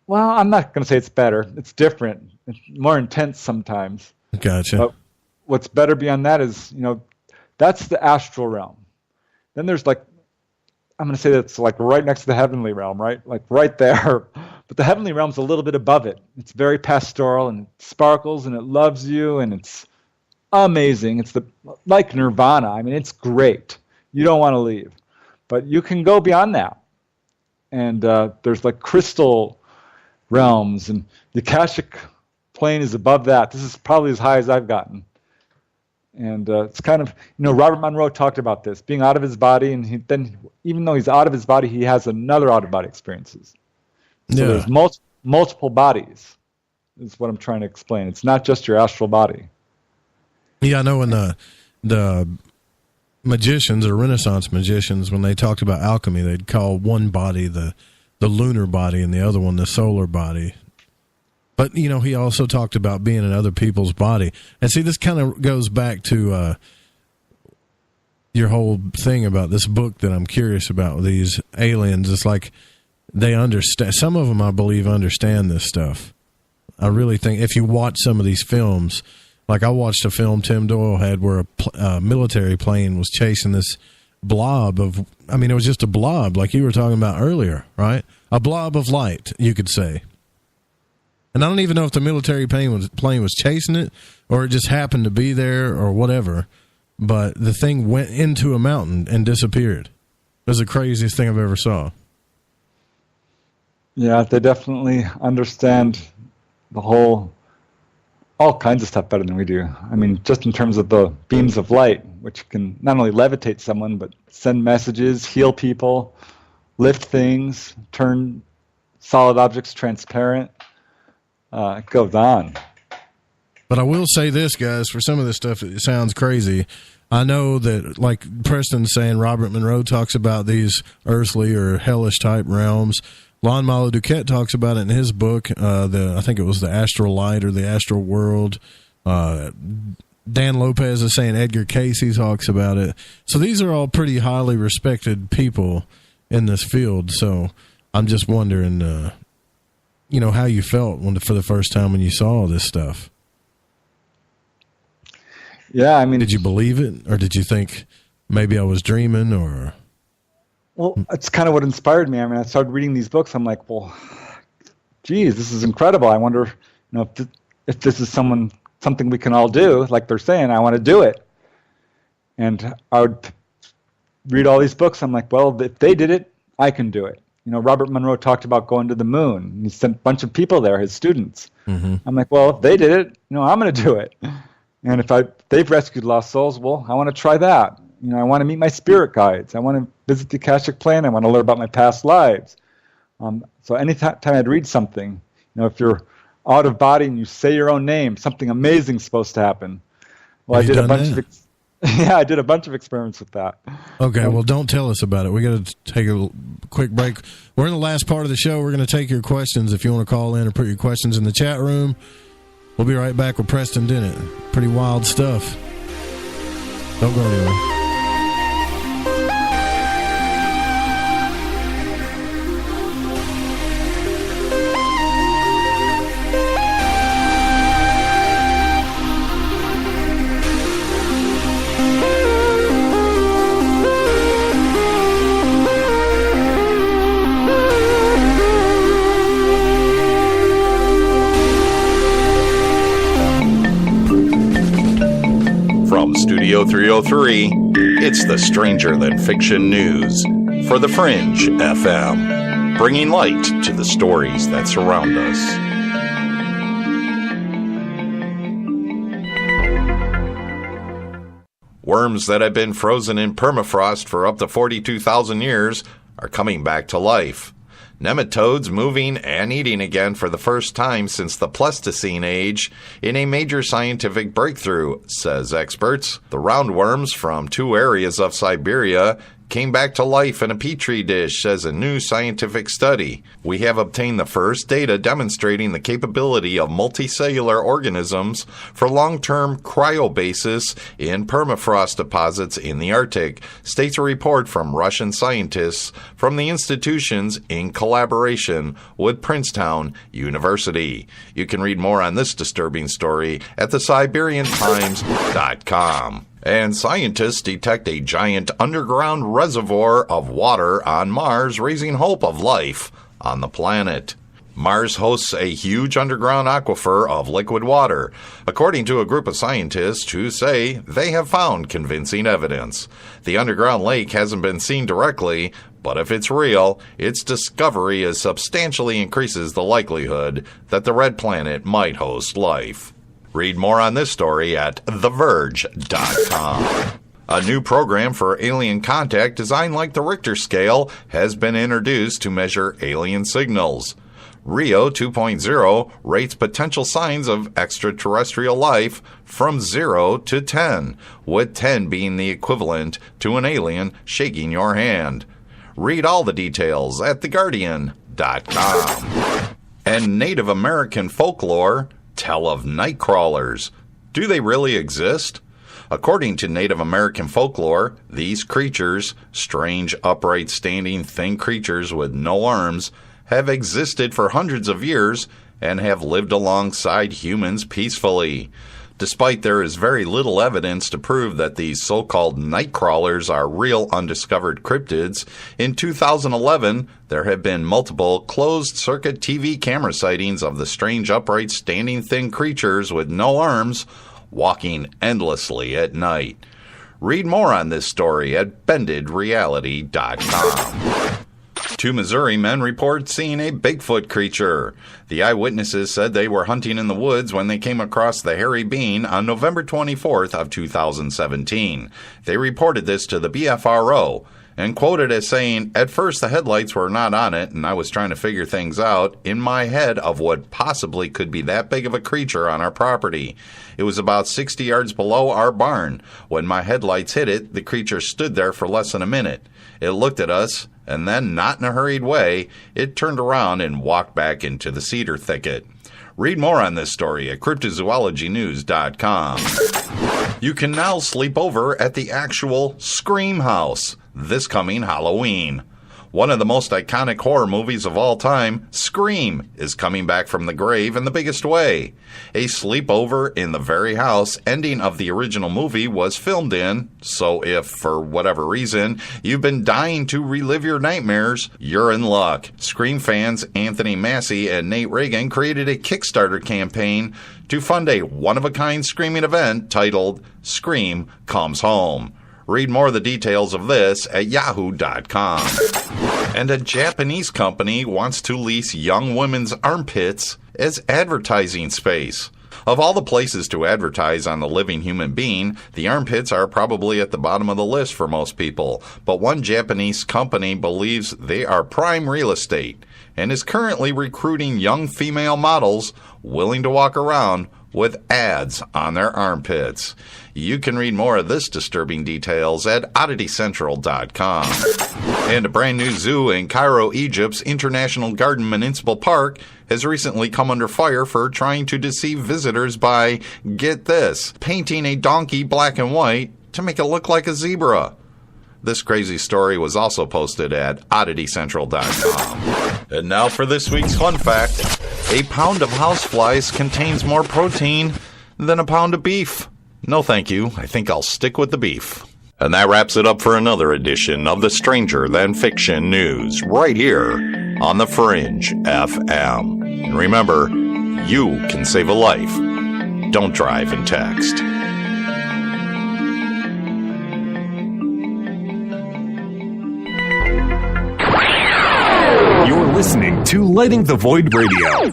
A: Well, I'm not going to say it's better. It's different. It's more intense sometimes.
H: Gotcha.
A: But what's better beyond that is, that's the astral realm. Then there's I'm going to say that's like right next to the heavenly realm, right? Like right there. But the heavenly realm's a little bit above it. It's very pastoral and it sparkles and it loves you and it's amazing. It's like Nirvana. It's great. You don't want to leave. But you can go beyond that. And there's like crystal realms, and the Akashic plane is above that. This is probably as high as I've gotten. And it's kind of, Robert Monroe talked about this, being out of his body, and then even though he's out of his body, he has another out-of-body experiences. So there's multiple bodies, is what I'm trying to explain. It's not just your astral body.
H: Yeah, I know when the magicians or Renaissance magicians, when they talked about alchemy, they'd call one body the lunar body and the other one the solar body. But, he also talked about being in other people's body. And see, this kind of goes back to your whole thing about this book that I'm curious about with these aliens. It's like they understand. Some of them, I believe, understand this stuff. I really think if you watch some of these films, like I watched a film Tim Doyle had where a military plane was chasing this blob of, it was just a blob, like you were talking about earlier, right? A blob of light, you could say. And I don't even know if the military plane was chasing it or it just happened to be there or whatever. But the thing went into a mountain and disappeared. It was the craziest thing I've ever saw.
A: Yeah, they definitely understand all kinds of stuff better than we do. Just in terms of the beams of light, which can not only levitate someone, but send messages, heal people, lift things, turn solid objects transparent. It goes on.
H: But I will say this, guys, for some of this stuff, it sounds crazy. I know that, like Preston's saying, Robert Monroe talks about these earthly or hellish type realms. Lon Malo Duquette talks about it in his book, I think it was The Astral Light or The Astral World. Dan Lopez is saying Edgar Casey talks about it. So these are all pretty highly respected people in this field. So I'm just wondering, how you felt for the first time when you saw all this stuff.
A: Yeah, I mean,
H: did you believe it, or did you think maybe I was dreaming, or?
A: Well, it's kind of what inspired me. I mean, I started reading these books. I'm like, well, geez, this is incredible. I wonder, if this is something we can all do. Like they're saying, I want to do it. And I would read all these books. I'm like, well, if they did it, I can do it. Robert Monroe talked about going to the moon. He sent a bunch of people there, his students. Mm-hmm. I'm like, well, if they did it, I'm going to do it. And if they've rescued lost souls, well, I want to try that. I want to meet my spirit guides. I want to visit the Akashic plane. I want to learn about my past lives. So anytime I'd read something, if you're out of body and you say your own name, something amazing's supposed to happen. Well, I did a bunch of experiments with that.
H: Okay, well, don't tell us about it. We got to take a quick break. We're in the last part of the show. We're going to take your questions if you want to call in or put your questions in the chat room. We'll be right back with Preston Dennett. Pretty wild stuff. Don't go anywhere.
K: Studio 303, it's the Stranger Than Fiction News for The Fringe FM, bringing light to the stories that surround us. Worms that have been frozen in permafrost for up to 42,000 years are coming back to life. Nematodes moving and eating again for the first time since the Pleistocene age in a major scientific breakthrough, says experts. The roundworms from 2 areas of Siberia came back to life in a petri dish, says a new scientific study. We have obtained the first data demonstrating the capability of multicellular organisms for long-term cryobasis in permafrost deposits in the Arctic, states a report from Russian scientists from the institutions in collaboration with Princeton University. You can read more on this disturbing story at thesiberiantimes.com. And scientists detect a giant underground reservoir of water on Mars, raising hope of life on the planet. Mars hosts a huge underground aquifer of liquid water, according to a group of scientists who say they have found convincing evidence. The underground lake hasn't been seen directly, but if it's real, its discovery substantially increases the likelihood that the red planet might host life. Read more on this story at TheVerge.com. A new program for alien contact designed like the Richter scale has been introduced to measure alien signals. Rio 2.0 rates potential signs of extraterrestrial life from 0 to 10, with 10 being the equivalent to an alien shaking your hand. Read all the details at TheGuardian.com. And Native American folklore tell of night crawlers. Do they really exist? According to Native American folklore, these creatures, strange, upright, standing, thin creatures with no arms, have existed for hundreds of years and have lived alongside humans peacefully. Despite there is very little evidence to prove that these so-called night crawlers are real undiscovered cryptids, in 2011 there have been multiple closed-circuit TV camera sightings of the strange upright standing thin creatures with no arms walking endlessly at night. Read more on this story at BendedReality.com. 2 Missouri men report seeing a Bigfoot creature. The eyewitnesses said they were hunting in the woods when they came across the hairy being on November 24th of 2017. They reported this to the BFRO and quoted as saying, "At first the headlights were not on it and I was trying to figure things out in my head of what possibly could be that big of a creature on our property. It was about 60 yards below our barn. When my headlights hit it, the creature stood there for less than a minute. It looked at us, and then, not in a hurried way, it turned around and walked back into the cedar thicket." Read more on this story at cryptozoologynews.com. You can now sleep over at the actual Scream House this coming Halloween. One of the most iconic horror movies of all time, Scream, is coming back from the grave in the biggest way. A sleepover in the very house ending of the original movie was filmed in, so if, for whatever reason, you've been dying to relive your nightmares, you're in luck. Scream fans Anthony Massey and Nate Reagan created a Kickstarter campaign to fund a one-of-a-kind screaming event titled Scream Comes Home. Read more of the details of this at yahoo.com. And a Japanese company wants to lease young women's armpits as advertising space. Of all the places to advertise on the living human being, the armpits are probably at the bottom of the list for most people. But one Japanese company believes they are prime real estate and is currently recruiting young female models willing to walk around with ads on their armpits. You can read more of this disturbing details at odditycentral.com. And a brand new zoo in Cairo, Egypt's International Garden Municipal Park has recently come under fire for trying to deceive visitors by, get this, painting a donkey black and white to make it look like a zebra. This crazy story was also posted at odditycentral.com. And now for this week's fun fact. A pound of houseflies contains more protein than a pound of beef. No thank you. I think I'll stick with the beef. And that wraps it up for another edition of the Stranger Than Fiction News, right here on The Fringe FM. And remember, you can save a life. Don't drive and text.
I: You're listening to Lighting the Void Radio.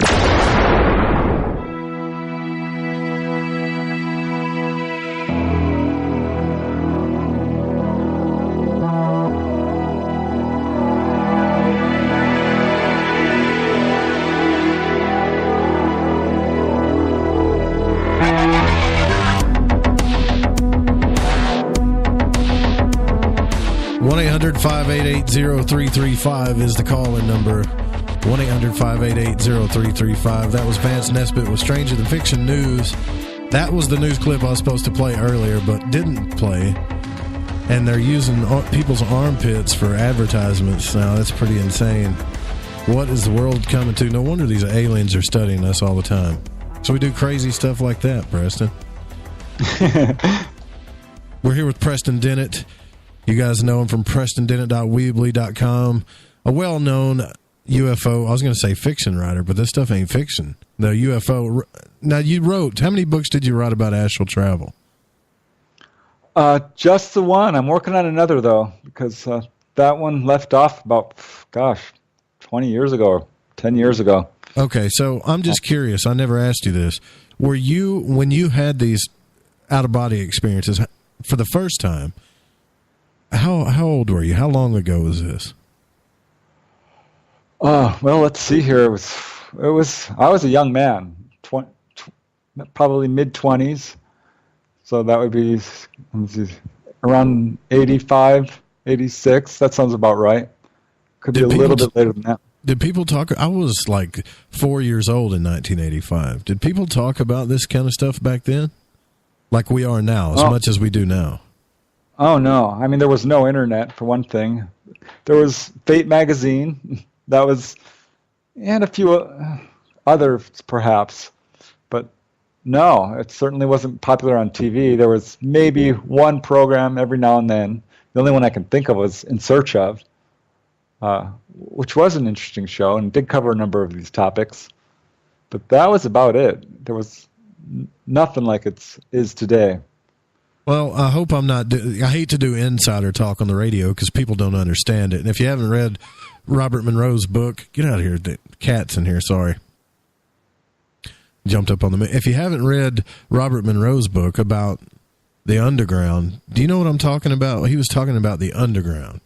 H: One 800-588-0335 is the call-in number. 1-800-588-0335. That was Vance Nesbitt with Stranger Than Fiction News. That was the news clip I was supposed to play earlier, but didn't play. And they're using people's armpits for advertisements now. That's pretty insane. What is the world coming to? No wonder these aliens are studying us all the time. So we do crazy stuff like that, Preston. We're here with Preston Dennett. You guys know him from PrestonDennett.weebly.com. A well-known UFO, I was going to say fiction writer, but this stuff ain't fiction. The UFO. Now, you wrote, how many books did you write about astral travel?
A: Just the one. I'm working on another, though, because that one left off about, 20 years ago or 10 years ago.
H: Okay, so I'm just curious. I never asked you this. Were you, when you had these out-of-body experiences for the first time, how old were you? How long ago was this?
A: Well, let's see here. It was. I was a young man, probably mid-20s. So that would be around 85, 86. That sounds about right. Could be a little bit later than that.
H: Did people talk? I was like 4 years old in 1985. Did people talk about this kind of stuff back then? Like we are now, as much as we do now?
A: Oh, no. I mean, there was no internet, for one thing. There was Fate magazine. That was, and a few others, perhaps. But no, it certainly wasn't popular on TV. There was maybe one program every now and then. The only one I can think of was In Search Of, which was an interesting show and did cover a number of these topics. But that was about it. There was nothing like it is today.
H: Well, I hope I'm not. I hate to do insider talk on the radio because people don't understand it. And if you haven't read Robert Monroe's book, get out of here. The cat's in here. Sorry. Jumped up on the. If you haven't read Robert Monroe's book about the underground, do you know what I'm talking about? He was talking about the underground.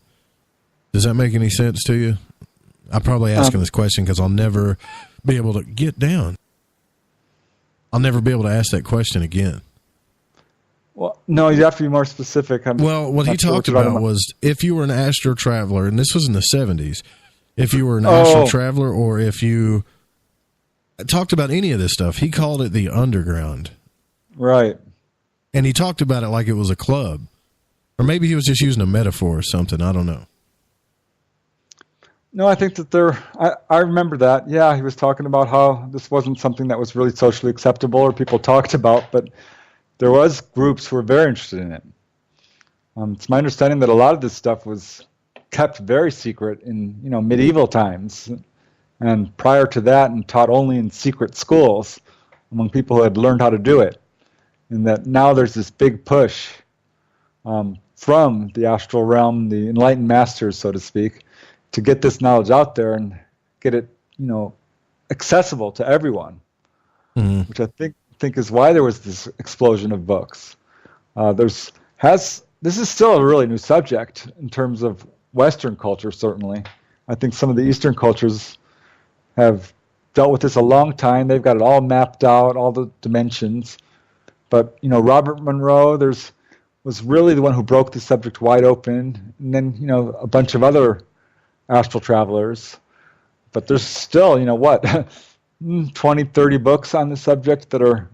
H: Does that make any sense to you? I'm probably asking this question because I'll never be able to get down. I'll never be able to ask that question again.
A: Well, no, you have to be more specific.
H: Well, what he talked about was if you were an astral traveler, and this was in the 70s, if you were an astral traveler or if you talked about any of this stuff, he called it the underground.
A: Right.
H: And he talked about it like it was a club. Or maybe he was just using a metaphor or something. I don't know.
A: No, I think that I remember that. Yeah, he was talking about how this wasn't something that was really socially acceptable or people talked about, but there was groups who were very interested in it. It's my understanding that a lot of this stuff was kept very secret in, medieval times, and prior to that, and taught only in secret schools among people who had learned how to do it. And that now there's this big push from the astral realm, the enlightened masters, so to speak, to get this knowledge out there and get it, accessible to everyone, which I think is why there was this explosion of books. This is still a really new subject in terms of Western culture, certainly. I think some of the Eastern cultures have dealt with this a long time. They've got it all mapped out, all the dimensions. But, Robert Monroe was really the one who broke the subject wide open, and then, a bunch of other astral travelers. But there's still, 20, 30 books on the subject that are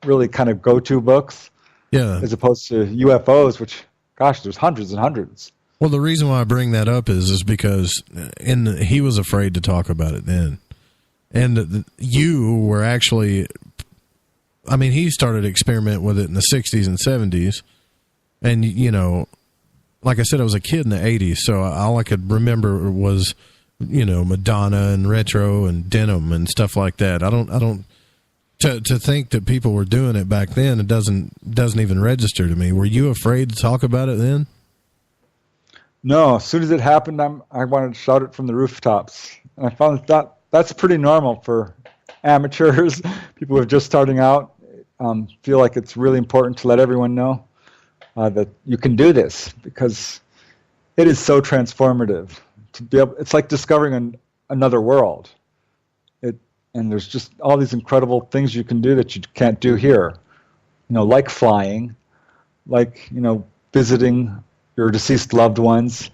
A: really kind of go-to books.
H: Yeah.
A: As opposed to UFOs, which, gosh, there's hundreds and hundreds.
H: Well, the reason why I bring that up is because he was afraid to talk about it then. And you were actually, he started experimenting with it in the 60s and 70s. And, like I said, I was a kid in the 80s, so all I could remember was, Madonna and retro and denim and stuff like that. To think that people were doing it back then, it doesn't even register to me. Were you afraid to talk about it then?
A: No. As soon as it happened, I wanted to shout it from the rooftops. And I found that's pretty normal for amateurs, people who are just starting out. Feel like it's really important to let everyone know that you can do this, because it is so transformative. It's like discovering another world. And there's just all these incredible things you can do that you can't do here. Like flying, like, visiting your deceased loved ones,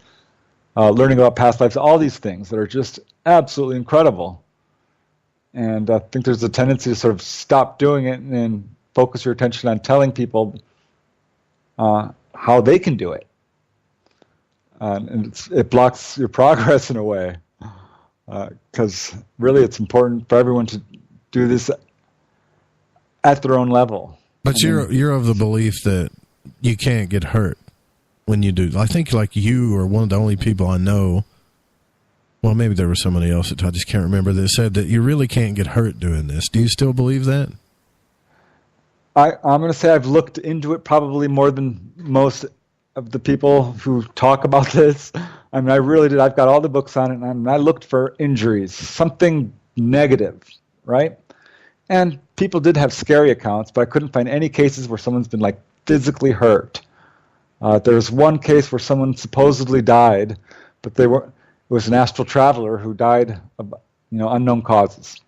A: learning about past lives, all these things that are just absolutely incredible. And I think there's a tendency to sort of stop doing it and focus your attention on telling people how they can do it. And it blocks your progress in a way. Because really it's important for everyone to do this at their own level.
H: But you're of the belief that you can't get hurt when you do. I think like you are one of the only people I know, well, maybe there was somebody else that I just can't remember, that said that you really can't get hurt doing this. Do you still believe that?
A: I'm going to say I've looked into it probably more than most of the people who talk about this. I really did. I've got all the books on it, and I looked for injuries, something negative, right? And people did have scary accounts, but I couldn't find any cases where someone's been physically hurt. There's one case where someone supposedly died, but it was an astral traveler who died of unknown causes.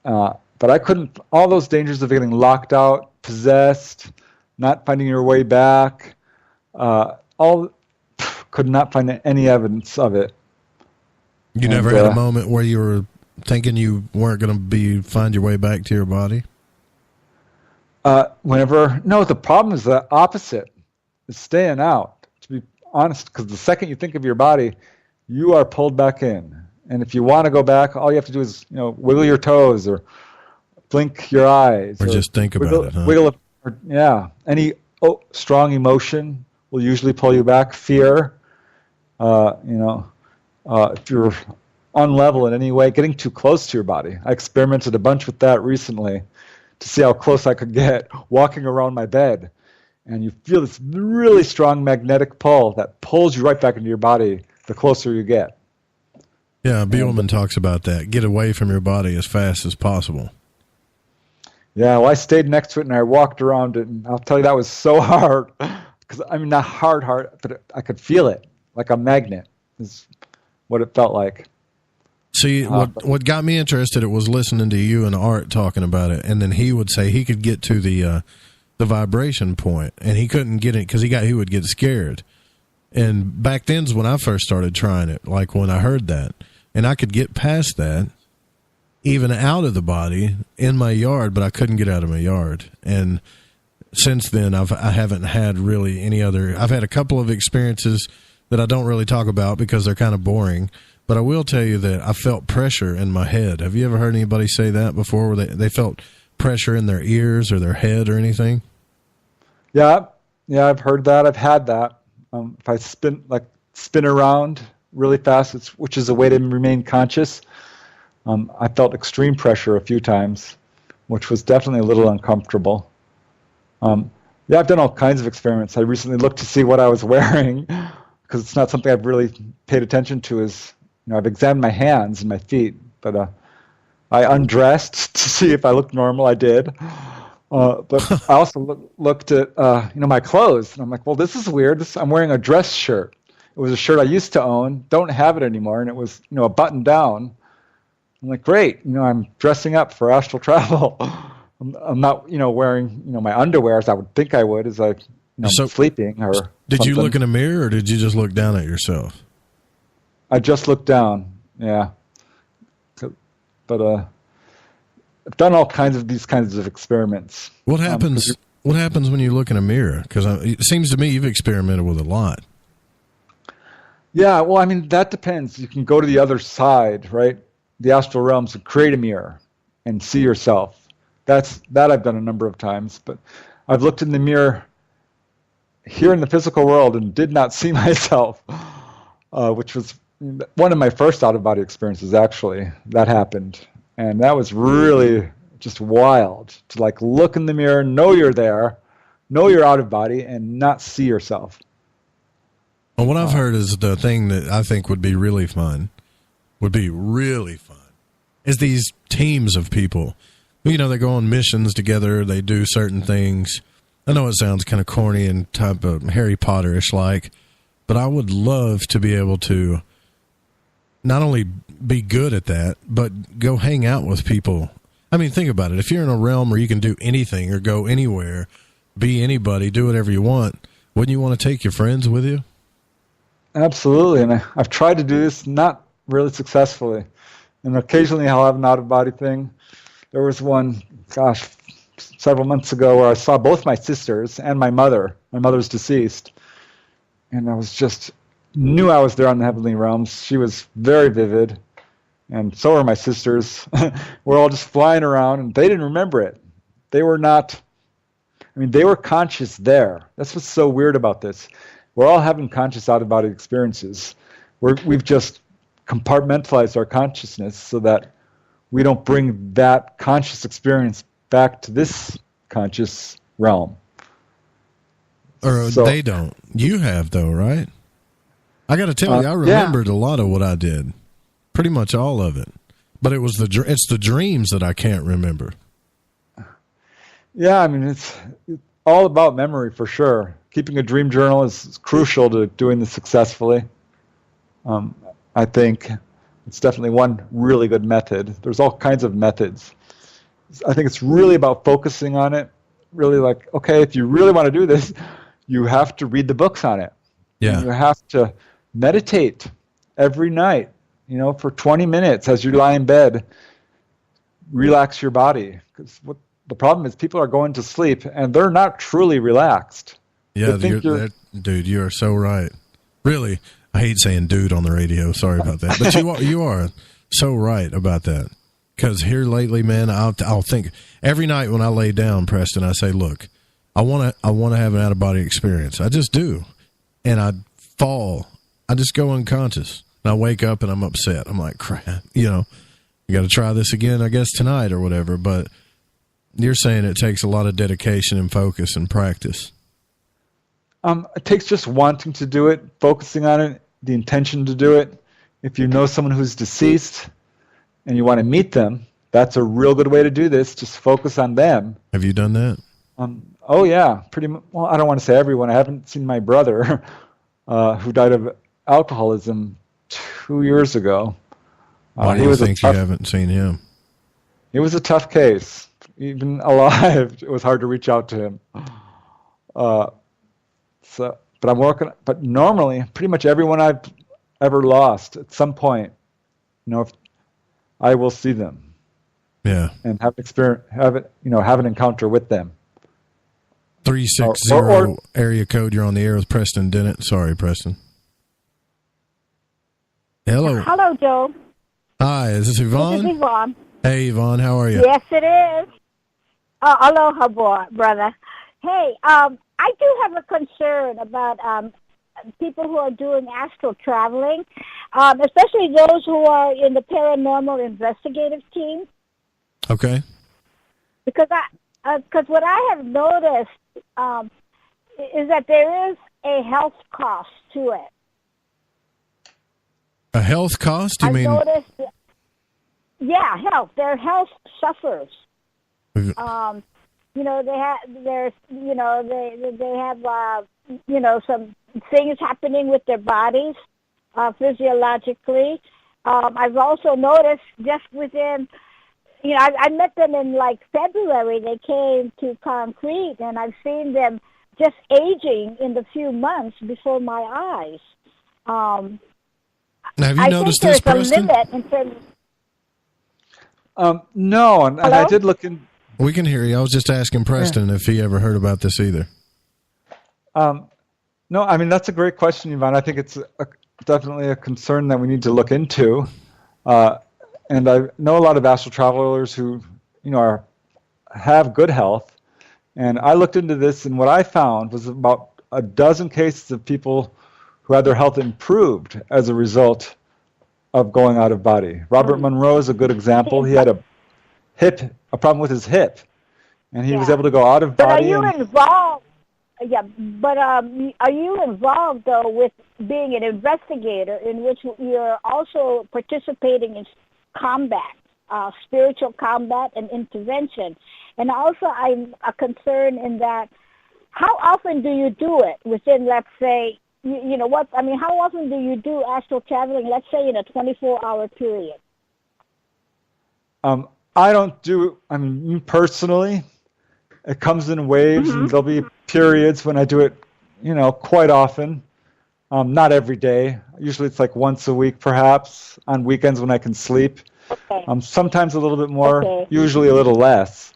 A: But I couldn't. All those dangers of getting locked out, possessed, not finding your way back, could not find any evidence of it.
H: You never had a moment where you were thinking you weren't going to find your way back to your body?
A: No, the problem is the opposite. It's staying out, to be honest, because the second you think of your body, you are pulled back in. And if you want to go back, all you have to do is, wiggle your toes or blink your eyes.
H: Or just think about it, huh?
A: Yeah. Any strong emotion will usually pull you back. Fear, if you're unlevel in any way, getting too close to your body. I experimented a bunch with that recently to see how close I could get walking around my bed. And you feel this really strong magnetic pull that pulls you right back into your body the closer you get.
H: Yeah, Bielman talks about that. Get away from your body as fast as possible.
A: Yeah, well, I stayed next to it and I walked around it, and I'll tell you that was so hard. Because not hard, but I could feel it like a magnet is what it felt like.
H: See, what got me interested, it was listening to you and Art talking about it, and then he would say he could get to the vibration point, and he couldn't get it because he would get scared. And back then's when I first started trying it, like when I heard that, and I could get past that, even out of the body in my yard, but I couldn't get out of my yard. And since then, I haven't had really any other. I've had a couple of experiences that I don't really talk about because they're kind of boring. But I will tell you that I felt pressure in my head. Have you ever heard anybody say that before, where they felt pressure in their ears or their head or anything?
A: Yeah, I've heard that. I've had that. If I spin around really fast, which is a way to remain conscious, I felt extreme pressure a few times, which was definitely a little uncomfortable. I've done all kinds of experiments. I recently looked to see what I was wearing, because it's not something I've really paid attention to. I've examined my hands and my feet, but I undressed to see if I looked normal. I did. But I also looked at my clothes, and I'm like, well, this is weird. I'm wearing a dress shirt. It was a shirt I used to own, don't have it anymore, and it was a button down. I'm like, great, I'm dressing up for astral travel. I'm not wearing my underwear as I would think I would as I'm sleeping or.
H: Did you look in a mirror, or did you just look down at yourself?
A: I just looked down. Yeah, but I've done all kinds of these kinds of experiments.
H: What happens? What happens when you look in a mirror? Because it seems to me you've experimented with a lot.
A: Yeah, well, I mean, that depends. You can go to the other side, right? The astral realms, and create a mirror and see yourself. That I've done a number of times, but I've looked in the mirror here in the physical world and did not see myself, which was one of my first out-of-body experiences, actually. That happened. And that was really just wild to look in the mirror, know you're there, know you're out of body, and not see yourself.
H: Well, what I've heard is the thing that I think would be really fun, is these teams of people. They go on missions together, they do certain things. I know it sounds kind of corny and type of Harry Potter-ish but I would love to be able to not only be good at that, but go hang out with people. I mean, think about it. If you're in a realm where you can do anything or go anywhere, be anybody, do whatever you want, wouldn't you want to take your friends with you?
A: Absolutely. And I've tried to do this, not really successfully. And occasionally I'll have an out-of-body thing. There was one, several months ago where I saw both my sisters and my mother. My mother's deceased. And I was just knew I was there on the heavenly realms. She was very vivid, and so were my sisters. We're all just flying around, and they didn't remember it. They were not, they were conscious there. That's what's so weird about this. We're all having conscious out-of-body experiences. We've just compartmentalized our consciousness so that we don't bring that conscious experience back to this conscious realm.
H: Or they don't. You have, though, right? I got to tell you, I remembered a lot of what I did, pretty much all of it. But it's the dreams that I can't remember.
A: Yeah, it's all about memory for sure. Keeping a dream journal is crucial to doing this successfully. I think it's definitely one really good method. There's all kinds of methods. I think it's really about focusing on it. Really okay, if you really want to do this, you have to read the books on it.
H: Yeah.
A: You have to meditate every night, for 20 minutes as you lie in bed. Relax your body. Because the problem is people are going to sleep and they're not truly relaxed.
H: Yeah, dude, you are so right. Really, I hate saying dude on the radio. Sorry about that. But you are so right about that. Because here lately, man, I'll think every night when I lay down, Preston, I say, look, I want to have an out-of-body experience. I just do. And I fall. I just go unconscious. And I wake up and I'm upset. I'm like, crap, you got to try this again, I guess, tonight or whatever. But you're saying it takes a lot of dedication and focus and practice.
A: It takes just wanting to do it, focusing on it, the intention to do it. If you know someone who's deceased and you want to meet them, that's a real good way to do this. Just focus on them.
H: Have you done that?
A: Oh, yeah. Pretty much. Well, I don't want to say everyone. I haven't seen my brother who died of alcoholism 2 years ago.
H: Why do you think you haven't seen him?
A: He was a tough case. Even alive, it was hard to reach out to him. But I'm working. But normally, pretty much everyone I've ever lost at some point, if I will see them.
H: Yeah.
A: And have an encounter with them.
H: 360 area code. You're on the air with Preston Dennett. Sorry, Preston. Hello.
B: Hello, Joe.
H: Hi, is this Yvonne?
B: This is Yvonne.
H: Hey, Yvonne, how are you?
B: Yes, it is. Aloha, brother. Hey, I do have a concern about people who are doing astral traveling, especially those who are in the paranormal investigative team.
H: Okay.
B: Because what I have noticed is that there is a health cost to it.
H: A health cost? You mean?
B: Noticed, yeah, health. Their health suffers. They have some things happening with their bodies physiologically. I've also noticed just within, I met them in like February. They came to Concrete, and I've seen them just aging in the few months before my eyes.
H: Have you noticed this, Preston?
B: Limit in terms
A: no, and I did look in.
H: We can hear you. I was just asking Preston if he ever heard about this either.
A: No, I mean, that's a great question, Yvonne. I think it's definitely a concern that we need to look into. And I know a lot of astral travelers who, have good health. And I looked into this, and what I found was about a dozen cases of people who had their health improved as a result of going out of body. Robert Monroe is a good example. He had a problem with his hip, and he was able to go out of body.
B: But are you involved? Yeah, but are you involved though with being an investigator, in which you're also participating in combat, spiritual combat and intervention? And also, I'm concerned in that how often do you do it within, let's say, how often do you do astral traveling, let's say in a 24-hour period?
A: I don't do, me personally, it comes in waves, and there'll be periods when I do it, quite often. Not every day. Usually it's like once a week, perhaps, on weekends when I can sleep.
B: Okay.
A: Sometimes a little bit more, usually a little less.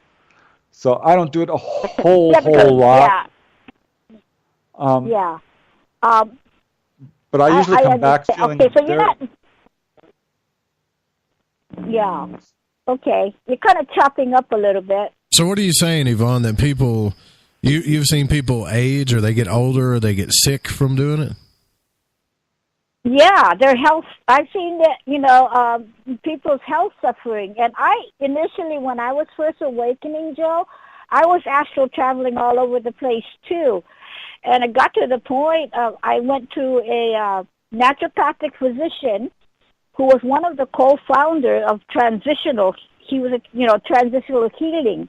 A: So I don't do it a whole lot. But I usually come back feeling...
B: Okay, so you're not... Yeah. Okay. You're kind of chopping up a little bit.
H: So what are you saying, Yvonne, that people... You've seen people age, or they get older, or they get sick from doing it?
B: Yeah, their health... I've seen that, people's health suffering. And I, initially, when I was first awakening, Joe, I was astral traveling all over the place, too. And it got to the point of I went to a naturopathic physician who was one of the co-founders of transitional. He was, transitional healing.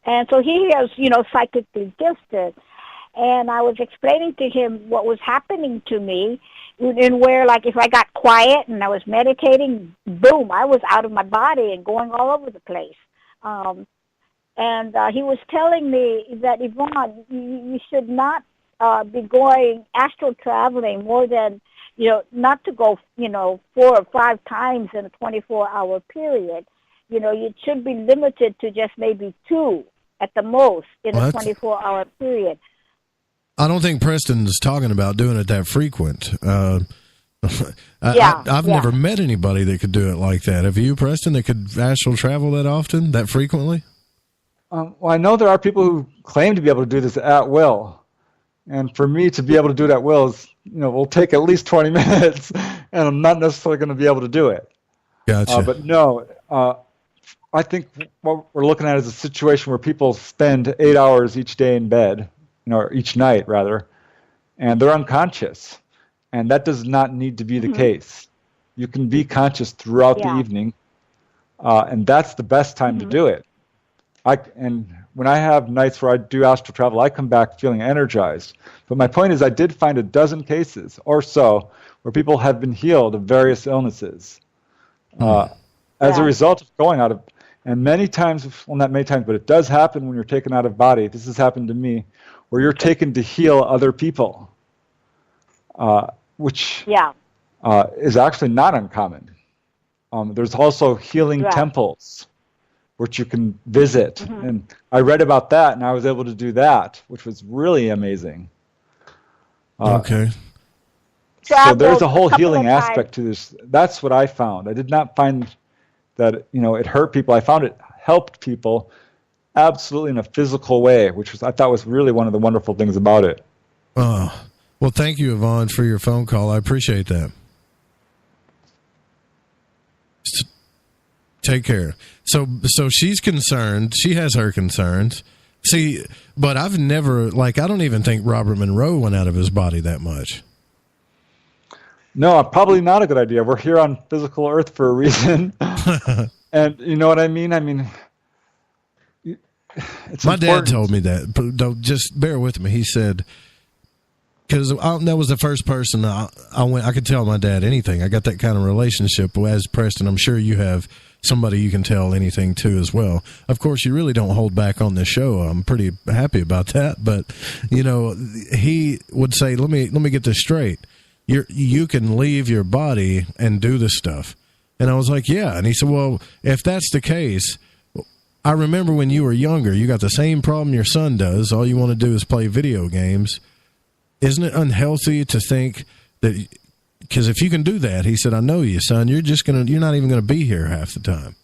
B: And so he was, psychically gifted. And I was explaining to him what was happening to me, and where, like, if I got quiet and I was meditating, boom, I was out of my body and going all over the place. And he was telling me that, Yvonne, you should not be going astral traveling more than, not to go, 4 or 5 times in a 24-hour period. You should be limited to just maybe 2 at the most in a 24-hour period.
H: I don't think Preston's talking about doing it that frequent. I've never met anybody that could do it like that. Have you, Preston, that could astral travel that often, that frequently?
A: Well, I know there are people who claim to be able to do this at will. And for me to be able to do it at will is, will take at least 20 minutes, and I'm not necessarily going to be able to do it.
H: Gotcha.
A: But no, I think what we're looking at is a situation where people spend 8 hours each day in bed, or each night, rather, and they're unconscious. And that does not need to be the case. You can be conscious throughout the evening, and that's the best time to do it. And when I have nights where I do astral travel, I come back feeling energized. But my point is, I did find a dozen cases or so where people have been healed of various illnesses as a result of going out of. And many times, well, not many times, but it does happen when you're taken out of body. This has happened to me, where you're taken to heal other people, which is actually not uncommon. There's also healing temples, which you can visit. Mm-hmm. And I read about that, and I was able to do that, which was really amazing.
H: Okay.
A: So there's a whole healing aspect to this. That's what I found. I did not find that, it hurt people. I found it helped people absolutely in a physical way, which I thought was really one of the wonderful things about it.
H: Well, thank you, Yvonne, for your phone call. I appreciate that. Take care. So she's concerned. She has her concerns. See, but I've never, I don't even think Robert Monroe went out of his body that much.
A: No, probably not a good idea. We're here on physical Earth for a reason. And you know what I mean? I mean, it's
H: my
A: important.
H: Dad told me that. Just bear with me. He said, because that was the first person I could tell my dad anything. I got that kind of relationship as Preston. I'm sure you have somebody you can tell anything to as well. Of course, you really don't hold back on this show. I'm pretty happy about that. But, he would say, let me get this straight. You can leave your body and do this stuff. And I was like, yeah. And he said, well, if that's the case, I remember when you were younger, you got the same problem your son does. All you want to do is play video games. Isn't it unhealthy to think that, because if you can do that, he said, I know you, son, you're not even going to be here half the time.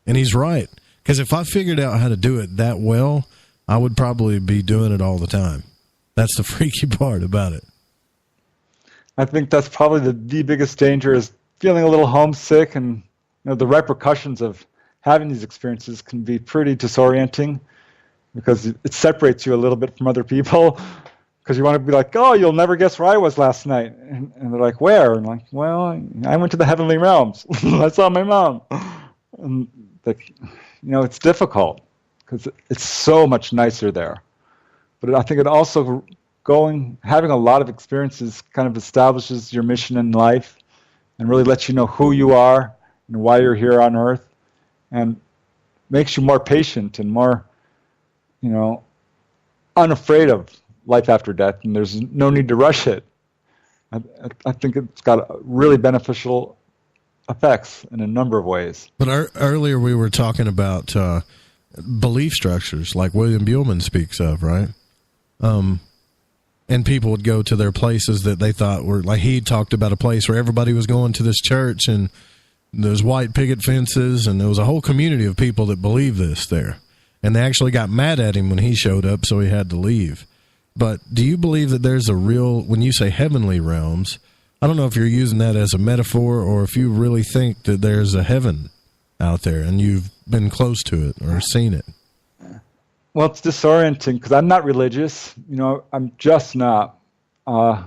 H: And he's right. Because if I figured out how to do it that well, I would probably be doing it all the time. That's the freaky part about it.
A: I think that's probably the biggest danger is feeling a little homesick, and the repercussions of having these experiences can be pretty disorienting because it separates you a little bit from other people. Because you want to be like, oh, you'll never guess where I was last night. And they're like, where? And I'm like, well, I went to the heavenly realms. I saw my mom. And it's difficult because it's so much nicer there. But I think it also having a lot of experiences kind of establishes your mission in life and really lets you know who you are and why you're here on Earth, and makes you more patient and more, unafraid of life after death, and there's no need to rush it. I think it's got really beneficial effects in a number of ways.
H: But earlier we were talking about belief structures like William Buellman speaks of, right? And people would go to their places that they thought were, like he talked about a place where everybody was going to this church and there's white picket fences and there was a whole community of people that believed this there. And they actually got mad at him when he showed up, so he had to leave. But do you believe that there's a real, when you say heavenly realms, I don't know if you're using that as a metaphor or if you really think that there's a heaven out there and you've been close to it or seen it?
A: Well, it's disorienting because I'm not religious. I'm just not. I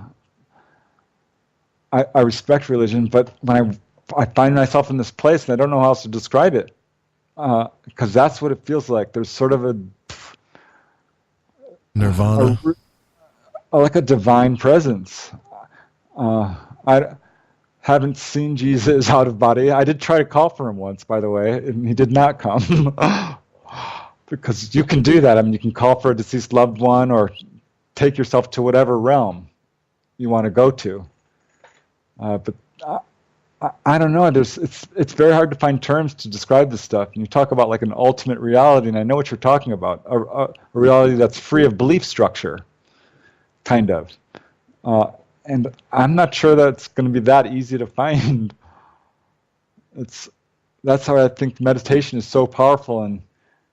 A: respect religion, but when I find myself in this place and I don't know how else to describe it, because that's what it feels like. There's sort of a
H: nirvana,
A: like a divine presence. I haven't seen Jesus out of body. I did try to call for him once, by the way, and he did not come. Because you can do that. I mean, you can call for a deceased loved one or take yourself to whatever realm you want to go to. But I don't know. It's very hard to find terms to describe this stuff. And you talk about like an ultimate reality, and I know what you're talking about, a reality that's free of belief structure, kind of. And I'm not sure that it's going to be that easy to find. That's how I think meditation is so powerful, and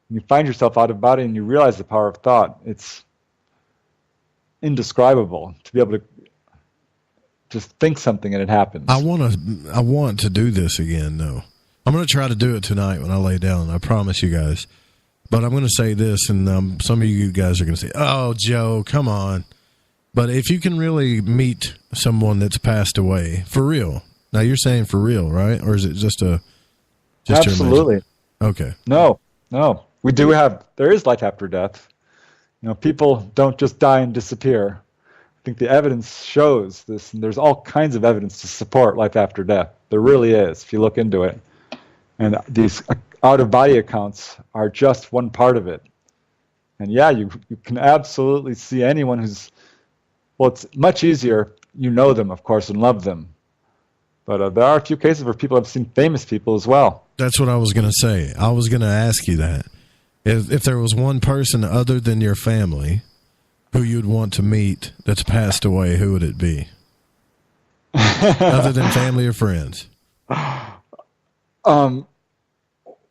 A: you find yourself out of body and you realize the power of thought. It's indescribable to be able to just think something and it happens.
H: I want to do this again, though. I'm going to try to do it tonight when I lay down. I promise you guys. But I'm going to say this, and some of you guys are going to say, oh, Joe, come on. But if you can really meet someone that's passed away, for real. Now, you're saying for real, right? Or is it just
A: Absolutely.
H: Okay.
A: No. There is life after death. People don't just die and disappear. I think the evidence shows this, and there's all kinds of evidence to support life after death. There really is, if you look into it. And these out-of-body accounts are just one part of it. And yeah, you can absolutely see anyone who's, well, it's much easier, you know them, of course, and love them. But there are a few cases where people have seen famous people as well.
H: That's what I was going to say. I was going to ask you that. If there was one person other than your family who you'd want to meet that's passed away, who would it be? Other than family or friends?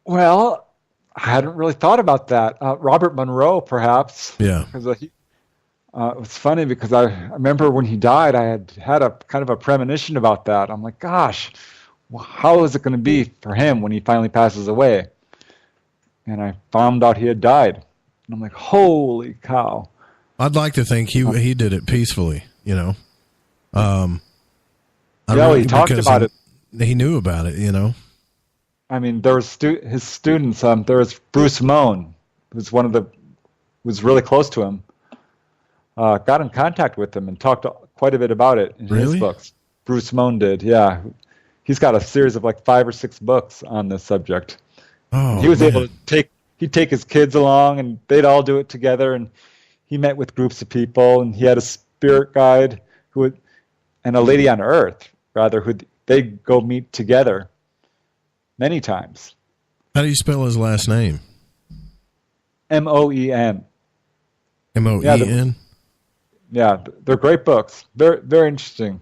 A: Well, I hadn't really thought about that. Robert Monroe, perhaps.
H: Yeah.
A: Because it was funny because I remember when he died, I had a kind of a premonition about that. I'm like, gosh, how is it going to be for him when he finally passes away? And I found out he had died. And I'm like, holy cow.
H: I'd like to think he did it peacefully, you know.
A: He talked about it.
H: He knew about it, you know.
A: I mean, there was his students. There was Bruce Moan, who's was really close to him. Got in contact with him and talked quite a bit about it in his books. Bruce Moan did, yeah. He's got a series of like 5 or 6 books on this subject.
H: Oh,
A: he was able to he'd take his kids along, and they'd all do it together. And he met with groups of people, and he had a spirit guide and a lady on Earth, rather, who they'd go meet together many times.
H: How do you spell his last name?
A: Moen.
H: Moen?
A: Yeah, they're great books. Very, very interesting.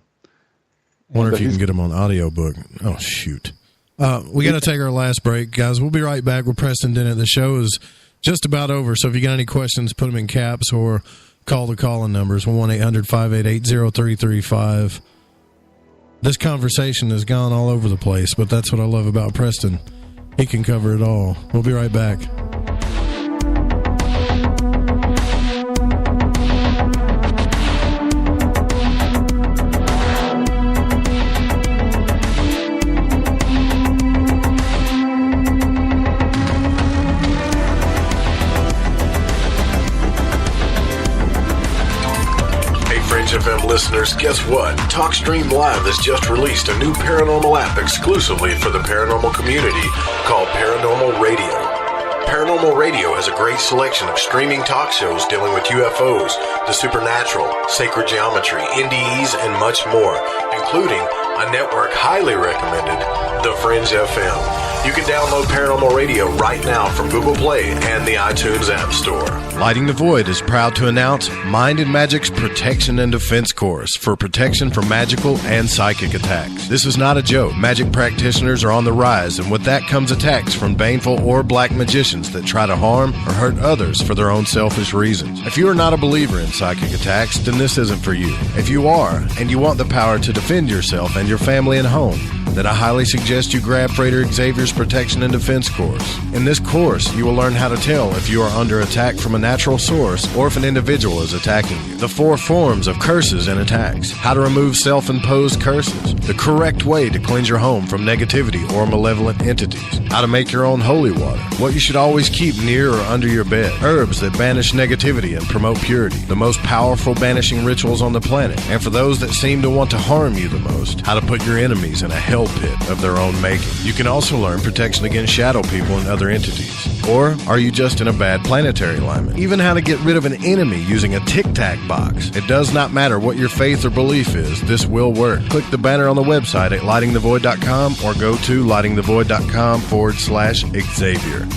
H: Wonder if you can get them on audiobook. Oh, shoot. We got to take our last break, guys. We'll be right back with Preston Dennett. The show is just about over, so if you got any questions, put them in caps or call the call-in numbers, 1-800-588-0335. This conversation has gone all over the place, but that's what I love about Preston. He can cover it all. We'll be right back.
U: FM listeners, guess what? TalkStream Live has just released a new paranormal app exclusively for the paranormal community called Paranormal Radio. Paranormal Radio has a great selection of streaming talk shows dealing with UFOs, the supernatural, sacred geometry, NDEs, and much more, including a network highly recommended, The Fringe FM. You can download Paranormal Radio right now from Google Play and the iTunes App Store.
H: Lighting the Void is proud to announce Mind and Magic's Protection and Defense Course for protection from magical and psychic attacks. This is not a joke. Magic practitioners are on the rise, and with that comes attacks from baneful or black magicians that try to harm or hurt others for their own selfish reasons. If you are not a believer in psychic attacks, then this isn't for you. If you are, and you want the power to defend yourself and your family and home, then I highly suggest you grab Freighter Xavier's Protection and Defense course. In this course, you will learn how to tell if you are under attack from a natural source or if an individual is attacking you. The 4 forms of curses and attacks. How to remove self-imposed curses. The correct way to cleanse your home from negativity or malevolent entities. How to make your own holy water. What you should always keep near or under your bed. Herbs that banish negativity and promote purity. The most powerful banishing rituals on the planet. And for those that seem to want to harm you the most, how to put your enemies in a hell pit of their own making. You can also learn protection against shadow people and other entities. Or are you just in a bad planetary alignment? Even how to get rid of an enemy using a tic-tac box. It does not matter what your faith or belief is, this will work. Click the banner on the website at lightingthevoid.com or go to lightingthevoid.com/Xavier.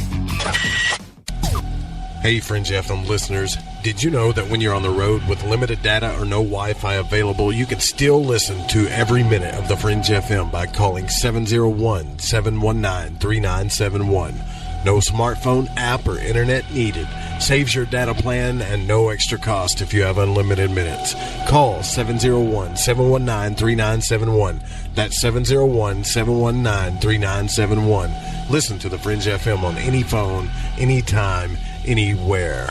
U: Hey, Fringe FM listeners. Did you know that when you're on the road with limited data or no Wi-Fi available, you can still listen to every minute of the Fringe FM by calling 701-719-3971. No smartphone app or internet needed. Saves your data plan and no extra cost if you have unlimited minutes. Call 701-719-3971. That's 701-719-3971. Listen to the Fringe FM on any phone, anytime, anywhere.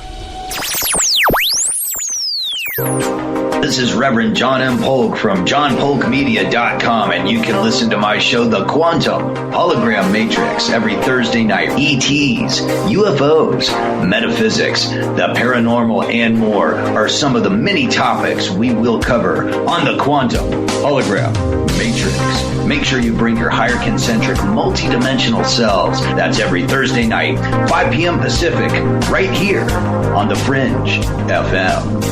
J: This is Reverend John M. Polk from johnpolkmedia.com, and you can listen to my show, The Quantum Hologram Matrix, every Thursday night. ETs, UFOs, metaphysics, the paranormal, and more are some of the many topics we will cover on The Quantum Hologram Matrix. Make sure you bring your higher concentric multidimensional selves. That's every Thursday night, 5 p.m. Pacific, right here on The Fringe FM.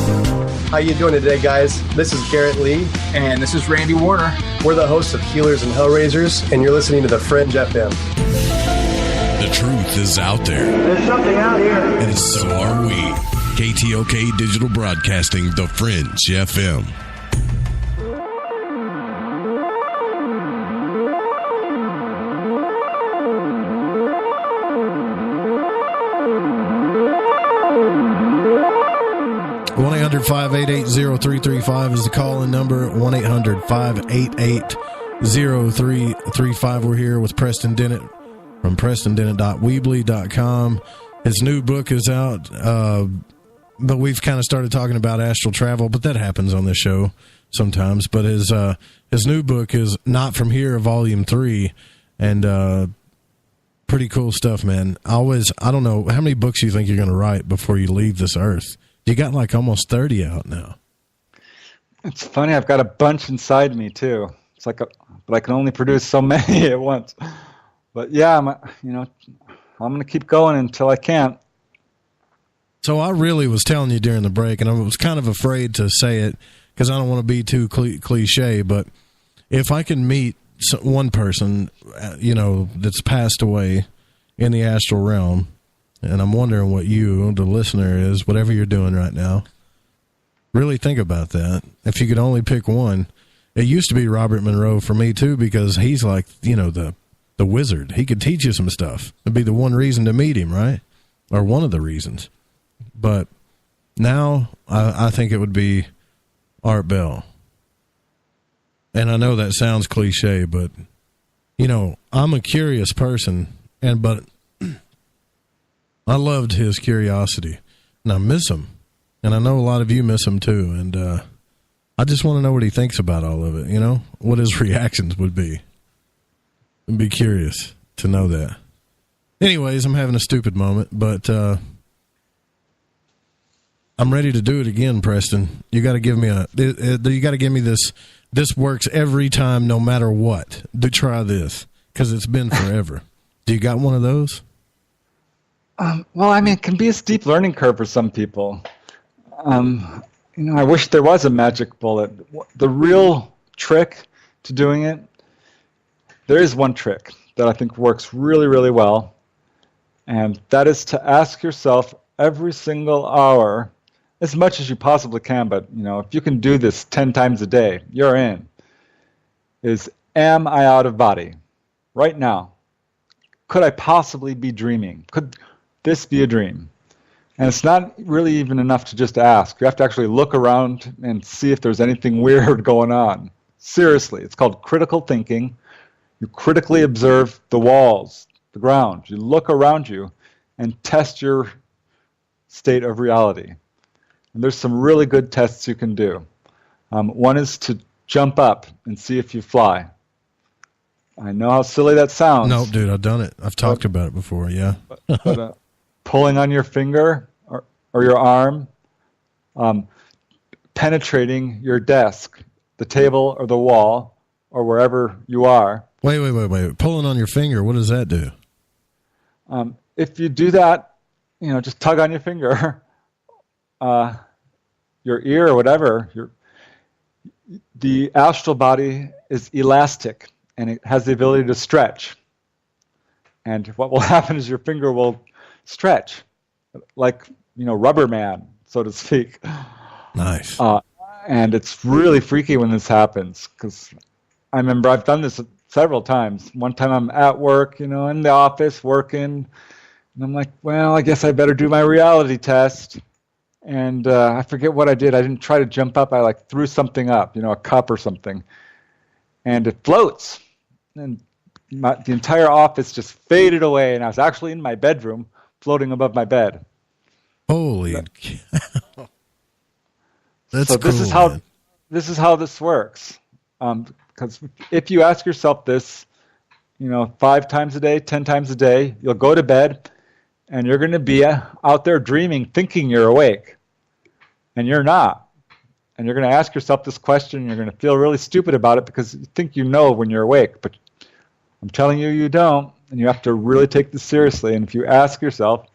S: How you doing today, guys? This is Garrett Lee.
T: And this is Randy Warner.
S: We're the hosts of Healers and Hellraisers, and you're listening to The Fringe FM.
H: The truth is out there.
F: There's something out here.
H: And so are we. KTOK Digital Broadcasting, The Fringe FM. One 1-800-588-0335 is the call-in number. 1-800-588-0335. We're here with Preston Dennett from PrestonDennett.weebly.com. His new book is out, but we've kind of started talking about astral travel, but that happens on this show sometimes. But his new book is Not From Here, Volume 3, and pretty cool stuff, man. I don't know, how many books you think you're going to write before you leave this earth? You got like almost 30 out now.
A: It's funny, I've got a bunch inside me too. It's like, but I can only produce so many at once. But yeah, I'm going to keep going until I can't.
H: So I really was telling you during the break, and I was kind of afraid to say it because I don't want to be too cliche, but if I can meet one person, that's passed away in the astral realm, and I'm wondering what you, the listener, is, whatever you're doing right now, really think about that. If you could only pick one, it used to be Robert Monroe for me too, because he's like, the wizard. He could teach you some stuff. It'd be the one reason to meet him, right? Or one of the reasons. But now I think it would be Art Bell. And I know that sounds cliche, but, I'm a curious person, but I loved his curiosity, and I miss him. And I know a lot of you miss him too. And I just want to know what he thinks about all of it, what his reactions would be. I'd be curious to know that. Anyways, I'm having a stupid moment, but I'm ready to do it again, Preston. You got to give me this. This works every time, no matter what. Do try this, because it's been forever. Do you got one of those?
A: Well, it can be a steep learning curve for some people. I wish there was a magic bullet. The real trick to doing it, there is one trick that I think works really, really well, and that is to ask yourself every single hour, as much as you possibly can, but if you can do this 10 times a day, you're in, is, am I out of body right now? Could I possibly be dreaming? Could this be a dream? And it's not really even enough to just ask. You have to actually look around and see if there's anything weird going on. Seriously, it's called critical thinking. You critically observe the walls, the ground. You look around you and test your state of reality. And there's some really good tests you can do. One is to jump up and see if you fly. I know how silly that sounds.
H: No, dude, I've done it. I've talked about it before, yeah.
A: but pulling on your finger or your arm, penetrating your desk, the table or the wall, or wherever you are.
H: Wait. Pulling on your finger, what does that do?
A: If you do that, just tug on your finger, your ear or whatever, the astral body is elastic, and it has the ability to stretch. And what will happen is your finger will stretch, like, Rubber Man, so to speak.
H: Nice.
A: And it's really freaky when this happens, because I remember I've done this several times. One time I'm at work, in the office working, and I'm like, well, I guess I better do my reality test. And I forget what I did. I didn't try to jump up. I threw something up, a cup or something. And it floats. And the entire office just faded away. And I was actually in my bedroom, floating above my bed.
H: Holy cow. That's
A: so
H: cool,
A: this is how this works. Because if you ask yourself this, 5 times a day, 10 times a day, you'll go to bed, and you're going to be out there dreaming, thinking you're awake. And you're not. And you're going to ask yourself this question, and you're going to feel really stupid about it because you think you know when you're awake. But I'm telling you, you don't. And you have to really take this seriously. And if you ask yourself,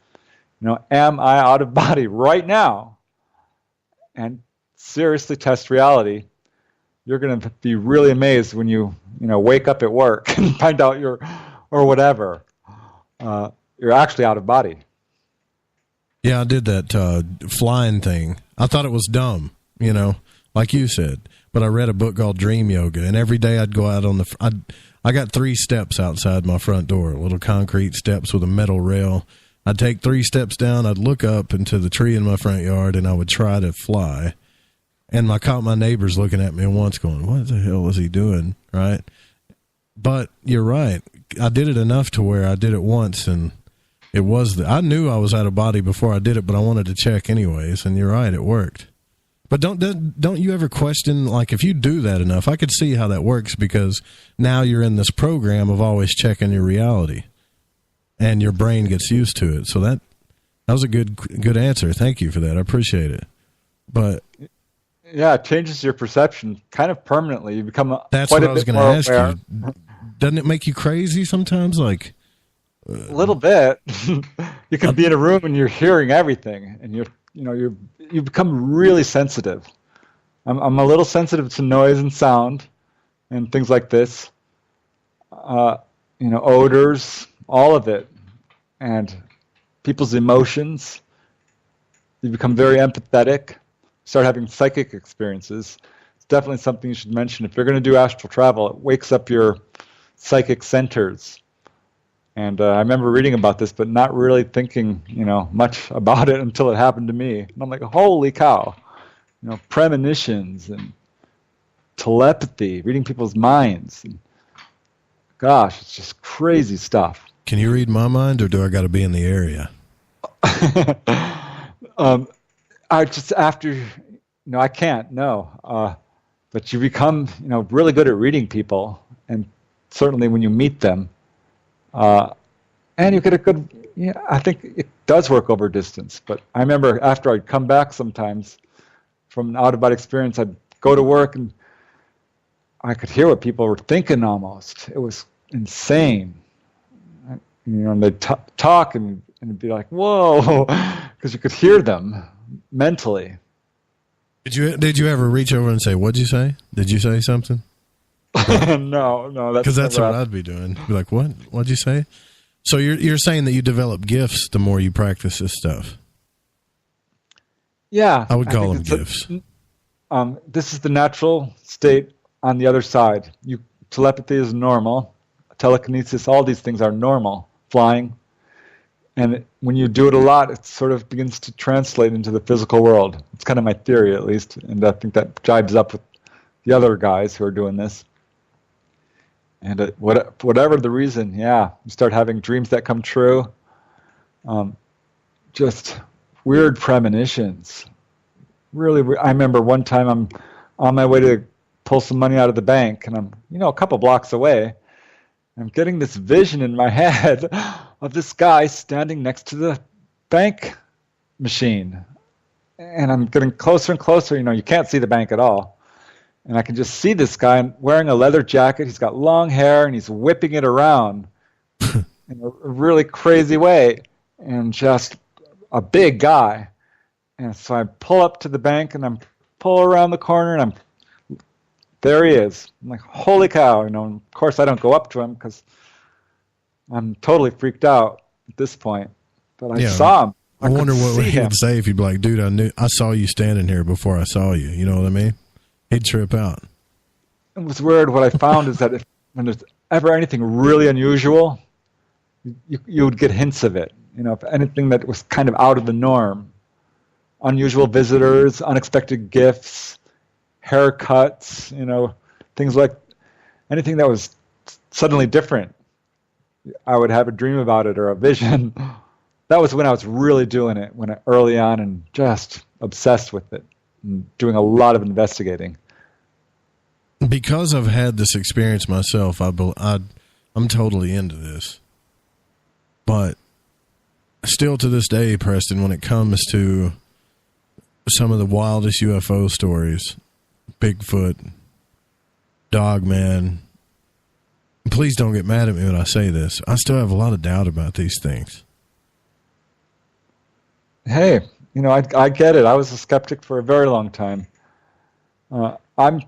A: am I out of body right now? And seriously test reality, you're going to be really amazed when you wake up at work and find out or whatever. you're actually out of body.
H: Yeah, I did that flying thing. I thought it was dumb, like you said. But I read a book called Dream Yoga, and every day I'd go out on I got 3 steps outside my front door, little concrete steps with a metal rail. I'd take 3 steps down, I'd look up into the tree in my front yard, and I would try to fly. And I caught my neighbors looking at me once going, what the hell is he doing, right? But you're right. I did it enough to where I did it once, and it was I knew I was out of body before I did it, but I wanted to check anyways, and you're right, it worked. But don't you ever question, like, if you do that enough, I could see how that works, because now you're in this program of always checking your reality, and your brain gets used to it. So that was a good answer. Thank you for that. I appreciate it. But
A: yeah, it changes your perception kind of permanently. You become
H: that's
A: quite
H: what
A: a
H: I was
A: bit
H: going to
A: more
H: ask
A: aware.
H: you. Doesn't it make you crazy sometimes? Like
A: a little bit. You can be in a room and you're hearing everything, and you become really sensitive. I'm a little sensitive to noise and sound and things like this. Odors, all of it, and people's emotions. You become very empathetic. Start having psychic experiences. It's definitely something you should mention. If you're going to do astral travel, it wakes up your psychic centers. And I remember reading about this, but not really thinking, much about it until it happened to me. And I'm like, holy cow! Premonitions and telepathy, reading people's minds. And gosh, it's just crazy stuff.
H: Can you read my mind, or do I got to be in the area?
A: I just after, I can't, no. But you become, really good at reading people, and certainly when you meet them, and you get a good. Yeah, I think it does work over distance. But I remember after I'd come back sometimes from an out-of-body experience, I'd go to work and I could hear what people were thinking almost. It was insane. And they'd talk and it'd be like, whoa, because you could hear them mentally.
H: Did you ever reach over and say, what'd you say? Did you say something?
A: No, that's
H: because that's what I'd be doing. Be like, what? What'd you say? So you're saying that you develop gifts the more you practice this stuff?
A: Yeah,
H: I would call them gifts.
A: This is the natural state on the other side. Telepathy is normal. Telekinesis, all these things are normal. Flying. And when you do it a lot, it sort of begins to translate into the physical world. It's kind of my theory, at least. And I think that jives up with the other guys who are doing this. And whatever the reason, you start having dreams that come true. Just weird premonitions. Really, I remember one time I'm on my way to pull some money out of the bank, and I'm, a couple blocks away. I'm getting this vision in my head of this guy standing next to the bank machine. And I'm getting closer and closer. You can't see the bank at all. And I can just see this guy wearing a leather jacket. He's got long hair, and he's whipping it around in a really crazy way. And just a big guy. And so I pull up to the bank, and I'm pull around the corner, and there he is. I'm like, holy cow. Of course, I don't go up to him because I'm totally freaked out at this point. But I saw him.
H: I wonder what he would say if he'd be like, dude, I saw you standing here before I saw you. You know what I mean? He'd trip out.
A: It was weird. What I found is that when there's ever anything really unusual, you would get hints of it. If anything that was kind of out of the norm. Unusual visitors, unexpected gifts, haircuts, things like anything that was suddenly different. I would have a dream about it or a vision. That was when I was really doing it, early on, and just obsessed with it and doing a lot of investigating.
H: Because I've had this experience myself, I'm totally into this. But still to this day, Preston, when it comes to some of the wildest UFO stories, Bigfoot, Dogman, please don't get mad at me when I say this, I still have a lot of doubt about these things.
A: Hey, I get it. I was a skeptic for a very long time. I'm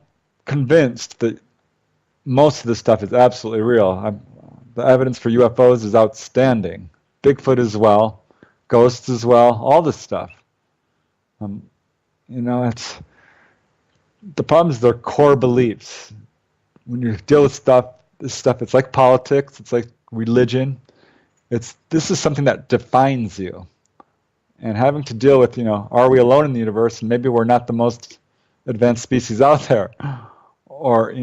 A: convinced that most of this stuff is absolutely real. The evidence for UFOs is outstanding. Bigfoot as well, ghosts as well, all this stuff. It's the problem is their core beliefs. When you deal with this stuff, it's like politics, it's like religion. This is something that defines you. And having to deal with, are we alone in the universe? And maybe we're not the most advanced species out there. Or,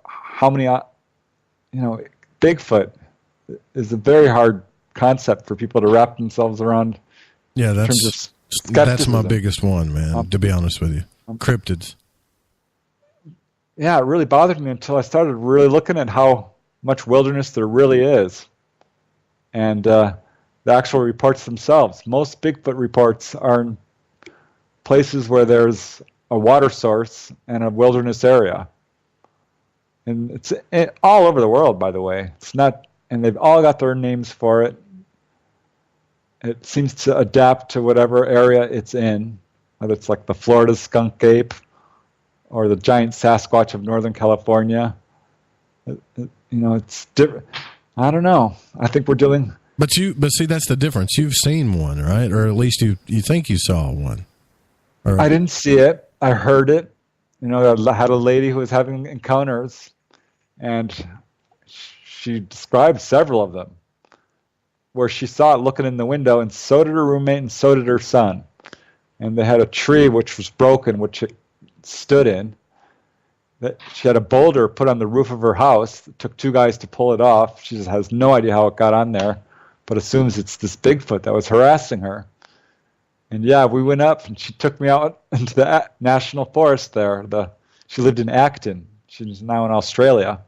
A: how many, Bigfoot is a very hard concept for people to wrap themselves around.
H: Yeah, that's my biggest one, man, to be honest with you. Cryptids.
A: Yeah, it really bothered me until I started really looking at how much wilderness there really is. And the actual reports themselves. Most Bigfoot reports are in places where there's a water source and a wilderness area. And it's all over the world, by the way. It's not, and they've all got their names for it. It seems to adapt to whatever area it's in, whether it's like the Florida skunk ape or the giant Sasquatch of Northern California. It's different. I don't know. I think we're dealing.
H: But see, that's the difference. You've seen one, right? Or at least you think you saw one.
A: I didn't see it. I heard it. I had a lady who was having encounters, and she described several of them, where she saw it looking in the window, and so did her roommate, and so did her son. And they had a tree which was broken, which it stood in. That she had a boulder put on the roof of her house. It took 2 guys to pull it off. She just has no idea how it got on there, but assumes it's this Bigfoot that was harassing her. And yeah, we went up, and she took me out into the national forest there. She lived in Acton. She's now in Australia.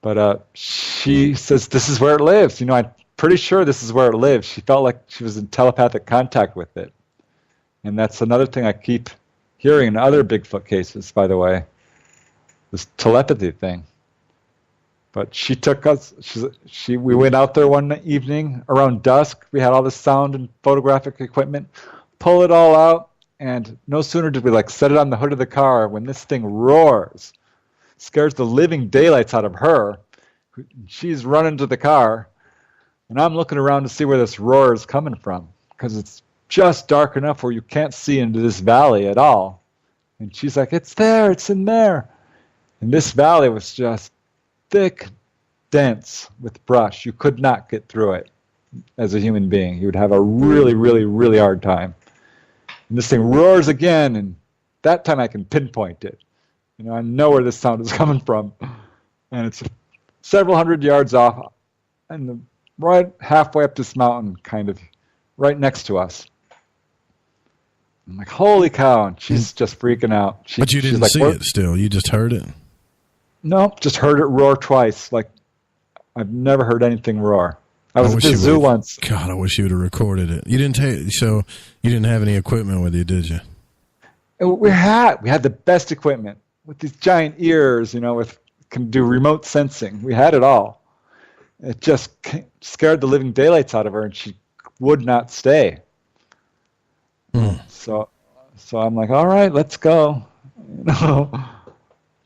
A: But she says this is where it lives. I'm pretty sure this is where it lives. She felt like she was in telepathic contact with it. And that's another thing I keep hearing in other Bigfoot cases, by the way, this telepathy thing. But she took us, we went out there one evening around dusk. We had all the sound and photographic equipment, pull it all out, and no sooner did we set it on the hood of the car when this thing roars, scares the living daylights out of her. She's running to the car, and I'm looking around to see where this roar is coming from, because it's just dark enough where you can't see into this valley at all. And she's like, it's there, it's in there. And this valley was just thick, dense with brush. You could not get through it as a human being. You would have a really, really, really hard time. And this thing roars again, and that time I can pinpoint it. I know where this sound is coming from. And it's several hundred yards off, and right halfway up this mountain, kind of right next to us. I'm like, holy cow, and she's just freaking out.
H: But you didn't see it still, you just heard it?
A: No, just heard it roar twice. I've never heard anything roar. I was at the zoo once.
H: God, I wish you would have recorded it. You didn't so you didn't have any equipment with you, did you?
A: We had the best equipment with these giant ears, can do remote sensing. We had it all. It just scared the living daylights out of her, and she would not stay. So I'm like, all right, let's go.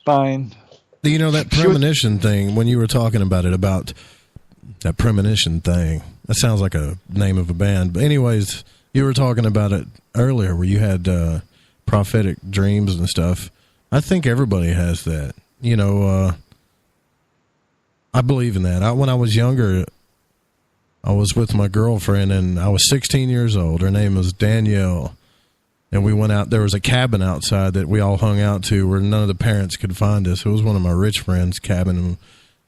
A: Fine.
H: That premonition thing, when you were talking about it, about that premonition thing, that sounds like a name of a band. But anyways, you were talking about it earlier where you had prophetic dreams and stuff. I think everybody has that. I believe in that. When I was younger, I was with my girlfriend, and I was 16 years old. Her name was Danielle. And we went out. There was a cabin outside that we all hung out to where none of the parents could find us. It was one of my rich friends' cabin. And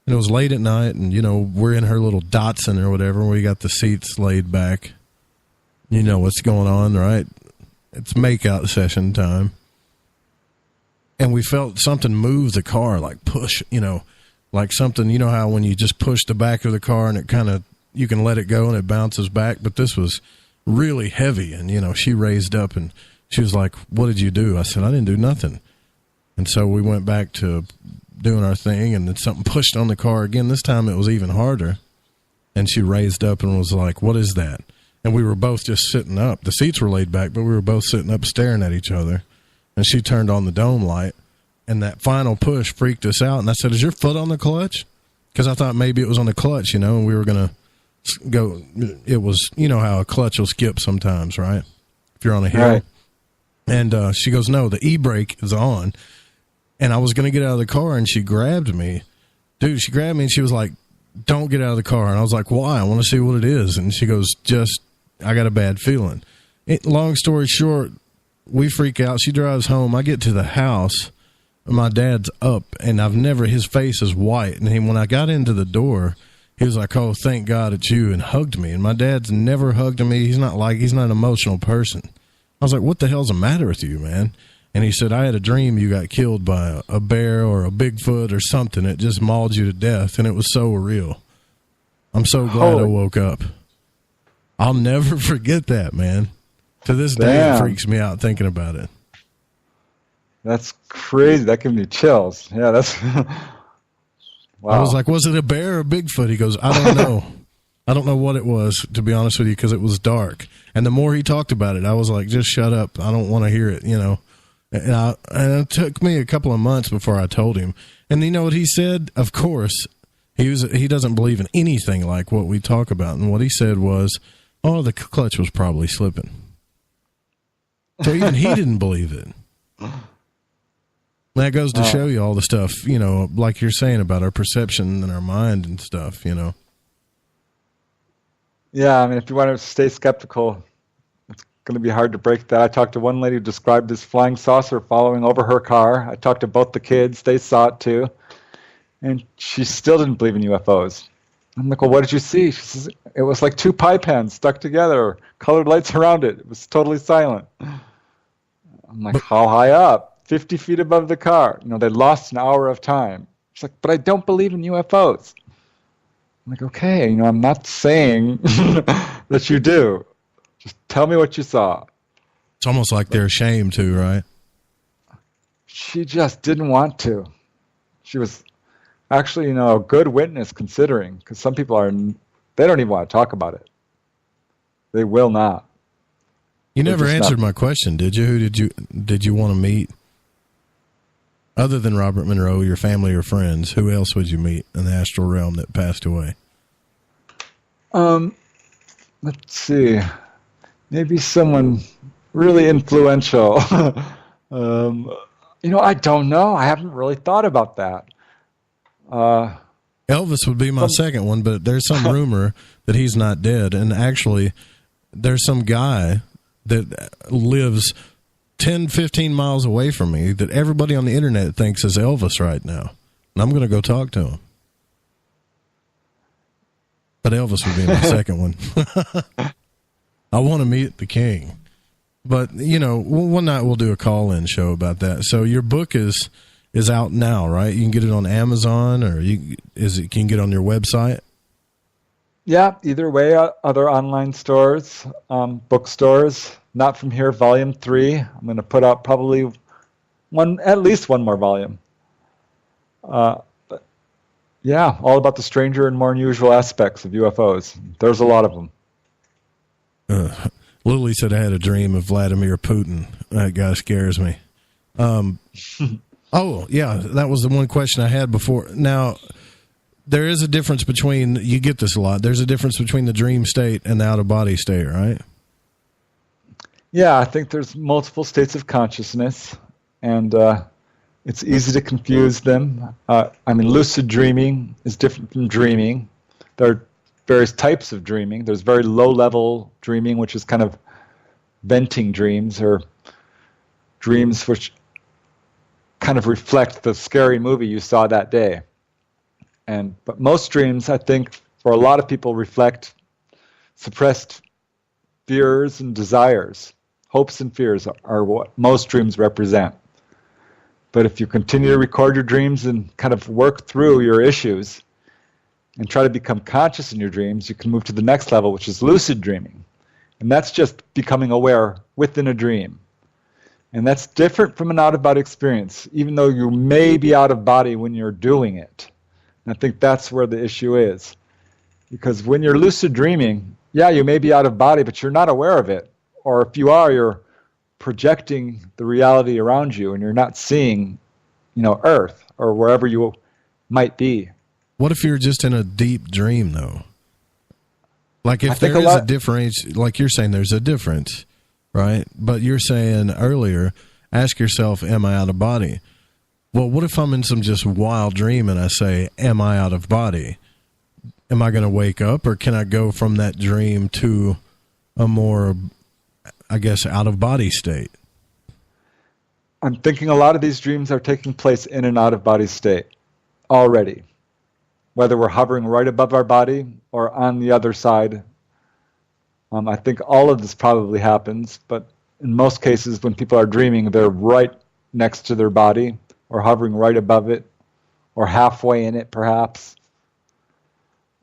H: it was late at night, and, we're in her little Datsun or whatever. We got the seats laid back. You know what's going on, right? It's make-out session time. And we felt something move the car, like push, like something, how when you just push the back of the car and it kind of, you can let it go and it bounces back. But this was really heavy. And, she raised up and she was like, what did you do? I said, I didn't do nothing. And so we went back to doing our thing, and then something pushed on the car again. This time it was even harder. And she raised up and was like, what is that? And we were both just sitting up. The seats were laid back, but we were both sitting up staring at each other. And she turned on the dome light, and that final push freaked us out. And I said, is your foot on the clutch? Because I thought maybe it was on the clutch, and we were going to go. It was, you know how a clutch will skip sometimes, right? If you're on a hill.
A: Right.
H: And she goes, no, the e-brake is on. And I was going to get out of the car, and she grabbed me. Dude, she grabbed me, and she was like, don't get out of the car. And I was like, why? I want to see what it is. And she goes, I got a bad feeling. Long story short, we freak out. She drives home. I get to the house. My dad's up, and his face is white. And when I got into the door, he was like, oh, thank God it's you, and hugged me. And my dad's never hugged me. He's not an emotional person. I was like, what the hell's the matter with you, man? And he said, I had a dream you got killed by a bear or a Bigfoot or something. It just mauled you to death, and it was so real. I'm so glad I woke up. I'll never forget that, man. To this day, it freaks me out thinking about it.
A: That's crazy. That gives me chills. Yeah, that's... Wow.
H: I was like, was it a bear or a Bigfoot? He goes, I don't know. I don't know what it was, to be honest with you, because it was dark. And the more he talked about it, I was like, just shut up. I don't want to hear it, you know. And it took me a couple of months before I told him. And you know what he said? Of course, he doesn't believe in anything like what we talk about. And what he said was, oh, the clutch was probably slipping. So even he didn't believe it. That goes to show you all the stuff, you know, like you're saying about our perception and our mind and stuff, you know.
A: Yeah, I mean, if you want to stay skeptical, it's going to be hard to break that. I talked to one lady who described this flying saucer following over her car. I talked to both the kids. They saw it too. And she still didn't believe in UFOs. I'm like, well, what did you see? She says, it was like two pie pans stuck together, colored lights around it. It was totally silent. I'm like, how high up? 50 feet above the car. You know, they lost an hour of time. She's like, but I don't believe in UFOs. I'm like, okay, you know, I'm not saying that you do. Just tell me what you saw.
H: It's almost like they're ashamed to, right?
A: She just didn't want to. She was actually, you know, a good witness considering, because some people they don't even want to talk about it. They will not.
H: You never answered my question, did you? Who did you want to meet? Other than Robert Monroe, your family or friends, who else would you meet in the astral realm that passed away?
A: Let's see. Maybe someone really influential. You know, I don't know. I haven't really thought about that.
H: Elvis would be my second one, but there's some rumor that he's not dead. And actually, there's some guy that lives 10, 15 miles away from me that everybody on the internet thinks is Elvis right now. And I'm going to go talk to him. But Elvis would be my second one. I want to meet the king. But, you know, one night we'll do a call-in show about that. So your book is out now, right? You can get it on Amazon, or can you get it on your website?
A: Yeah, either way, other online stores, bookstores. Not From Here, Volume 3. I'm going to put out probably at least one more volume. But yeah, all about the stranger and more unusual aspects of UFOs. There's a lot of them.
H: Lily said I had a dream of Vladimir Putin. That guy scares me. Oh, yeah, that was the one question I had before. Now, there is a difference between, you get this a lot, there's a difference between the dream state and the out-of-body state, right?
A: Yeah, I think there's multiple states of consciousness, and it's easy to confuse them. I mean, lucid dreaming is different from dreaming. There are various types of dreaming. There's very low-level dreaming, which is kind of venting dreams, or dreams which kind of reflect the scary movie you saw that day. But most dreams, I think, for a lot of people, reflect suppressed fears and desires. Hopes and fears are what most dreams represent. But if you continue to record your dreams and kind of work through your issues and try to become conscious in your dreams, you can move to the next level, which is lucid dreaming. And that's just becoming aware within a dream. And that's different from an out-of-body experience, even though you may be out of body when you're doing it. And I think that's where the issue is. Because when you're lucid dreaming, yeah, you may be out of body, but you're not aware of it. Or if you are, you're projecting the reality around you, and you're not seeing, you know, Earth or wherever you might be.
H: What if you're just in a deep dream, though? Like if there is a difference, like you're saying, there's a difference, right? But you're saying earlier, ask yourself, am I out of body? Well, what if I'm in some just wild dream and I say, am I out of body? Am I going to wake up, or can I go from that dream to a more, I guess, out of body state?
A: I'm thinking a lot of these dreams are taking place in an out of body state already. Whether we're hovering right above our body or on the other side. I think all of this probably happens, but in most cases when people are dreaming, they're right next to their body or hovering right above it or halfway in it perhaps.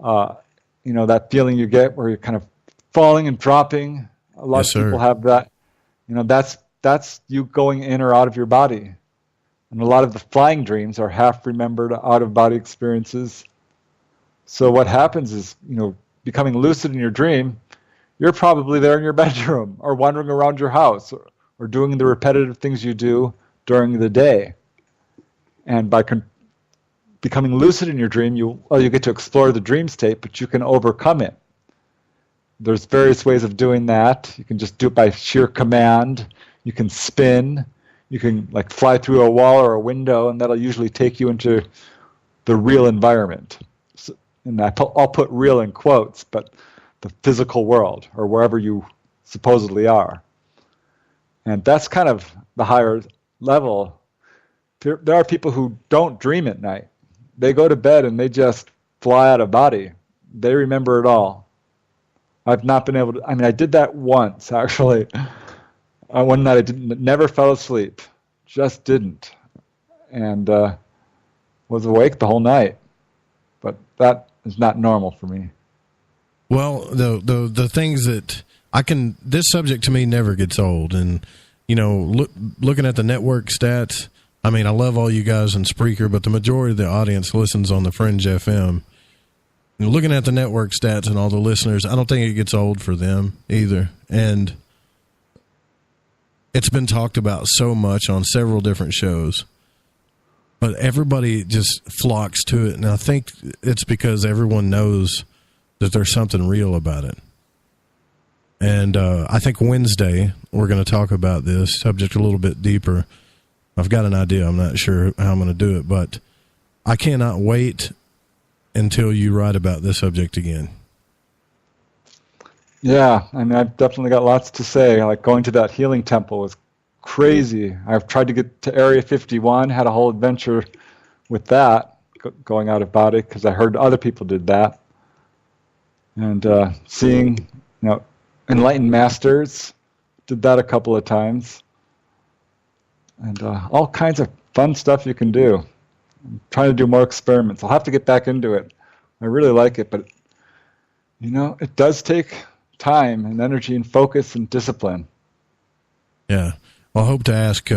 A: That feeling you get where you're kind of falling and dropping. A lot of people have that. That's you going in or out of your body. And a lot of the flying dreams are half-remembered out-of-body experiences. So what happens is, becoming lucid in your dream, you're probably there in your bedroom or wandering around your house or doing the repetitive things you do during the day. And by becoming lucid in your dream, you get to explore the dream state, but you can overcome it. There's various ways of doing that. You can just do it by sheer command. You can spin. You can fly through a wall or a window, and that'll usually take you into the real environment. And I'll put real in quotes, but the physical world, or wherever you supposedly are. And that's kind of the higher level. There are people who don't dream at night. They go to bed and they just fly out of body. They remember it all. I've not been able to, I did that once, actually. One night I never fell asleep. Just didn't. And was awake the whole night. But that is not normal for me.
H: Well, the things that this subject to me never gets old. And, looking at the network stats, I love all you guys in Spreaker, but the majority of the audience listens on the Fringe FM. And looking at the network stats and all the listeners, I don't think it gets old for them either. And it's been talked about so much on several different shows. But everybody just flocks to it, and I think it's because everyone knows that there's something real about it. And I think Wednesday we're going to talk about this subject a little bit deeper. I've got an idea. I'm not sure how I'm going to do it, but I cannot wait until you write about this subject again.
A: Yeah, I've definitely got lots to say. Like going to that healing temple was crazy. I've tried to get to Area 51, had a whole adventure with that, going out of body, because I heard other people did that. And seeing, enlightened masters, did that a couple of times. And all kinds of fun stuff you can do. I'm trying to do more experiments. I'll have to get back into it. I really like it, but, it does take time and energy and focus and discipline.
H: Yeah. Well, I hope to ask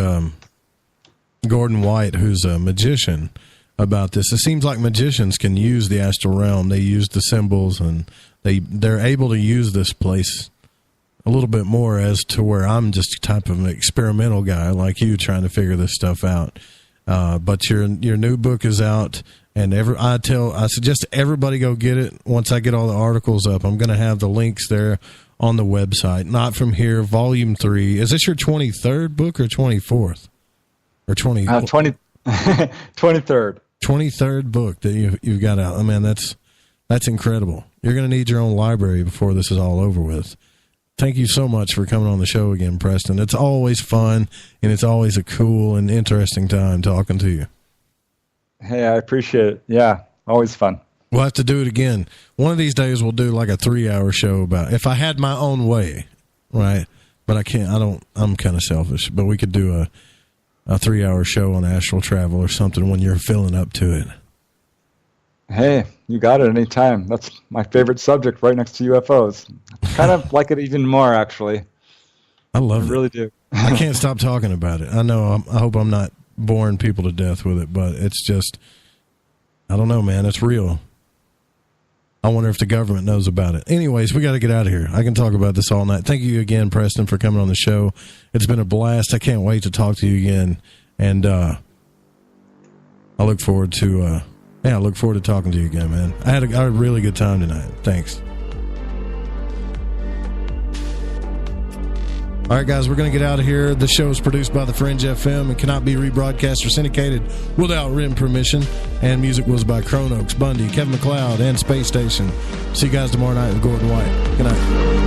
H: Gordon White, who's a magician, about this. It seems like magicians can use the astral realm. They use the symbols, and they're able to use this place a little bit more, as to where I'm just a type of an experimental guy like you trying to figure this stuff out. But your new book is out, and I suggest everybody go get it. Once I get all the articles up, I'm going to have the links there on the website. Not From Here, Volume 3. Is this your 23rd book or 24th? Or
A: 23rd.
H: 23rd book that you've got out. That's incredible. You're going to need your own library before this is all over with. Thank you so much for coming on the show again, Preston. It's always fun, and it's always a cool and interesting time talking to you.
A: Hey, I appreciate it. Yeah, always fun.
H: We'll have to do it again. One of these days we'll do like a 3-hour show about, if I had my own way, right? But I can't, I'm kind of selfish, but we could do a 3-hour show on astral travel or something when you're feeling up to it.
A: Hey, you got it anytime. That's my favorite subject, right next to UFOs. Kind of like it even more, actually.
H: I love it.
A: I really do.
H: I can't stop talking about it. I know. I hope I'm not boring people to death with it, but it's just, I don't know, man. It's real. I wonder if the government knows about it. Anyways, we got to get out of here. I can talk about this all night. Thank you again, Preston, for coming on the show. It's been a blast. I can't wait to talk to you again. And I look forward to talking to you again, man. I had a really good time tonight. Thanks. All right, guys, we're going to get out of here. The show is produced by The Fringe FM and cannot be rebroadcast or syndicated without written permission. And music was by Chronox, Bundy, Kevin MacLeod, and Space Station. See you guys tomorrow night with Gordon White. Good night.